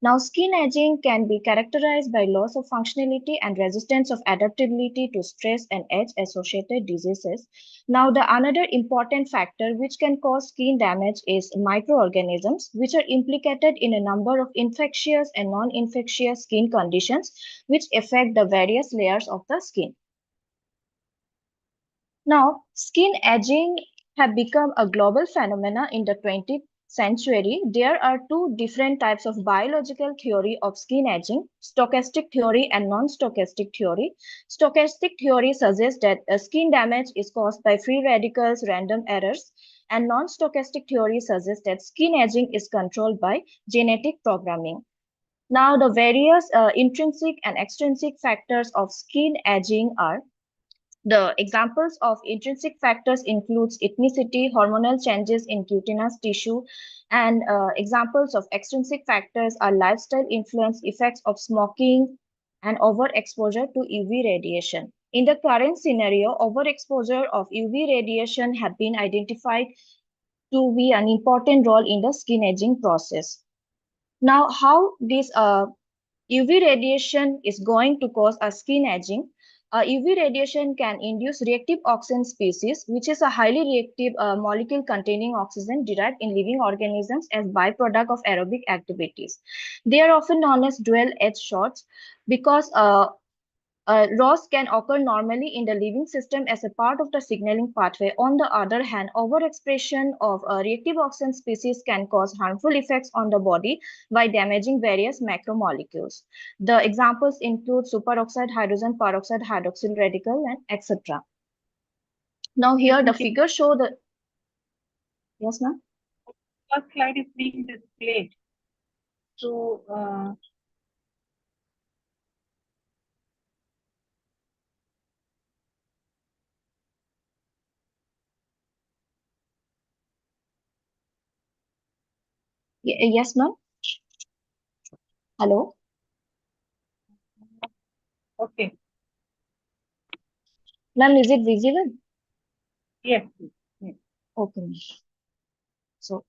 Now, skin aging can be characterized by loss of functionality and resistance of adaptability to stress and age-associated diseases. Now, the another important factor which can cause skin damage is microorganisms, which are implicated in a number of infectious and non-infectious skin conditions, which affect the various layers of the skin. Now, skin aging have become a global phenomenon in the 20th century. There are two different types of biological theory of skin aging, stochastic theory and non-stochastic theory. Stochastic theory suggests that skin damage is caused by free radicals, random errors, and non-stochastic theory suggests that skin aging is controlled by genetic programming. Now, the various intrinsic and extrinsic factors of skin aging are: the examples of intrinsic factors includes ethnicity, hormonal changes in cutaneous tissue, and examples of extrinsic factors are lifestyle influence, effects of smoking, and overexposure to UV radiation. In the current scenario, overexposure of UV radiation have been identified to be an important role in the skin aging process. Now, how this UV radiation is going to cause a skin aging? UV radiation can induce reactive oxygen species, which is a highly reactive molecule containing oxygen derived in living organisms as byproduct of aerobic activities. They are often known as dual-edged swords because ROS can occur normally in the living system as a part of the signaling pathway. On the other hand, overexpression of reactive oxygen species can cause harmful effects on the body by damaging various macromolecules. The examples include superoxide hydrogen, peroxide hydroxyl radical, and etc. Now here the figures show the... Yes, ma'am? First slide is being displayed. So, yes, ma'am. Hello. Okay. Ma'am, is it visible? Yes. Yes. Okay. So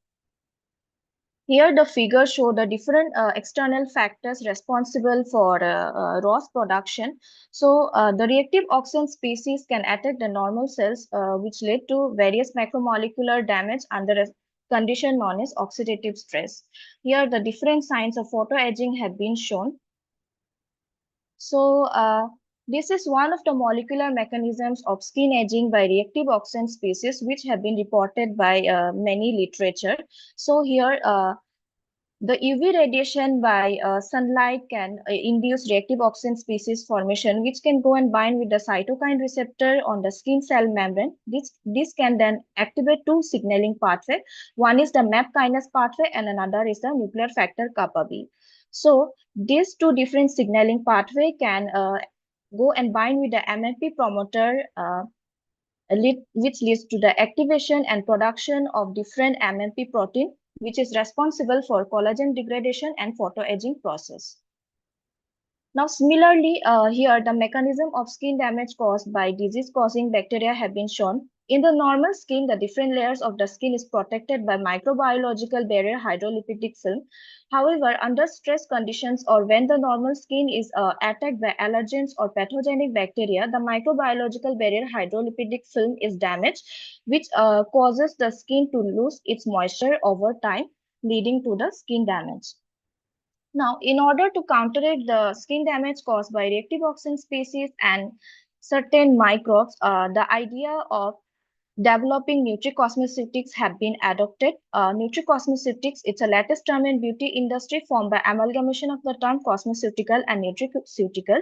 here the figures show the different external factors responsible for ROS production. So the reactive oxygen species can attack the normal cells, which lead to various macromolecular damage under a condition known as oxidative stress. Here the different signs of photoaging have been shown. So this is one of the molecular mechanisms of skin aging by reactive oxygen species, which have been reported by many literature. So here the UV radiation by sunlight can induce reactive oxygen species formation, which can go and bind with the cytokine receptor on the skin cell membrane. This can then activate two signaling pathways. One is the MAP kinase pathway and another is the nuclear factor kappa B. So these two different signaling pathway can go and bind with the MMP promoter, which leads to the activation and production of different MMP protein, which is responsible for collagen degradation and photoaging process. Now, similarly, here the mechanism of skin damage caused by disease-causing bacteria have been shown. In the normal skin, the different layers of the skin is protected by microbiological barrier hydrolipidic film. However, under stress conditions or when the normal skin is attacked by allergens or pathogenic bacteria, the microbiological barrier hydrolipidic film is damaged, which causes the skin to lose its moisture over time, leading to the skin damage. Now, in order to counteract the skin damage caused by reactive oxygen species and certain microbes, the idea of developing nutricosmeceutics have been adopted. Nutricosmeceutics, it's a latest term in beauty industry formed by amalgamation of the term cosmeceutical and nutraceutical.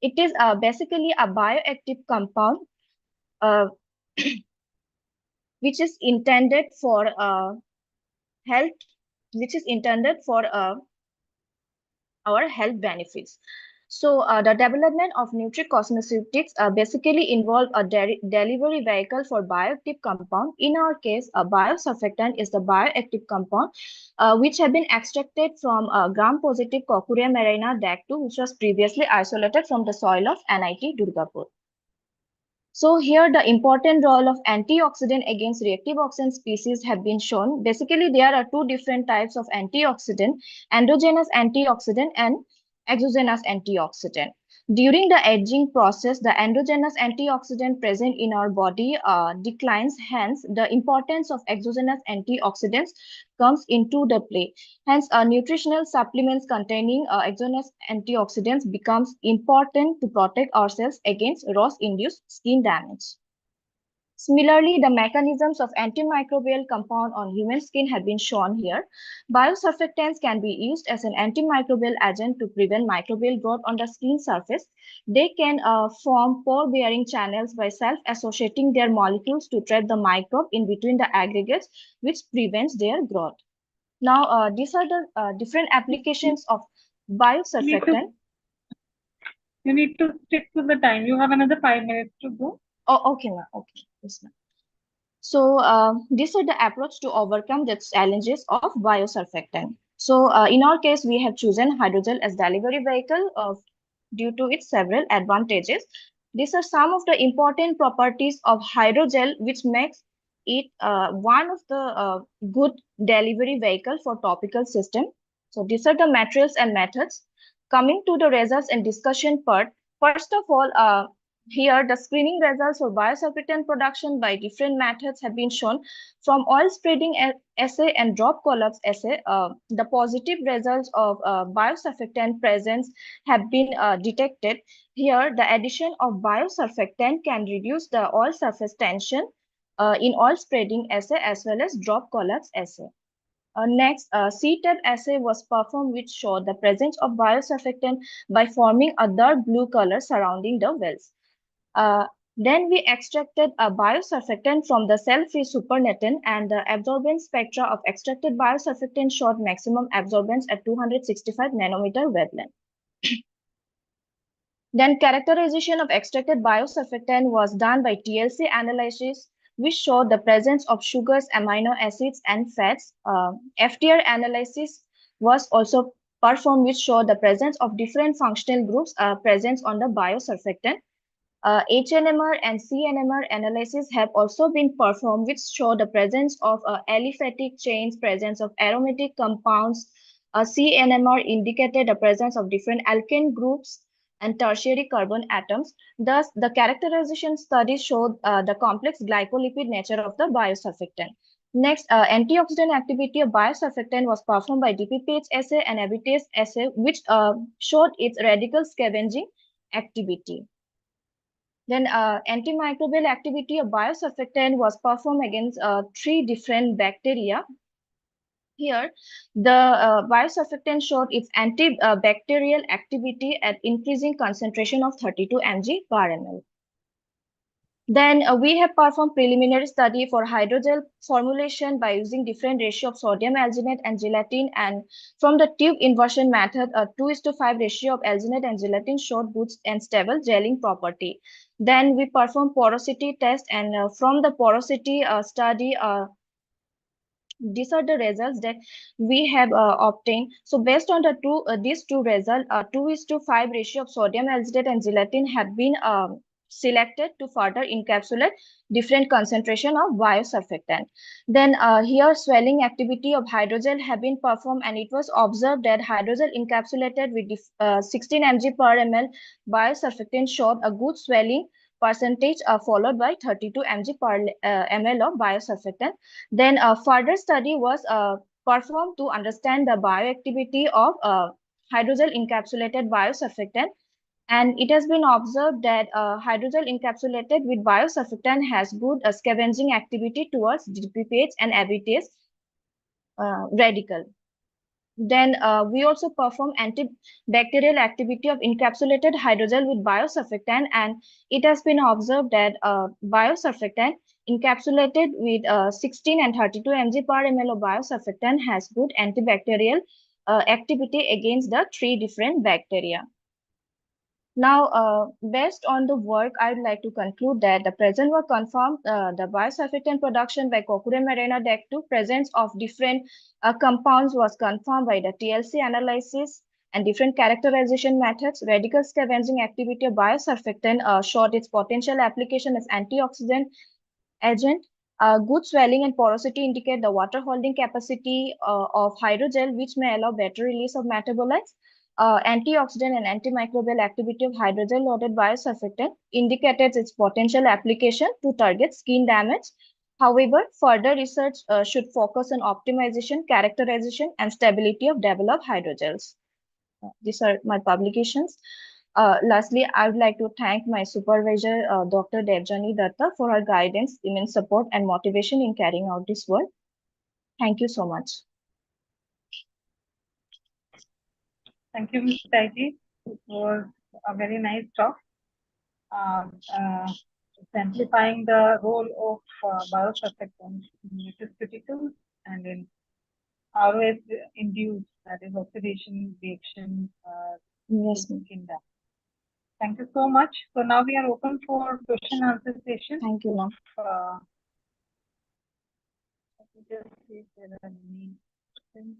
It is basically a bioactive compound which is intended for health, our health benefits. So the development of nutricosmeceutics basically involve a delivery vehicle for bioactive compound. In our case, a biosurfactant is the bioactive compound which have been extracted from gram-positive Cochuria marina DAC2, which was previously isolated from the soil of NIT Durgapur. So here the important role of antioxidant against reactive oxygen species have been shown. Basically, there are two different types of antioxidant, endogenous antioxidant and exogenous antioxidant. During the aging process, the endogenous antioxidant present in our body declines. Hence, the importance of exogenous antioxidants comes into the play. Hence, nutritional supplements containing exogenous antioxidants becomes important to protect ourselves against ROS-induced skin damage. Similarly, the mechanisms of antimicrobial compound on human skin have been shown here. Biosurfactants can be used as an antimicrobial agent to prevent microbial growth on the skin surface. They can form pore-bearing channels by self-associating their molecules to trap the microbe in between the aggregates, which prevents their growth. Now, these are the different applications of biosurfactant. You need to stick to the time. You have another 5 minutes to go. Oh, okay, ma'am. Okay, yes, ma'am. So these are the approach to overcome the challenges of biosurfactant. So in our case, we have chosen hydrogel as delivery vehicle due to its several advantages. These are some of the important properties of hydrogel, which makes it one of the good delivery vehicle for topical system. So these are the materials and methods. Coming to the results and discussion part, first of all, here, the screening results for biosurfactant production by different methods have been shown. From oil spreading assay and drop collapse assay, the positive results of biosurfactant presence have been detected. Here, the addition of biosurfactant can reduce the oil surface tension in oil spreading assay as well as drop collapse assay. Next, C-tab assay was performed, which showed the presence of biosurfactant by forming a dark blue color surrounding the wells. Then we extracted a biosurfactant from the cell-free supernatant, and the absorbance spectra of extracted biosurfactant showed maximum absorbance at 265 nanometer wavelength. Then characterization of extracted biosurfactant was done by TLC analysis, which showed the presence of sugars, amino acids, and fats. FTR analysis was also performed, which showed the presence of different functional groups present on the biosurfactant. HNMR and CNMR analysis have also been performed, which show the presence of aliphatic chains, presence of aromatic compounds. CNMR indicated the presence of different alkane groups and tertiary carbon atoms. Thus, the characterization studies showed the complex glycolipid nature of the biosurfactant. Next, antioxidant activity of biosurfactant was performed by DPPH assay and Abitase assay, which showed its radical scavenging activity. Then antimicrobial activity of biosurfactant was performed against 3 different bacteria. Here, the biosurfactant showed its antibacterial activity at increasing concentration of 32 mg per ml. Then we have performed preliminary study for hydrogel formulation by using different ratio of sodium alginate and gelatin, and from the tube inversion method, a 2:5 ratio of alginate and gelatin showed good and stable gelling property. Then we perform porosity test, and from the porosity study, these are the results that we have obtained. So based on these two results, 2:5 ratio of sodium alginate and gelatin have been selected to further encapsulate different concentration of biosurfactant. Then here swelling activity of hydrogel have been performed, and it was observed that hydrogel encapsulated with 16 mg per ml biosurfactant showed a good swelling percentage, followed by 32 mg per ml of biosurfactant. Then a further study was performed to understand the bioactivity of hydrogel encapsulated biosurfactant, and it has been observed that hydrogel encapsulated with biosurfactant has good scavenging activity towards DPPH and ABTS radical. Then we also perform antibacterial activity of encapsulated hydrogel with biosurfactant, and it has been observed that biosurfactant encapsulated with 16 and 32 mg per ml of biosurfactant has good antibacterial activity against the 3 different bacteria. Now, based on the work, I'd like to conclude that the present work confirmed the biosurfactant production by Kokure Marina DEC2 presence of different compounds was confirmed by the TLC analysis and different characterization methods. Radical scavenging activity of biosurfactant showed its potential application as antioxidant agent. Good swelling and porosity indicate the water holding capacity of hydrogel, which may allow better release of metabolites. Antioxidant and antimicrobial activity of hydrogel loaded biosurfactant indicated its potential application to target skin damage. However, further research should focus on optimization, characterization, and stability of developed hydrogels. These are my publications. Lastly, I would like to thank my supervisor, Dr. Devjani Datta, for her guidance, immense support, and motivation in carrying out this work. Thank you so much. Thank you, Ms. Taiji. It was a very nice talk, exemplifying the role of biosurfactants in nutraceuticals and in ROS-induced, that is oxidation reaction Yes, in that. Thank you so much. So now we are open for question and answer session. Thank you, ma'am. Let me just see if there are any questions.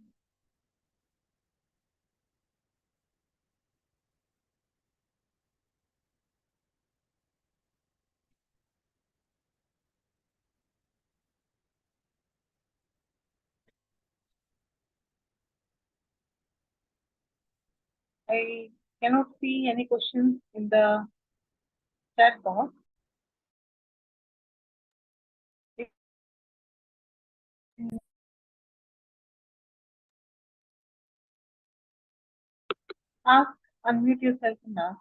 I cannot see any questions in the chat box. Ask, unmute yourself and ask.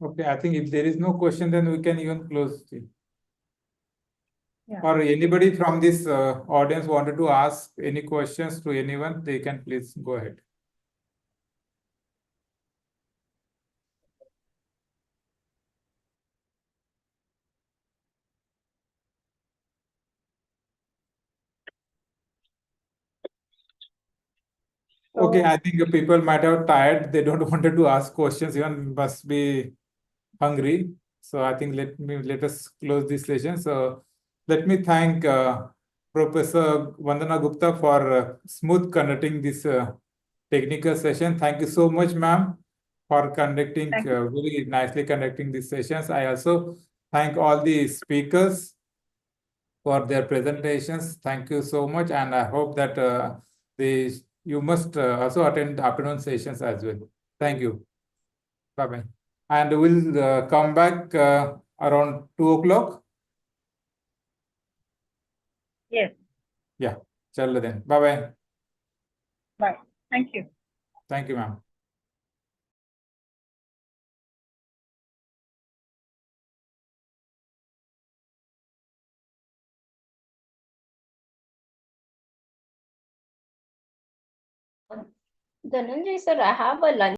Okay, I think if there is no question, then we can even close it. Yeah. Or anybody from this audience wanted to ask any questions to anyone, they can please go ahead. Okay, I think the people might have tired. They don't wanted to ask questions, even must be hungry. So I think let us close this session. So let me thank Professor Vandana Gupta for smooth conducting this technical session. Thank you so much, ma'am, for conducting very nicely conducting these sessions. I also thank all the speakers for their presentations. Thank you so much, and I hope that you must also attend the afternoon sessions as well. Thank you. Bye-bye. And we'll come back around 2 o'clock. Yes. Yeah. Chalo then. Bye-bye. Bye. Thank you. Thank you, ma'am. Dhananjay sir, I have a lunch.